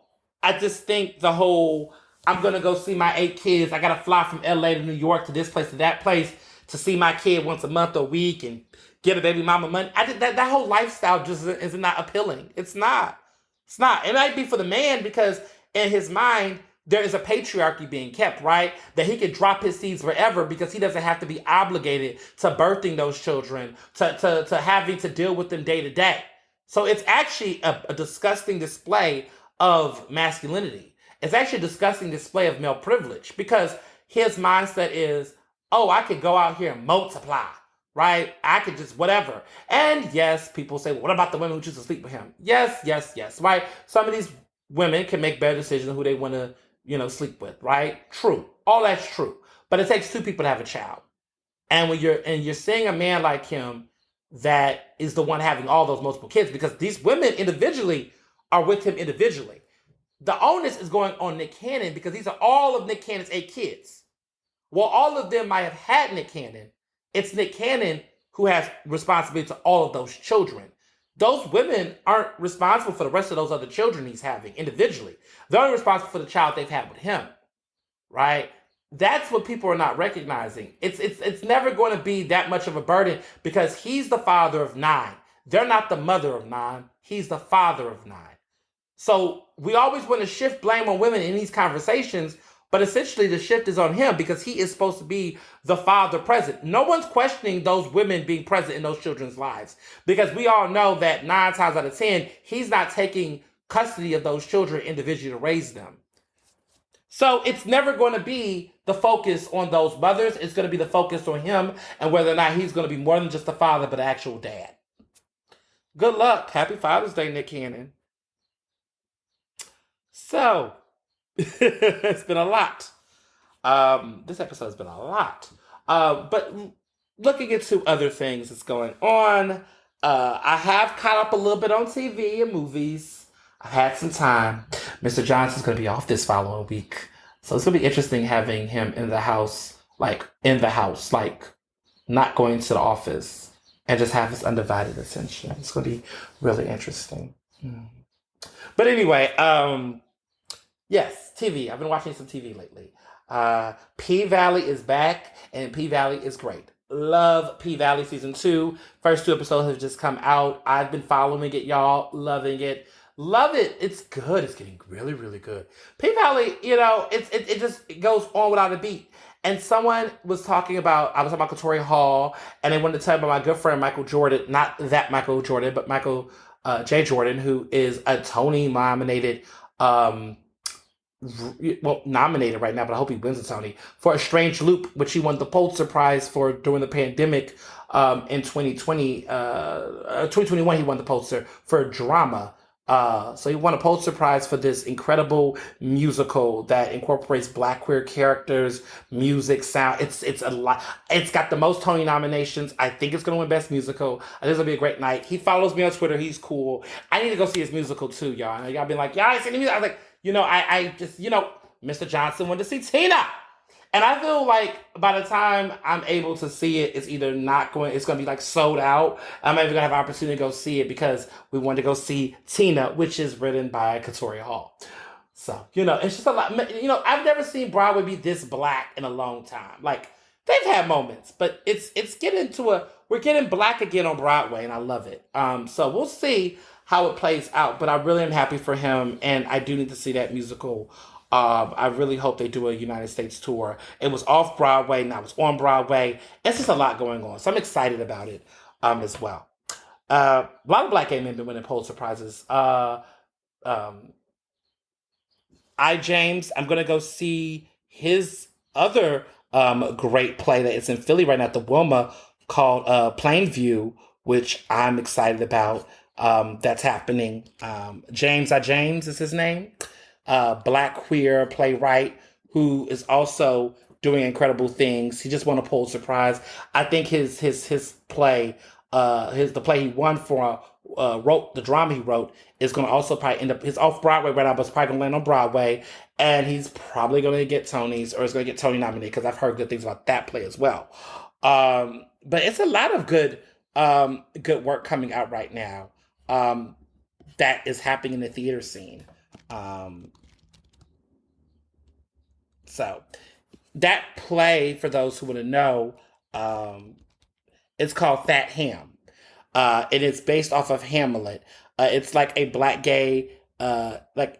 I just think the whole, I'm going to go see my 8 kids. I got to fly from LA to New York to this place to that place to see my kid once a month or a week and get a baby mama money. I think that whole lifestyle just is not appealing. It's not. It's not. It might be for the man because in his mind, there is a patriarchy being kept, right? That he could drop his seeds wherever because he doesn't have to be obligated to birthing those children, to having to deal with them day to day. So it's actually a disgusting display of masculinity. It's actually a disgusting display of male privilege because his mindset is, oh, I could go out here and multiply, right? I could just whatever. And yes, people say, well, what about the women who choose to sleep with him? Yes, right? Some of these women can make better decisions on who they want to, sleep with, right? True. All that's true. But it takes 2 people to have a child. And when you're seeing a man like him that is the one having all those multiple kids, because these women individually are with him individually. The onus is going on Nick Cannon because these are all of Nick Cannon's 8 kids. Well, all of them might have had Nick Cannon. It's Nick Cannon who has responsibility to all of those children. those women aren't responsible for the rest of those other children he's having individually. They're only responsible for the child they've had with him, right? That's what people are not recognizing. It's never going to be that much of a burden because he's the father of nine. They're not the mother of nine. He's the father of nine. So we always want to shift blame on women in these conversations, but essentially the shift is on him because he is supposed to be the father present. No one's questioning those women being present in those children's lives because we all know that 9 times out of 10, he's not taking custody of those children individually to raise them. So it's never going to be the focus on those mothers. It's going to be the focus on him and whether or not he's going to be more than just a father, but an actual dad. Good luck. Happy Father's Day, Nick Cannon. So, it's been a lot. This episode has been a lot. But looking into other things that's going on, I have caught up a little bit on TV and movies. I had some time. Mr. Johnson's going to be off this following week. So it's going to be interesting having him in the house, like not going to the office and just have his undivided attention. It's going to be really interesting. But anyway, yes, TV. I've been watching some TV lately. P-Valley is back, and P-Valley is great. Love P-Valley Season 2. First 2 episodes have just come out. I've been following it, y'all. Loving it. Love it. It's good. It's getting really, really good. P-Valley, it goes on without a beat. And someone was talking about, I was talking about Katori Hall, and they wanted to tell me about my good friend Michael Jordan, not that Michael Jordan, but Michael J. Jordan, who is a Tony nominated, nominated right now, but I hope he wins a Tony, for A Strange Loop, which he won the Pulitzer Prize for during the pandemic in 2020. 2021, he won the Pulitzer for drama. So he won a Pulitzer Prize for this incredible musical that incorporates Black queer characters, music, sound. It's a lot. It's got the most Tony nominations. I think it's going to win Best Musical. I think it's going to be a great night. He follows me on Twitter. He's cool. I need to go see his musical too, y'all. And y'all been like, yeah, I seen the music. I was like, I just, Mr. Johnson went to see Tina. And I feel like by the time I'm able to see it, it's either it's going to be like sold out. I'm not even going to have an opportunity to go see it because we wanted to go see Tina, which is written by Katori Hall. So, it's just a lot. I've never seen Broadway be this Black in a long time. Like, they've had moments, but it's getting we're getting Black again on Broadway, and I love it. So we'll see how it plays out, but I really am happy for him, and I do need to see that musical. I really hope they do a United States tour. It was off Broadway, now it's on Broadway. It's just a lot going on, so I'm excited about it as well. A lot of Black gay men been winning Pulitzer Prizes. James, I'm going to go see his other great play that is in Philly right now at the Wilma called Plainview, which I'm excited about. That's happening. James is his name. Black queer playwright who is also doing incredible things. He just won a Pulitzer Prize. I think his play, the play he won for, the drama he wrote, is going to also probably end up, he's off Broadway right now, but it's probably going to land on Broadway, and he's probably going to get Tonys, or is going to get Tony nominated, because I've heard good things about that play as well. But it's a lot of good work coming out right now that is happening in the theater scene. So that play, for those who want to know, it's called Fat Ham. And it's based off of Hamlet. It's like a Black gay, it's like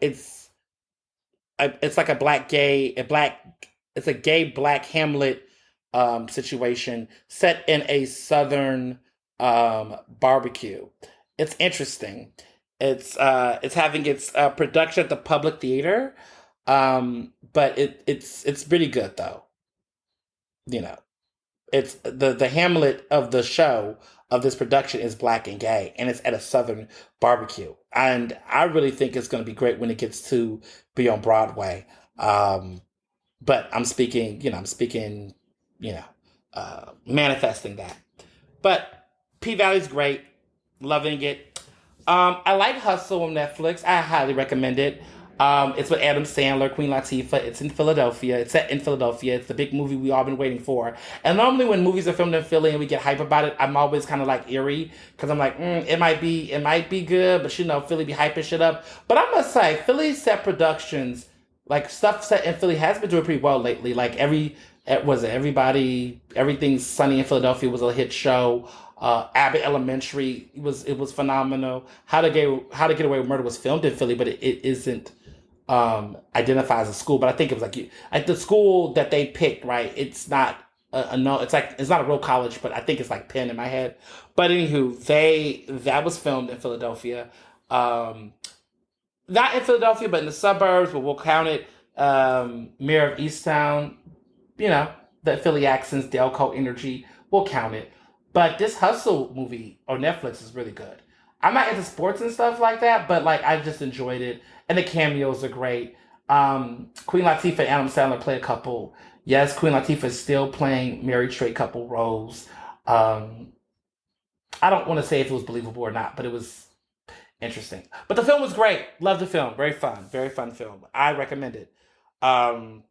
it's a gay Black Hamlet situation set in a Southern barbecue. It's interesting. It's having its production at the Public Theater, but it's pretty good though. It's the Hamlet of the show of this production is Black and gay, and it's at a Southern barbecue, and I really think it's going to be great when it gets to be on Broadway. But I'm speaking, manifesting that. But P-Valley's great, loving it. I like Hustle on Netflix. I highly recommend it. It's with Adam Sandler, Queen Latifah. It's in Philadelphia. It's set in Philadelphia. It's the big movie we all been waiting for. And normally when movies are filmed in Philly and we get hype about it, I'm always kind of like eerie because I'm like, it might be good, but you know, Philly be hyping shit up. But I must say, Philly set productions, like stuff set in Philly, has been doing pretty well lately. Like was it everybody? Everything's Sunny in Philadelphia was a hit show. Abbott Elementary it was phenomenal. How to Get Away with Murder was filmed in Philly, but it isn't identify as a school, but I think it was like the school that they picked, right? It's not a no, it's not a real college, but I think it's like Penn in my head. But anywho, that was filmed in Philadelphia, um, not in Philadelphia, but in the suburbs. But we'll count it. Mayor of Easttown, you know, the Philly accents, Delco energy, we'll count it. But this Hustle movie on Netflix is really good. I'm not into sports and stuff like that, but like I just enjoyed it, and the cameos are great. Queen Latifah and Adam Sandler play a couple. Yes, Queen Latifah is still playing married straight couple roles. Um, I don't want to say if it was believable or not, but it was interesting. But the film was great. Love the film. Very fun film. I recommend it. Um,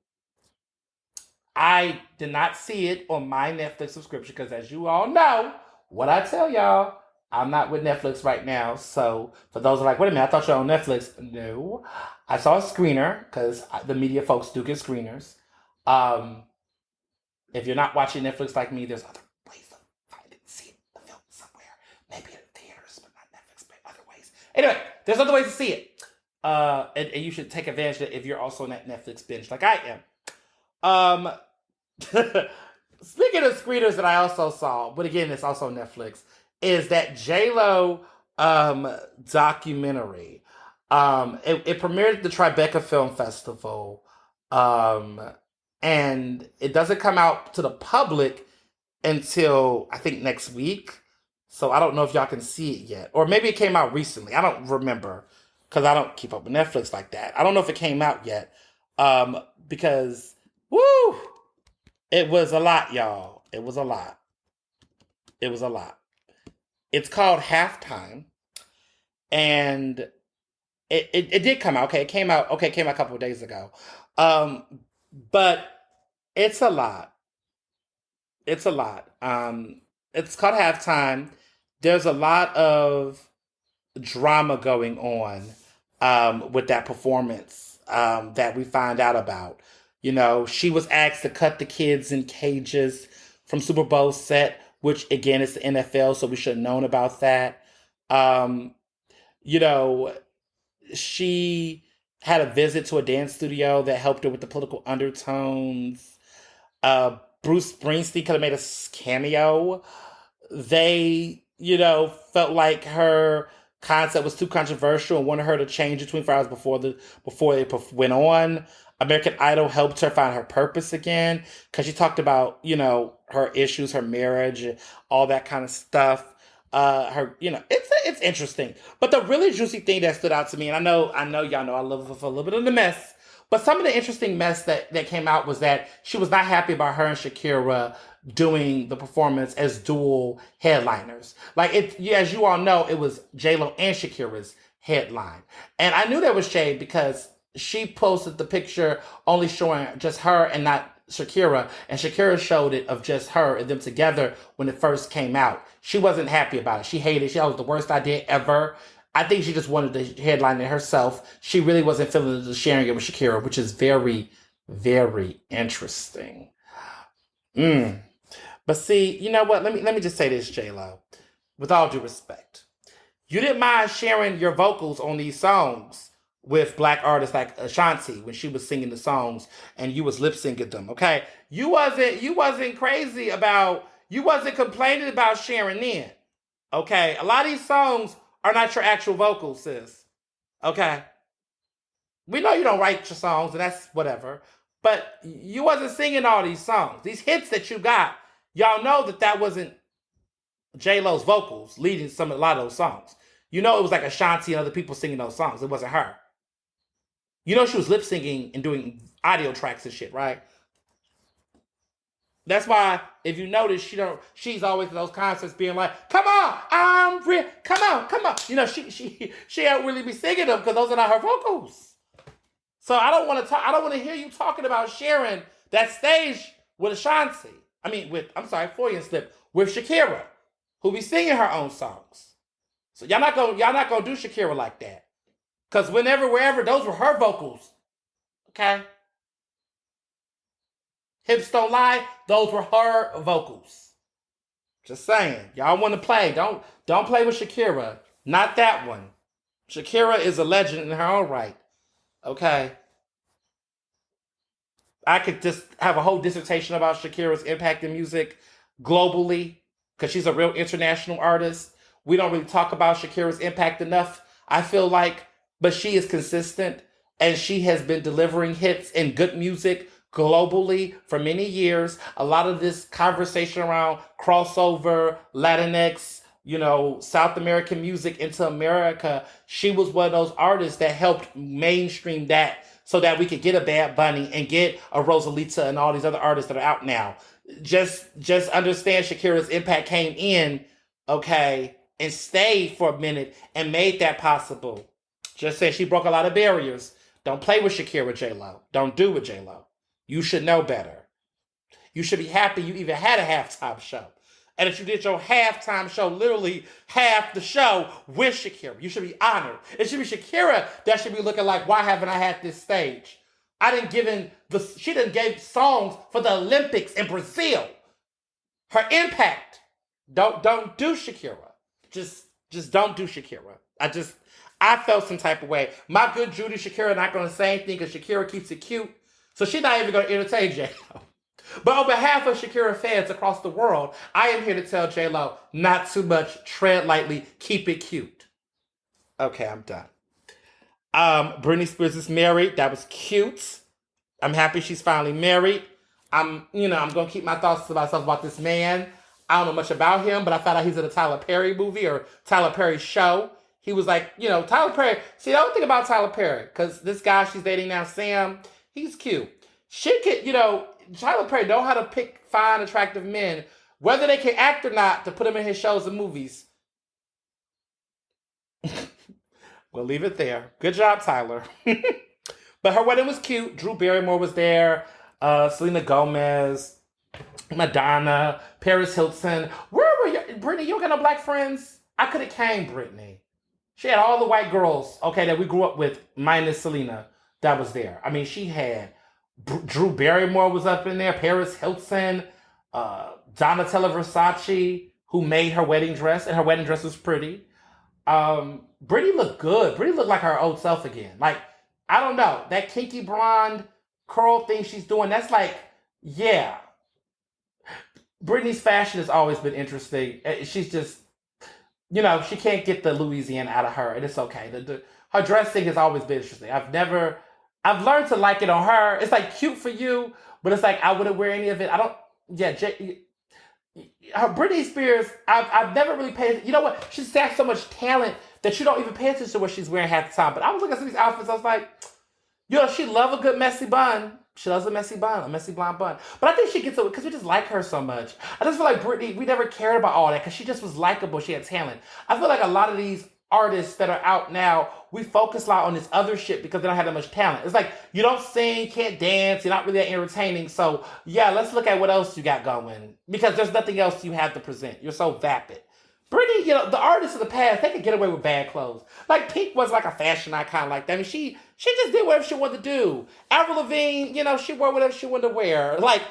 I did not see it on my Netflix subscription because, as you all know, what I tell y'all, I'm not with Netflix right now. So, for those who are like, wait a minute, I thought you were on Netflix. No, I saw a screener because the media folks do get screeners. Um, if you're not watching Netflix like me, there's other ways to find it, see it, the film somewhere. Maybe in theaters, but not Netflix, but other ways. Anyway, there's other ways to see it. And you should take advantage of it if you're also on that Netflix binge like I am. Um, Speaking of screeners that I also saw, but again, it's also Netflix, is that J-Lo documentary. It premiered at the Tribeca Film Festival, um, and it doesn't come out to the public until I think next week. So I don't know if y'all can see it yet, or maybe it came out recently. I don't remember because I don't keep up with Netflix like that. I don't know if it came out yet, because woo. It was a lot, y'all. It was a lot. It was a lot. It's called Halftime, and it did come out. Okay, it came out. Okay, it came out a couple of days ago. But it's a lot. It's a lot. It's called Halftime. There's a lot of drama going on with that performance that we find out about. You know, she was asked to cut the kids in cages from Super Bowl set, which again is the NFL, so we should have known about that. Um, you know, she had a visit to a dance studio that helped her with the political undertones. Bruce Springsteen could have made a cameo. They, felt like her concept was too controversial and wanted her to change it 24 hours before it went on. American Idol helped her find her purpose again because she talked about, her issues, her marriage, all that kind of stuff. It's interesting. But the really juicy thing that stood out to me, and I know y'all know I love her for a little bit of the mess, but some of the interesting mess that came out was that she was not happy about her and Shakira doing the performance as dual headliners. Like as you all know, it was J-Lo and Shakira's headline. And I knew that was shade because she posted the picture only showing just her and not Shakira, and Shakira showed it of just her and them together when it first came out. She wasn't happy about it. She hated it. She thought it was the worst idea ever. I think she just wanted to headline it herself. She really wasn't feeling the sharing it with Shakira, which is very, very interesting. Mm. But see, you know what? Let me just say this, J Lo, with all due respect, you didn't mind sharing your vocals on these songs with black artists like Ashanti when she was singing the songs and you was lip syncing them. Okay, you wasn't crazy about, you wasn't complaining about sharing then. Okay, a lot of these songs are not your actual vocals, sis. Okay, we know you don't write your songs and that's whatever, but you wasn't singing all these songs. These hits that you got, y'all know that wasn't J Lo's vocals leading a lot of those songs. You know it was like Ashanti and other people singing those songs. It wasn't her. You know she was lip syncing and doing audio tracks and shit, right? That's why if you notice, she's always in those concerts being like, "Come on, I'm real. Come on, come on." She don't really be singing them because those are not her vocals. So I don't want to talk. I don't want to hear you talking about sharing that stage with Ashanti. I'm sorry, Freudian slip with Shakira, who be singing her own songs. So y'all not gonna do Shakira like that. Cause whenever, wherever, those were her vocals. Okay, hips don't lie. Those were her vocals. Just saying, y'all want to play? Don't play with Shakira. Not that one. Shakira is a legend in her own right. Okay, I could just have a whole dissertation about Shakira's impact in music globally because she's a real international artist. We don't really talk about Shakira's impact enough, I feel like, but she is consistent and she has been delivering hits and good music globally for many years. A lot of this conversation around crossover, Latinx, South American music into America, she was one of those artists that helped mainstream that so that we could get a Bad Bunny and get a Rosalita and all these other artists that are out now. Just understand Shakira's impact came in, okay, and stayed for a minute and made that possible. Just say she broke a lot of barriers. Don't play with Shakira, J-Lo. Don't do it, J-Lo. You should know better. You should be happy you even had a halftime show. And if you did your halftime show, literally half the show with Shakira, you should be honored. It should be Shakira that should be looking like, why haven't I had this stage? She didn't give songs for the Olympics in Brazil. Her impact. Don't do Shakira. Just don't do Shakira. I felt some type of way. My good Judy, Shakira not going to say anything because Shakira keeps it cute. So she's not even going to entertain J-Lo. But on behalf of Shakira fans across the world, I am here to tell J-Lo, not too much, tread lightly, keep it cute. Okay, I'm done. Britney Spears is married. That was cute. I'm happy she's finally married. I'm going to keep my thoughts to myself about this man. I don't know much about him, but I found out he's in a Tyler Perry movie or Tyler Perry show. He was like, Tyler Perry. See, the only thing about Tyler Perry, because this guy she's dating now, Sam, he's cute. She could, Tyler Perry know how to pick fine, attractive men, whether they can act or not, to put them in his shows and movies. We'll leave it there. Good job, Tyler. But her wedding was cute. Drew Barrymore was there. Selena Gomez, Madonna, Paris Hilton. Where were you? Brittany, you don't got no black friends? I could have came, Brittany. She had all the white girls, okay, that we grew up with, minus Selena, that was there. I mean, she had Drew Barrymore was up in there, Paris Hilton, Donatella Versace, who made her wedding dress, and her wedding dress was pretty. Brittany looked good. Brittany looked like her old self again. Like, I don't know, that kinky blonde curl thing she's doing, that's like, yeah. Brittany's fashion has always been interesting. She's just, she can't get the Louisiana out of her, and it's okay. Her dressing has always been interesting. I've learned to like it on her. It's like cute for you, but it's like I wouldn't wear any of it. Her Britney Spears, I've never really paid. You know what? She's got so much talent that you don't even pay attention to what she's wearing half the time. But I was looking at some of these outfits, I was like, she loves a good messy bun. She loves a messy bun, a messy blonde bun. But I think she gets it because we just like her so much. I just feel like Britney, we never cared about all that because she just was likable. She had talent. I feel like a lot of these artists that are out now, we focus a lot on this other shit because they don't have that much talent. It's like, you don't sing, can't dance, you're not really that entertaining. So, yeah, let's look at what else you got going because there's nothing else you have to present. You're so vapid. Britney, the artists of the past, they could get away with bad clothes. Like, Pink was like a fashion icon like that. I mean, she just did whatever she wanted to do. Avril Lavigne, she wore whatever she wanted to wear. Like,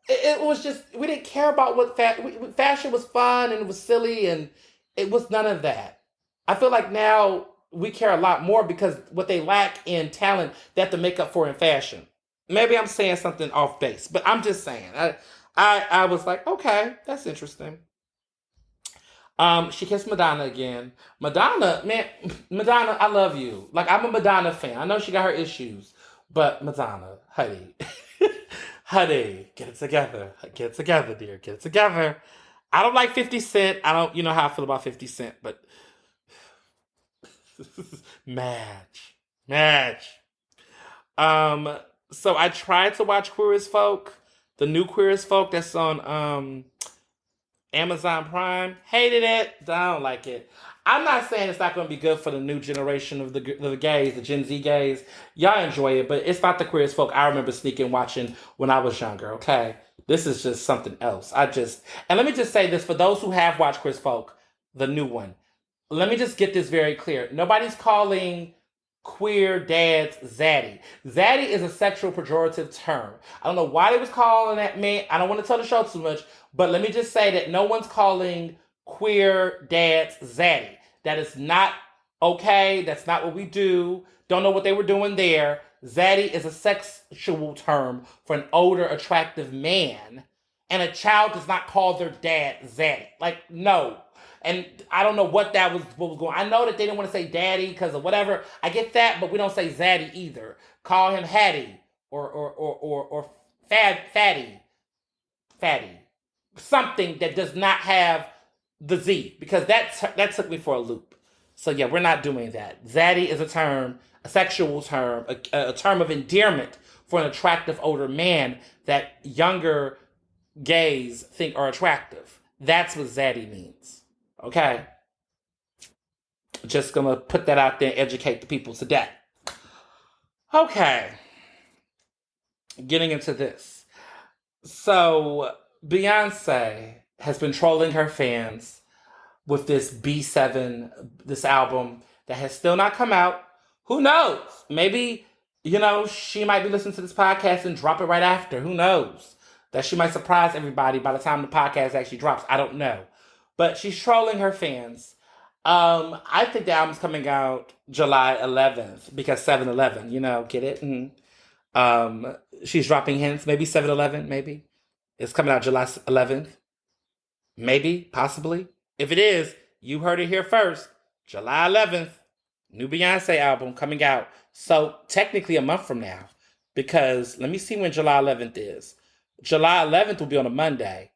it was just, we didn't care about what fashion was fun and it was silly and it was none of that. I feel like now we care a lot more because what they lack in talent, they have to make up for in fashion. Maybe I'm saying something off base, but I'm just saying. I was like, okay, that's interesting. She kissed Madonna again. Madonna, man, Madonna, I love you. Like, I'm a Madonna fan. I know she got her issues, but Madonna, honey, honey, get it together. Get it together, dear. Get it together. I don't like 50 Cent. I don't, how I feel about 50 Cent, but match. So I tried to watch Queer as Folk, the new Queer as Folk that's on Amazon Prime. Hated it. Don't like it. I'm not saying it's not going to be good for the new generation of the gays, the Gen Z gays. Y'all enjoy it, but it's not the queerest folk I remember sneaking watching when I was younger. Okay, this is just something else. And let me just say this for those who have watched Queer as Folk, the new one. Let me just get this very clear. Nobody's calling queer dads zaddy. Zaddy is a sexual pejorative term. I don't know why they was calling that man. I don't want to tell the show too much, but let me just say that no one's calling queer dads zaddy. That is not okay. That's not what we do. Don't know what they were doing there. Zaddy is a sexual term for an older, attractive man, and a child does not call their dad zaddy. Like, no. And I don't know what was going on. I know that they didn't want to say daddy because of whatever. I get that, but we don't say zaddy either. Call him Hattie or fatty. Fatty. Something that does not have the Z, because that took me for a loop. So yeah, we're not doing that. Zaddy is a term, a sexual term, a term of endearment for an attractive older man that younger gays think are attractive. That's what zaddy means. Okay? Just gonna put that out there and educate the people today. Okay. Getting into this. So, Beyonce has been trolling her fans with this B7, this album that has still not come out. Who knows? Maybe, she might be listening to this podcast and drop it right after. Who knows? That she might surprise everybody by the time the podcast actually drops. I don't know. But she's trolling her fans. I think the album's coming out July 11th because 7-Eleven, get it? She's dropping hints. Maybe 7-Eleven, maybe. It's coming out July 11th. Maybe, possibly. If it is, you heard it here first. July 11th, new Beyonce album coming out. So technically a month from now, because let me see when July 11th is. July 11th will be on a Monday.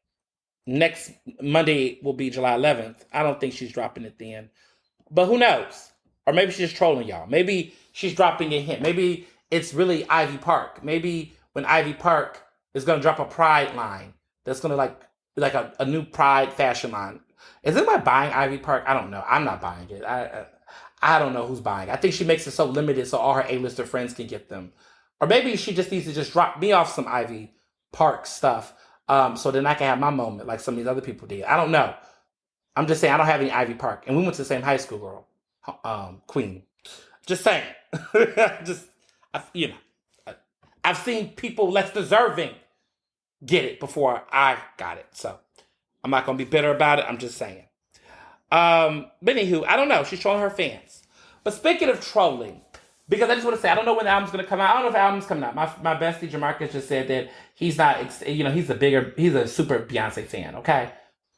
Next Monday will be July 11th. I don't think she's dropping it then. But who knows? Or maybe she's just trolling y'all. Maybe she's dropping a hint. Maybe it's really Ivy Park. Maybe when Ivy Park is going to drop a Pride line, that's going to like a new Pride fashion line. Is anybody buying Ivy Park? I don't know. I'm not buying it. I don't know who's buying it. I think she makes it so limited so all her A-lister friends can get them. Or maybe she just needs to just drop me off some Ivy Park stuff so then I can have my moment like some of these other people did. I don't know. I'm just saying I don't have any Ivy Park. And we went to the same high school, girl. Queen. Just saying. I've seen people less deserving get it before I got it. So I'm not going to be bitter about it. I'm just saying. But anywho, I don't know. She's trolling her fans. But speaking of trolling, because I just want to say, I don't know when the album's going to come out. I don't know if the album's coming out. My bestie Jamarcus just said that he's not, he's a super Beyonce fan, okay?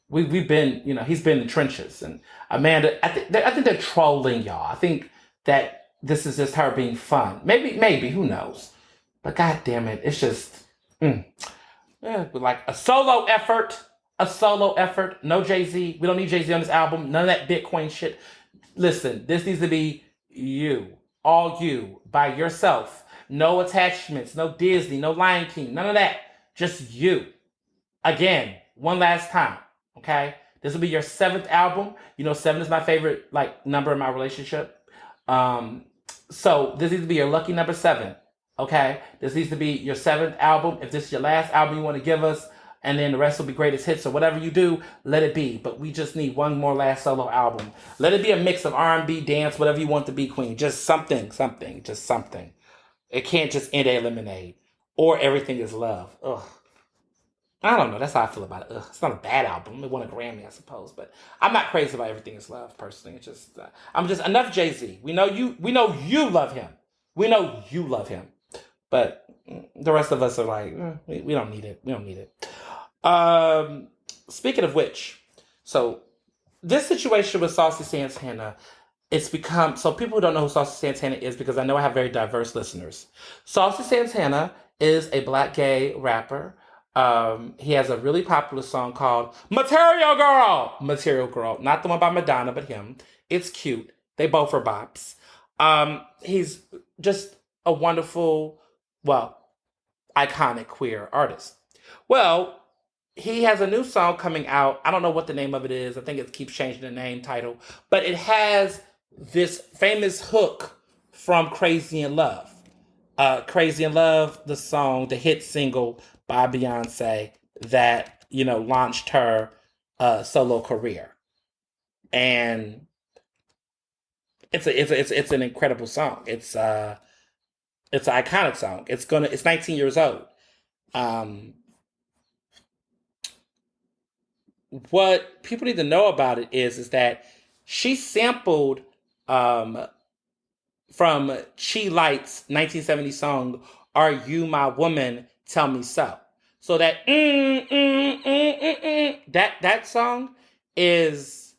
We've been, he's been in the trenches. And Amanda, I think they're trolling y'all. I think that this is just her being fun. Maybe, who knows? But god damn it, it's just, like a solo effort. No Jay-Z. We don't need Jay-Z on this album. None of that Bitcoin shit. Listen, this needs to be you. All you. By yourself. No attachments. No Disney. No Lion King. None of that. Just you. Again. One last time. Okay? This will be your 7th album. 7 is my favorite, number in my relationship. So, this needs to be your lucky number 7. Okay? This needs to be your 7th album. If this is your last album you want to give us, and then the rest will be greatest hits or whatever you do, let it be. But we just need one more last solo album. Let it be a mix of R&B, dance, whatever you want to be, Queen. Just something. Just something. It can't just end a Lemonade. Or Everything Is Love. Ugh. I don't know. That's how I feel about it. Ugh. It's not a bad album. It won a Grammy, I suppose. But I'm not crazy about Everything Is Love, personally. It's just, enough Jay-Z. We know you love him. We know you love him. But the rest of us are like, we don't need it. We don't need it. Speaking of which, so this situation with Saucy Santana, it's become, so people who don't know who Saucy Santana is, because I know I have very diverse listeners. Saucy Santana is a black gay rapper. He has a really popular song called Material Girl. Not the one by Madonna, but him. It's cute. They both are bops. He's just a wonderful, iconic queer artist. Well, he has a new song coming out. I don't know what the name of it is. I think it keeps changing the name title, but it has this famous hook from Crazy in Love. Crazy in Love, the song, the hit single by Beyonce that, launched her solo career. And it's an incredible song. It's an iconic song. It's 19 years old. Um, what people need to know about it is that she sampled um, from Chi Light's 1970 song "Are You My Woman? Tell Me So." So that that song is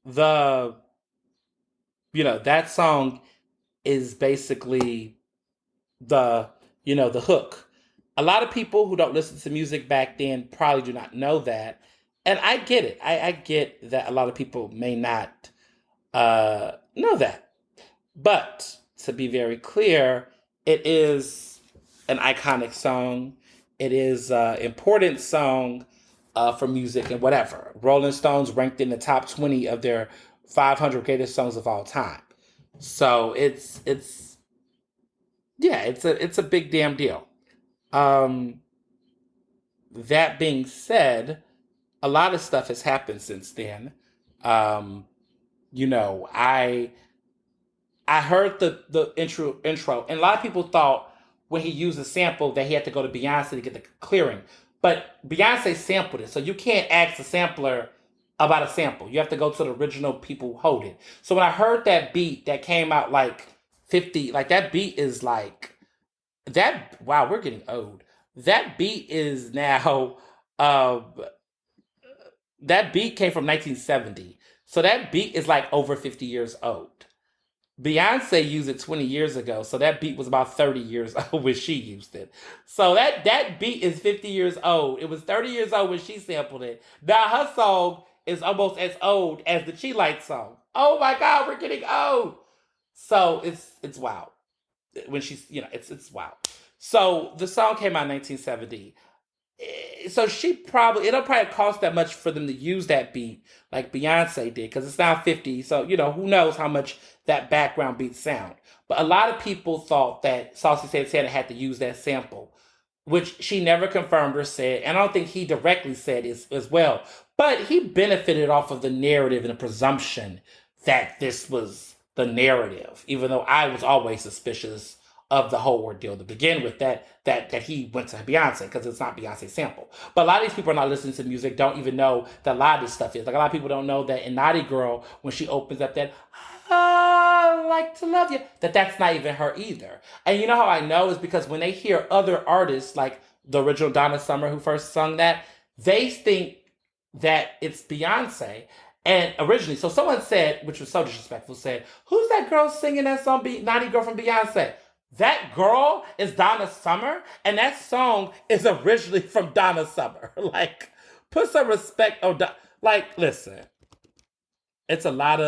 the that song is basically the the hook. A lot of people who don't listen to music back then probably do not know that, and I get it. I get that a lot of people may not know that, but to be very clear, it is an iconic song. It is an important song for music and whatever. Rolling Stones ranked in the top 20 of their 500 greatest songs of all time. So it's yeah, it's a big damn deal. Um, that being said, a lot of stuff has happened since then. Um, you know, I heard the intro, and a lot of people thought when he used a sample that he had to go to Beyonce to get the clearing. But Beyonce sampled it, so you can't ask the sampler about a sample. You have to go to the original people who hold it. So when I heard that beat that came out like 50, like that beat is like that. Wow, we're getting old. That beat is now. Uh, that beat came from 1970, so that beat is like over 50 years old. Beyonce used it 20 years ago, so that beat was about 30 years old when she used it. So that beat is 50 years old. It was 30 years old when she sampled it. Now her song is almost as old as the Chi Light song. Oh my God, we're getting old. So it's wild. When she's it's wild. So the song came out in 1970. So it'll probably cost that much for them to use that beat like Beyonce did because it's now 50. So who knows how much that background beat sound. But a lot of people thought that Saucy Santana had to use that sample, which she never confirmed or said, and I don't think he directly said as well. But he benefited off of the narrative and the presumption that this was the narrative, even though I was always suspicious of the whole ordeal to begin with, that he went to Beyonce because it's not Beyonce's sample. But a lot of these people are not listening to music, don't even know that a lot of this stuff is. Like a lot of people don't know that in Naughty Girl, when she opens up that I like to love you, that's not even her either. And you know how I know is because when they hear other artists like the original Donna Summer who first sung that, they think that it's Beyonce. And originally, so someone said, which was so disrespectful, said, "Who's that girl singing that song, Naughty Girl from Beyonce?" That girl is Donna Summer, and that song is originally from Donna Summer. Like, put some respect on. Like, listen, it's a lot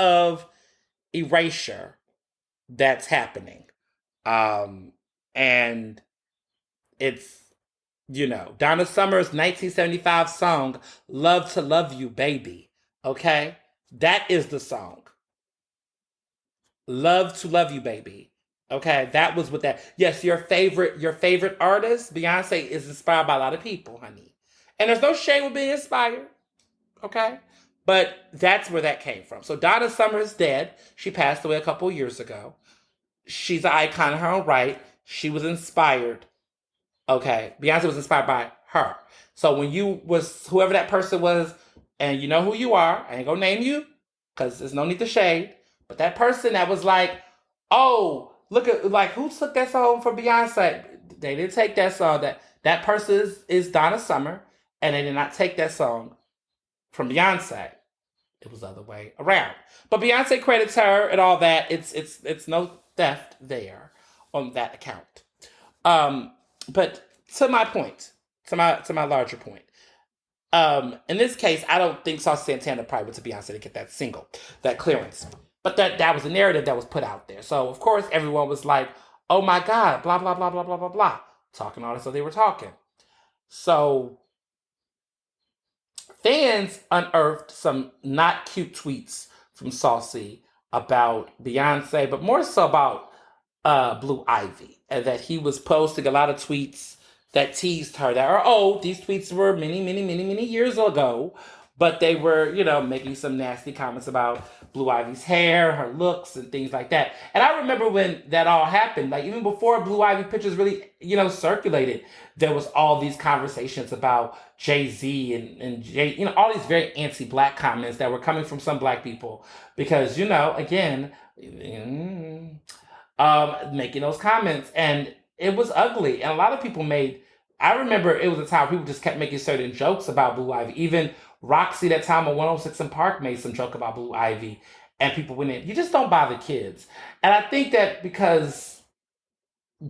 of erasure that's happening, and it's Donna Summer's 1975 song "Love to Love You, Baby." Okay, that is the song. "Love to Love You, Baby." Okay, that was what that. Yes, your favorite artist, Beyonce, is inspired by a lot of people, honey. And there's no shame with being inspired. Okay, but that's where that came from. So Donna Summer is dead. She passed away a couple years ago. She's an icon in her own right. She was inspired. Okay, Beyonce was inspired by her. So when you was whoever that person was, and you know who you are, I ain't gonna name you because there's no need to shade. But that person that was like, oh, look at like who took that song from Beyonce? They didn't take that song. That person is Donna Summer, and they did not take that song from Beyonce. It was the other way around. But Beyonce credits her and all that. It's no theft there on that account. Um, but to my point, to my larger point, in this case, I don't think Saucy Santana probably went to Beyonce to get that single, that clearance. But that was a narrative that was put out there. So of course everyone was like, "Oh my God, blah blah blah blah blah blah blah," talking all this. So they were talking. So fans unearthed some not cute tweets from Saucy about Beyonce, but more so about Blue Ivy, and that he was posting a lot of tweets that teased her that are old. These tweets were many years ago, but they were, making some nasty comments about Blue Ivy's hair, her looks, and things like that. And I remember when that all happened, like even before Blue Ivy pictures really, circulated, there was all these conversations about Jay-Z and Jay, all these very anti-black comments that were coming from some black people because, again, making those comments, and it was ugly. And a lot of people made. I remember it was a time people just kept making certain jokes about Blue Ivy. Even Roxy, that time on 106 in Park, made some joke about Blue Ivy, and people went in. You just don't bother kids, and I think that because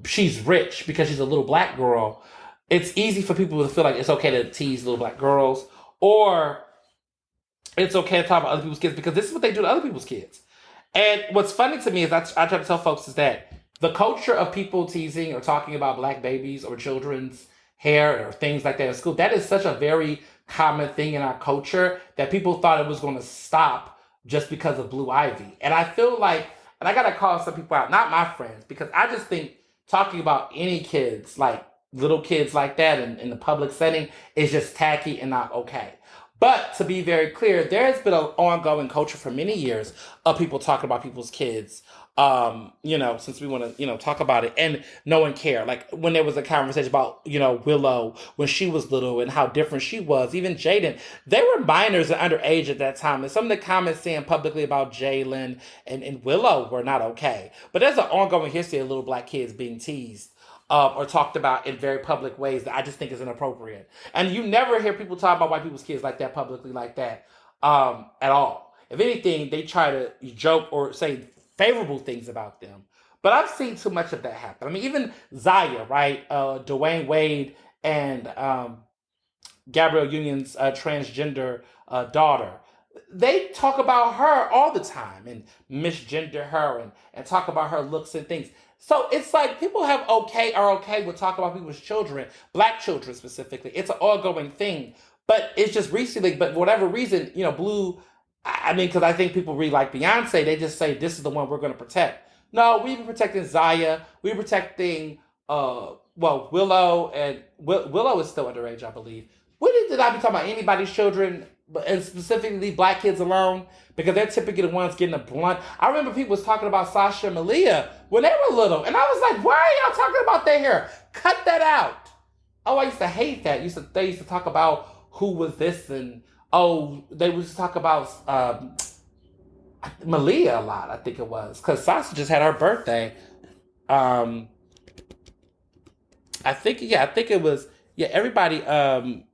she's rich, because she's a little black girl, it's easy for people to feel like it's okay to tease little black girls, or it's okay to talk about other people's kids because this is what they do to other people's kids. And what's funny to me is I try to tell folks is that the culture of people teasing or talking about black babies or children's hair or things like that in school, that is such a very common thing in our culture that people thought it was going to stop just because of Blue Ivy. And I feel like, and I got to call some people out, not my friends, because I just think talking about any kids, like little kids like that in the public setting is just tacky and not okay. But to be very clear, there's been an ongoing culture for many years of people talking about people's kids, since we want to, talk about it, and no one cared. Like when there was a conversation about, Willow when she was little and how different she was, even Jaden, they were minors and underage at that time. And some of the comments saying publicly about Jalen and Willow were not okay. But there's an ongoing history of little black kids being teased or talked about in very public ways that I just think is inappropriate. And you never hear people talk about white people's kids like that publicly like that at all. If anything, they try to joke or say favorable things about them. But I've seen too much of that happen. I mean, even Zaya, right? Dwayne Wade and Gabrielle Union's transgender daughter. They talk about her all the time and misgender her and talk about her looks and things. So it's like people are okay with talking about people's children, black children specifically. It's an ongoing thing. But it's just recently, but for whatever reason, Blue, I mean, because I think people really like Beyonce, they just say this is the one we're going to protect. No, we've been protecting Zaya. We're protecting, Willow, and Willow is still underage, I believe. When did I be talking about anybody's children, and specifically black kids alone? Because they're typically the ones getting the blunt. I remember people was talking about Sasha and Malia when they were little. And I was like, why are y'all talking about their hair? Cut that out. Oh, I used to hate that. They used to talk about who was this and, they used to talk about Malia a lot, I think it was. Because Sasha just had her birthday. I think it was, everybody, no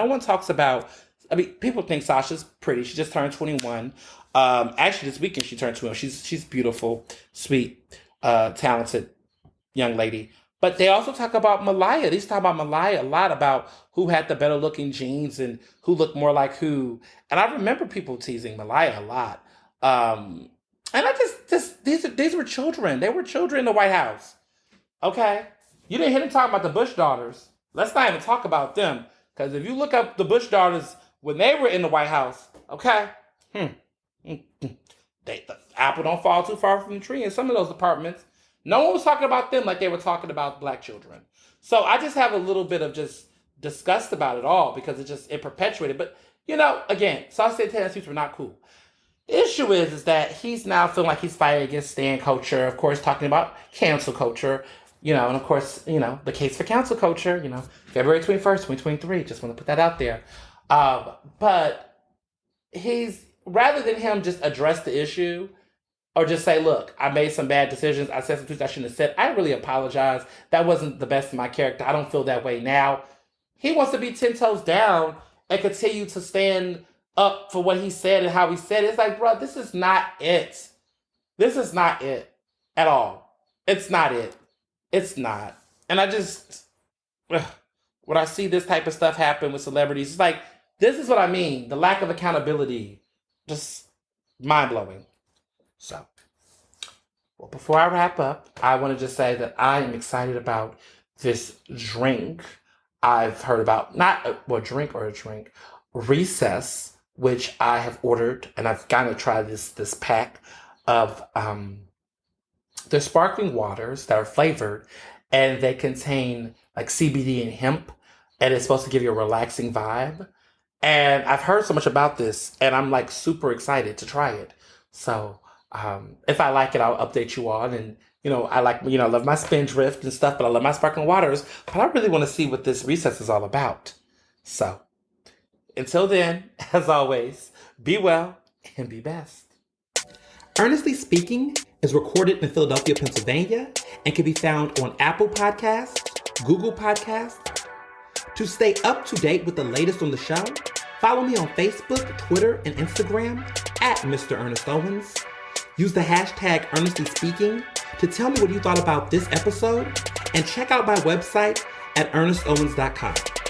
one talks about, I mean, people think Sasha's pretty. She just turned 21. Actually, this weekend she turned 21. She's beautiful, sweet, talented young lady. But they also talk about Malaya. They talk about Malaya a lot, about who had the better looking genes and who looked more like who. And I remember people teasing Malaya a lot. And I just these were children. They were children in the White House. Okay? You didn't hear them talking about the Bush daughters. Let's not even talk about them. Because if you look up the Bush daughters when they were in the White House, okay, the apple don't fall too far from the tree in some of those departments. No one was talking about them like they were talking about black children. So I just have a little bit of just disgust about it all because it perpetuated. But, again, Saucy and Tennessee were not cool. The issue is that he's now feeling like he's fighting against stan culture, of course, talking about cancel culture, and of course, the case for cancel culture, February 21st, 2023, just want to put that out there. But he's, rather than him just address the issue or just say, look, I made some bad decisions, I said some things I shouldn't have said, I really apologize, that wasn't the best of my character, I don't feel that way now. He wants to be 10 toes down and continue to stand up for what he said and how he said it. It's like, bro, this is not it. This is not it at all. It's not it. It's not. And I just, when I see this type of stuff happen with celebrities, it's like, this is what I mean. The lack of accountability, just mind-blowing. So, well, before I wrap up, I want to just say that I am excited about this drink. I've heard about not a drink, Recess, which I have ordered, and I've got to try this pack of they're sparkling waters that are flavored, and they contain like CBD and hemp, and it's supposed to give you a relaxing vibe. And I've heard so much about this, and I'm like super excited to try it. So if I like it, I'll update you on. And I like I love my Spindrift and stuff, but I love my sparkling waters. But I really want to see what this recess is all about. So until then, as always, be well and be best. Earnestly Speaking is recorded in Philadelphia, Pennsylvania, and can be found on Apple Podcasts, Google Podcasts. To stay up to date with the latest on the show, follow me on Facebook, Twitter, and Instagram at Mr. Ernest Owens. Use the hashtag Earnestly Speaking to tell me what you thought about this episode, and check out my website at ernestowens.com.